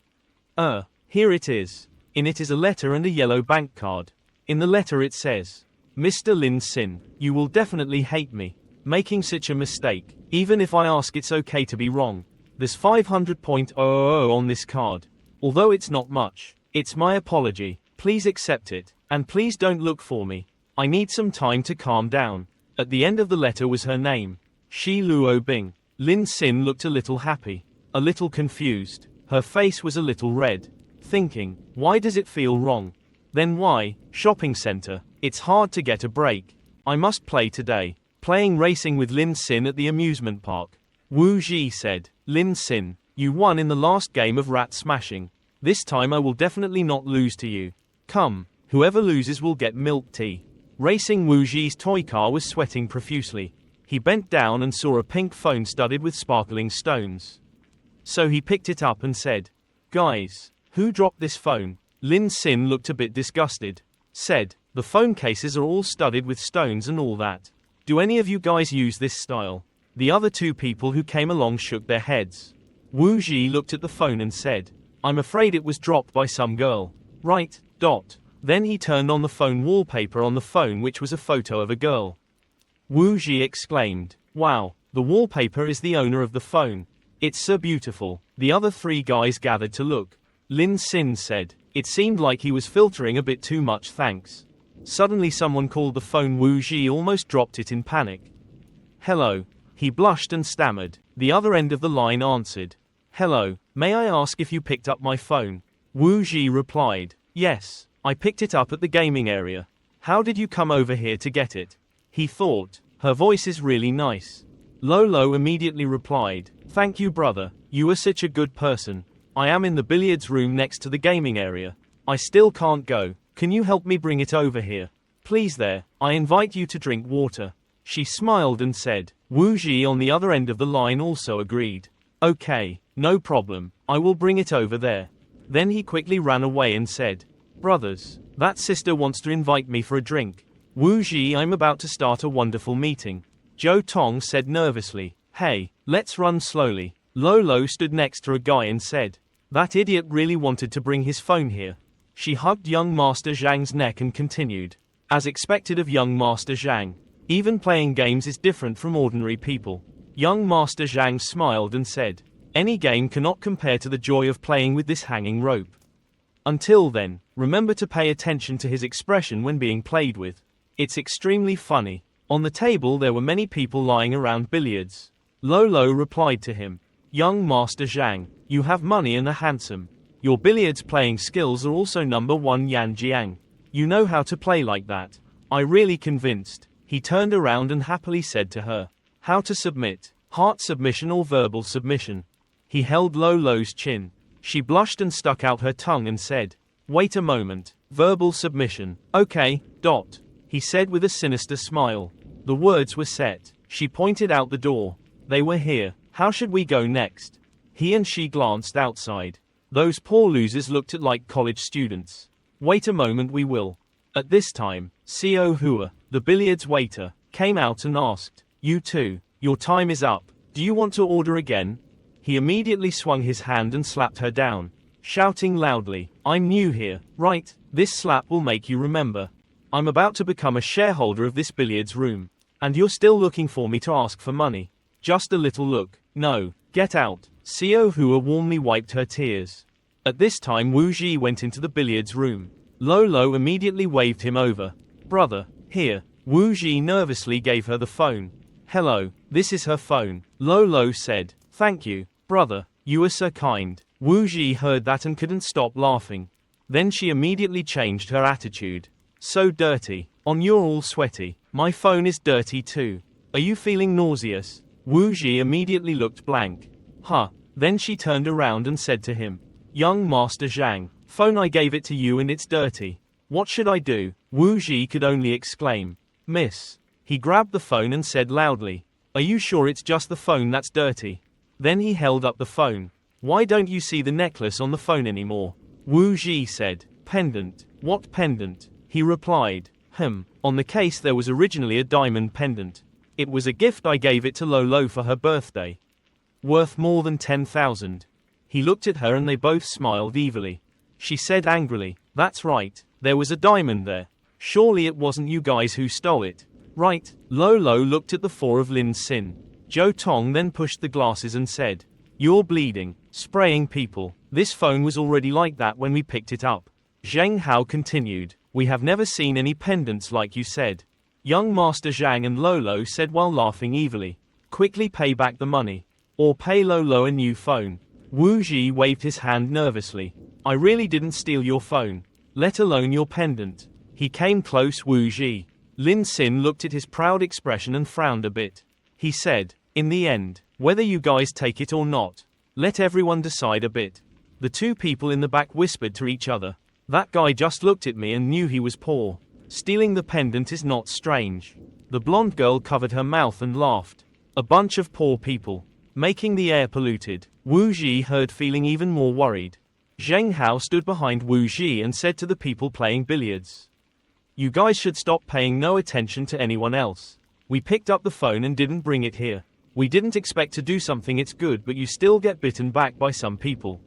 Here it is. In it is a letter and a yellow bank card. In the letter it says, "Mr. Lin Xin, you will definitely hate me. Making such a mistake. Even if I ask, it's okay to be wrong. There's 500.000 on this card. Although it's not much. It's my apology. Please accept it. And please don't look for me. I need some time to calm down." At the end of the letter was her name, Shi Luo Bing. Lin Xin looked a little happy, a little confused. Her face was a little red, thinking, "Why does it feel wrong? Then why? Shopping center. It's hard to get a break. I must play today. Playing racing with Lin Sin at the amusement park. Wu Ji said, Lin Sin, you won in the last game of rat smashing. This time I will definitely not lose to you. Come, whoever loses will get milk tea. Racing Wu Ji's toy car was sweating profusely. He bent down and saw a pink phone studded with sparkling stones. So he picked it up and said, Guys, who dropped this phone? Lin Sin looked a bit disgusted. Said, the phone cases are all studded with stones and all that. Do any of you guys use this style? The other two people who came along shook their heads. Wu Ji looked at the phone and said, I'm afraid it was dropped by some girl. Right, dot. Then he turned on the phone wallpaper on the phone, which was a photo of a girl. Wu Ji exclaimed, Wow, the wallpaper is the owner of the phone. It's so beautiful. The other three guys gathered to look. Lin Sin said, It seemed like he was filtering a bit too much, thanks. Suddenly someone called the phone. Wu Ji almost dropped it in panic. Hello. He blushed and stammered. The other end of the line answered. Hello, may I ask if you picked up my phone? Wu Ji replied, Yes, I picked it up at the gaming area. How did you come over here to get it? He thought, her voice is really nice. Lolo immediately replied, Thank you, brother, you are such a good person. I am in the billiards room next to the gaming area. I still can't go. Can you help me bring it over here? Please there, I invite you to drink water. She smiled and said. Wu Ji on the other end of the line also agreed. Okay, no problem, I will bring it over there. Then he quickly ran away and said, Brothers, that sister wants to invite me for a drink. Wu Ji, I'm about to start a wonderful meeting. Zhou Tong said nervously, Hey, let's run slowly. Lolo stood next to a guy and said, That idiot really wanted to bring his phone here. She hugged young Master Zhang's neck and continued. As expected of young Master Zhang, even playing games is different from ordinary people. Young Master Zhang smiled and said, Any game cannot compare to the joy of playing with this hanging rope. Until then, remember to pay attention to his expression when being played with. It's extremely funny. On the table there were many people lying around billiards. Lolo replied to him, Young Master Zhang, you have money and are handsome. Your billiards playing skills are also #1 Yan Jiang. You know how to play like that. I really convinced. He turned around and happily said to her, How to submit, heart submission or verbal submission. He held Lolo's chin. She blushed and stuck out her tongue and said, Wait a moment, verbal submission, okay, dot. He said with a sinister smile. The words were set. She pointed out the door. They were here. How should we go next? He and she glanced outside. Those poor losers looked like college students. Wait a moment, we will. At this time, Co Hua, the billiards waiter, came out and asked, You two, your time is up. Do you want to order again? He immediately swung his hand and slapped her down, shouting loudly, I'm new here, right? This slap will make you remember. I'm about to become a shareholder of this billiards room. And you're still looking for me to ask for money. Just a little look. No, get out. Co Hua warmly wiped her tears. At this time Wu Ji went into the billiards room. Lolo immediately waved him over. Brother, here. Wu Ji nervously gave her the phone. Hello, this is her phone. Lolo said, Thank you, brother, you are so kind. Wu Ji heard that and couldn't stop laughing. Then she immediately changed her attitude. So dirty. On, you're all sweaty. My phone is dirty too. Are you feeling nauseous? Wu Ji immediately looked blank. Huh. Then she turned around and said to him, Young Master Zhang, phone, I gave it to you and it's dirty. What should I do? Wu Ji could only exclaim, Miss. He grabbed the phone and said loudly, Are you sure it's just the phone that's dirty? Then he held up the phone. Why don't you see the necklace on the phone anymore? Wu Ji said, Pendant. What pendant? He replied, On the case there was originally a diamond pendant. It was a gift, I gave it to Lolo for her birthday. Worth more than 10,000. He looked at her and they both smiled evilly. She said angrily, That's right, there was a diamond there. Surely it wasn't you guys who stole it. Right? Lolo looked at the four of Lin Sin. Zhou Tong then pushed the glasses and said, You're bleeding, spraying people. This phone was already like that when we picked it up. Zheng Hao continued, We have never seen any pendants like you said. Young Master Zhang and Lolo said while laughing evilly, Quickly pay back the money. Or pay Lolo a new phone. Wu Ji waved his hand nervously. I really didn't steal your phone. Let alone your pendant. He came close. Wu Ji. Lin Sin looked at his proud expression and frowned a bit. He said, "In the end, whether you guys take it or not, let everyone decide a bit." The two people in the back whispered to each other. "That guy just looked at me and knew he was poor. Stealing the pendant is not strange." The blonde girl covered her mouth and laughed. "A bunch of poor people, making the air polluted." Wu Ji heard, feeling even more worried. Zheng Hao stood behind Wu Ji and said to the people playing billiards, "You guys should stop paying no attention to anyone else. We picked up the phone and didn't bring it here. We didn't expect to do something it's good, but you still get bitten back by some people."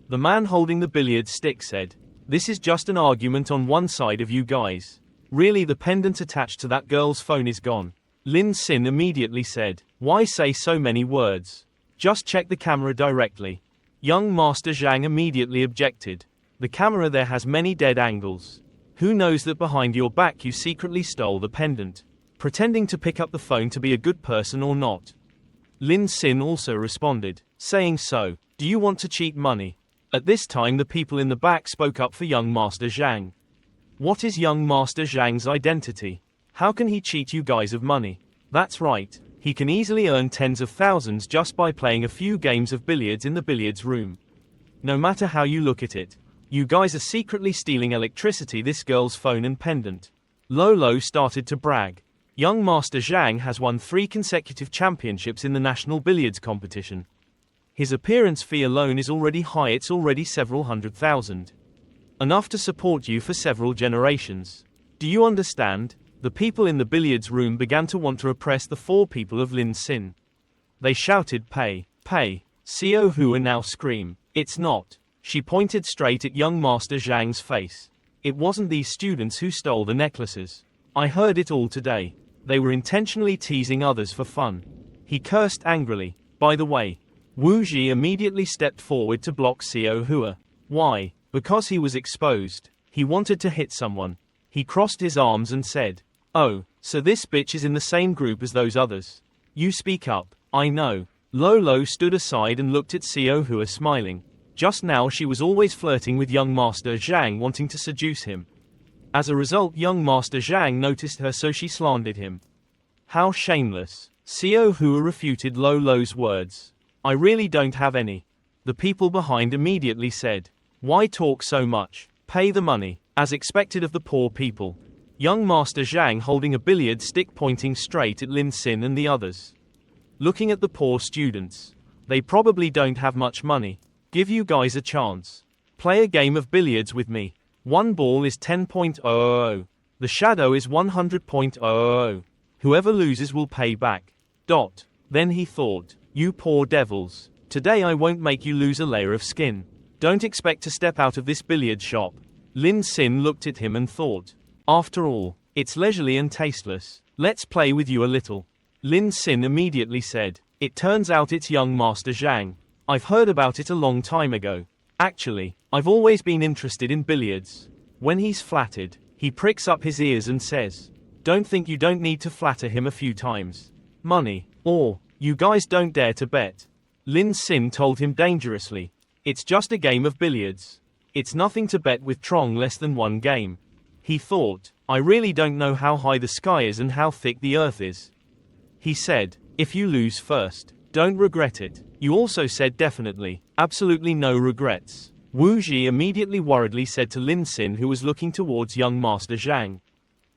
The man holding the billiard stick said, "This is just an argument on one side of you guys. Really, the pendant attached to that girl's phone is gone." Lin Sin immediately said, "Why say so many words? Just check the camera directly." Young Master Zhang immediately objected. "The camera there has many dead angles. Who knows that behind your back you secretly stole the pendant, pretending to pick up the phone to be a good person or not?" Lin Sin also responded, saying, "So, do you want to cheat money?" At this time the people in the back spoke up for young Master Zhang. "What is young Master Zhang's identity? How can he cheat you guys of money?" "That's right. He can easily earn tens of thousands just by playing a few games of billiards in the billiards room. No matter how you look at it, you guys are secretly stealing electricity, this girl's phone and pendant." Lolo started to brag. Young Master Zhang has won 3 consecutive championships in the national billiards competition. His appearance fee alone is already high, it's already several hundred thousand. Enough to support you for several generations. Do you understand? The people in the billiards room began to want to oppress the 4 people of Lin Sin. They shouted, "Pay, pay." Xiao Hua now screamed, "It's not." She pointed straight at young Master Zhang's face. "It wasn't these students who stole the necklaces. I heard it all today. They were intentionally teasing others for fun." He cursed angrily. By the way, Wu Ji immediately stepped forward to block Xiao Hua. Why? Because he was exposed. He wanted to hit someone. He crossed his arms and said, "Oh, so this bitch is in the same group as those others. You speak up." "I know." Lolo stood aside and looked at Xiao Hua smiling. Just now she was always flirting with young Master Zhang, wanting to seduce him. As a result, young Master Zhang noticed her, so she slandered him. How shameless. Xiao Hua refuted Lolo's words. "I really don't have any." The people behind immediately said, "Why talk so much? Pay the money." As expected of the poor people, young Master Zhang holding a billiard stick pointing straight at Lin Sin and the others. Looking at the poor students. "They probably don't have much money. Give you guys a chance. Play a game of billiards with me. One ball is 10.000. The shadow is 100.000. Whoever loses will pay back. Then he thought, "You poor devils. Today I won't make you lose a layer of skin. Don't expect to step out of this billiard shop." Lin Sin looked at him and thought, "After all, it's leisurely and tasteless. Let's play with you a little." Lin Sin immediately said, "It turns out it's young Master Zhang. I've heard about it a long time ago. Actually, I've always been interested in billiards." When he's flattered, he pricks up his ears and says, "Don't think you don't need to flatter him a few times. Money, or, you guys don't dare to bet." Lin Sin told him dangerously, "It's just a game of billiards. It's nothing to bet with Trong, less than one game." He thought, "I really don't know how high the sky is and how thick the earth is." He said, "If you lose first, don't regret it." You also said definitely, absolutely no regrets. Wu Ji immediately worriedly said to Lin Sin, who was looking towards young Master Zhang.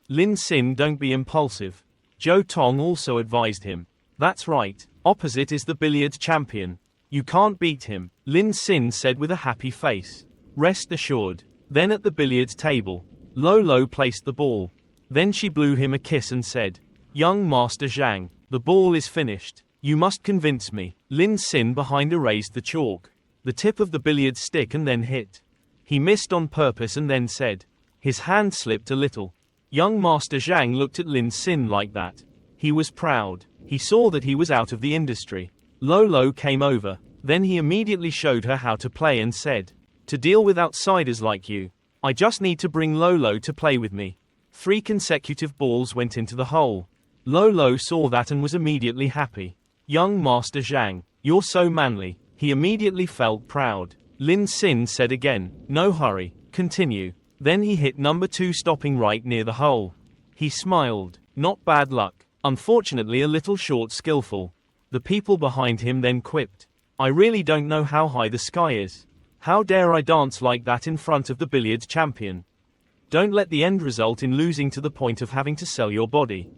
"Lin Sin, don't be impulsive." Zhou Tong also advised him. "That's right, opposite is the billiards champion. You can't beat him," Lin Sin said with a happy face. "Rest assured." Then at the billiards table, Lolo placed the ball. Then she blew him a kiss and said, "Young Master Zhang, the ball is finished. You must convince me." Lin Sin behind erased the chalk, the tip of the billiard stick, and then hit. He missed on purpose and then said. His hand slipped a little. Young Master Zhang looked at Lin Sin like that. He was proud. He saw that he was out of the industry. Lolo came over. Then he immediately showed her how to play and said, "To deal with outsiders like you, I just need to bring Lolo to play with me." 3 consecutive balls went into the hole. Lolo saw that and was immediately happy. Young Master Zhang, you're so manly. He immediately felt proud. Lin Sin said again, "No hurry, continue." Then he hit number 2, stopping right near the hole. He smiled. Not bad luck. Unfortunately a little short skillful. The people behind him then quipped. I really don't know how high the sky is. How dare I dance like that in front of the billiards champion? Don't let the end result in losing to the point of having to sell your body.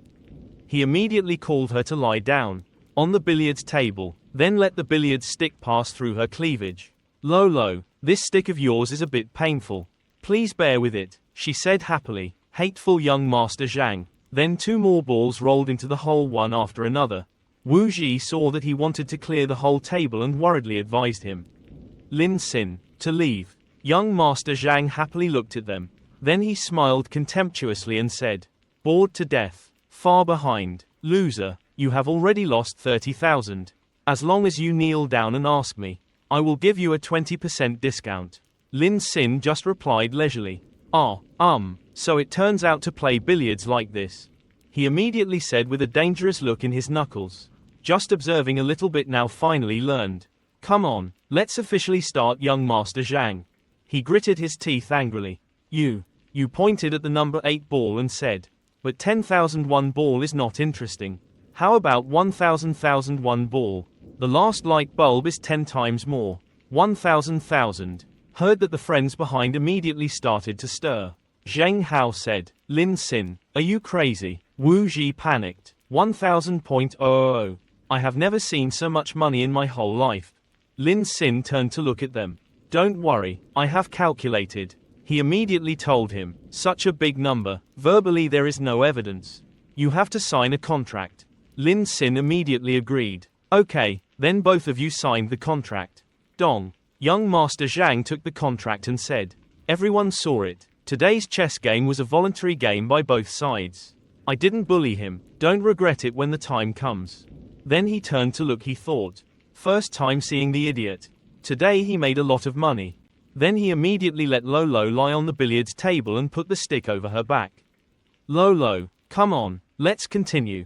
He immediately called her to lie down on the billiards table, then let the billiards stick pass through her cleavage. Lolo, this stick of yours is a bit painful. Please bear with it, she said happily. Hateful young Master Zhang. Then 2 more balls rolled into the hole one after another. Wu Ji saw that he wanted to clear the whole table and worriedly advised him. Lin Xin, to leave. Young Master Zhang happily looked at them. Then he smiled contemptuously and said, bored to death. Far behind. Loser, you have already lost 30,000. As long as you kneel down and ask me, I will give you a 20% discount. Lin Xin just replied leisurely. So it turns out to play billiards like this. He immediately said with a dangerous look in his knuckles. Just observing a little bit now finally learned. Come on, let's officially start young Master Zhang. He gritted his teeth angrily. You pointed at the number 8 ball and said, but 10,001 ball is not interesting. How about 1,000,001 ball? The last light bulb is 10 times more. 1,000,000. Heard that the friends behind immediately started to stir. Zheng Hao said, Lin Xin, are you crazy? Wu Ji panicked. 1,000.000. I have never seen so much money in my whole life. Lin Xin turned to look at them. Don't worry, I have calculated. He immediately told him, such a big number, verbally there is no evidence. You have to sign a contract. Lin Xin immediately agreed. Okay, then both of you signed the contract. Dong. Young Master Zhang took the contract and said. Everyone saw it. Today's chess game was a voluntary game by both sides. I didn't bully him, don't regret it when the time comes. Then he turned to look, he thought. First time seeing the idiot. Today he made a lot of money. Then he immediately let Lolo lie on the billiards table and put the stick over her back. Lolo, come on, let's continue.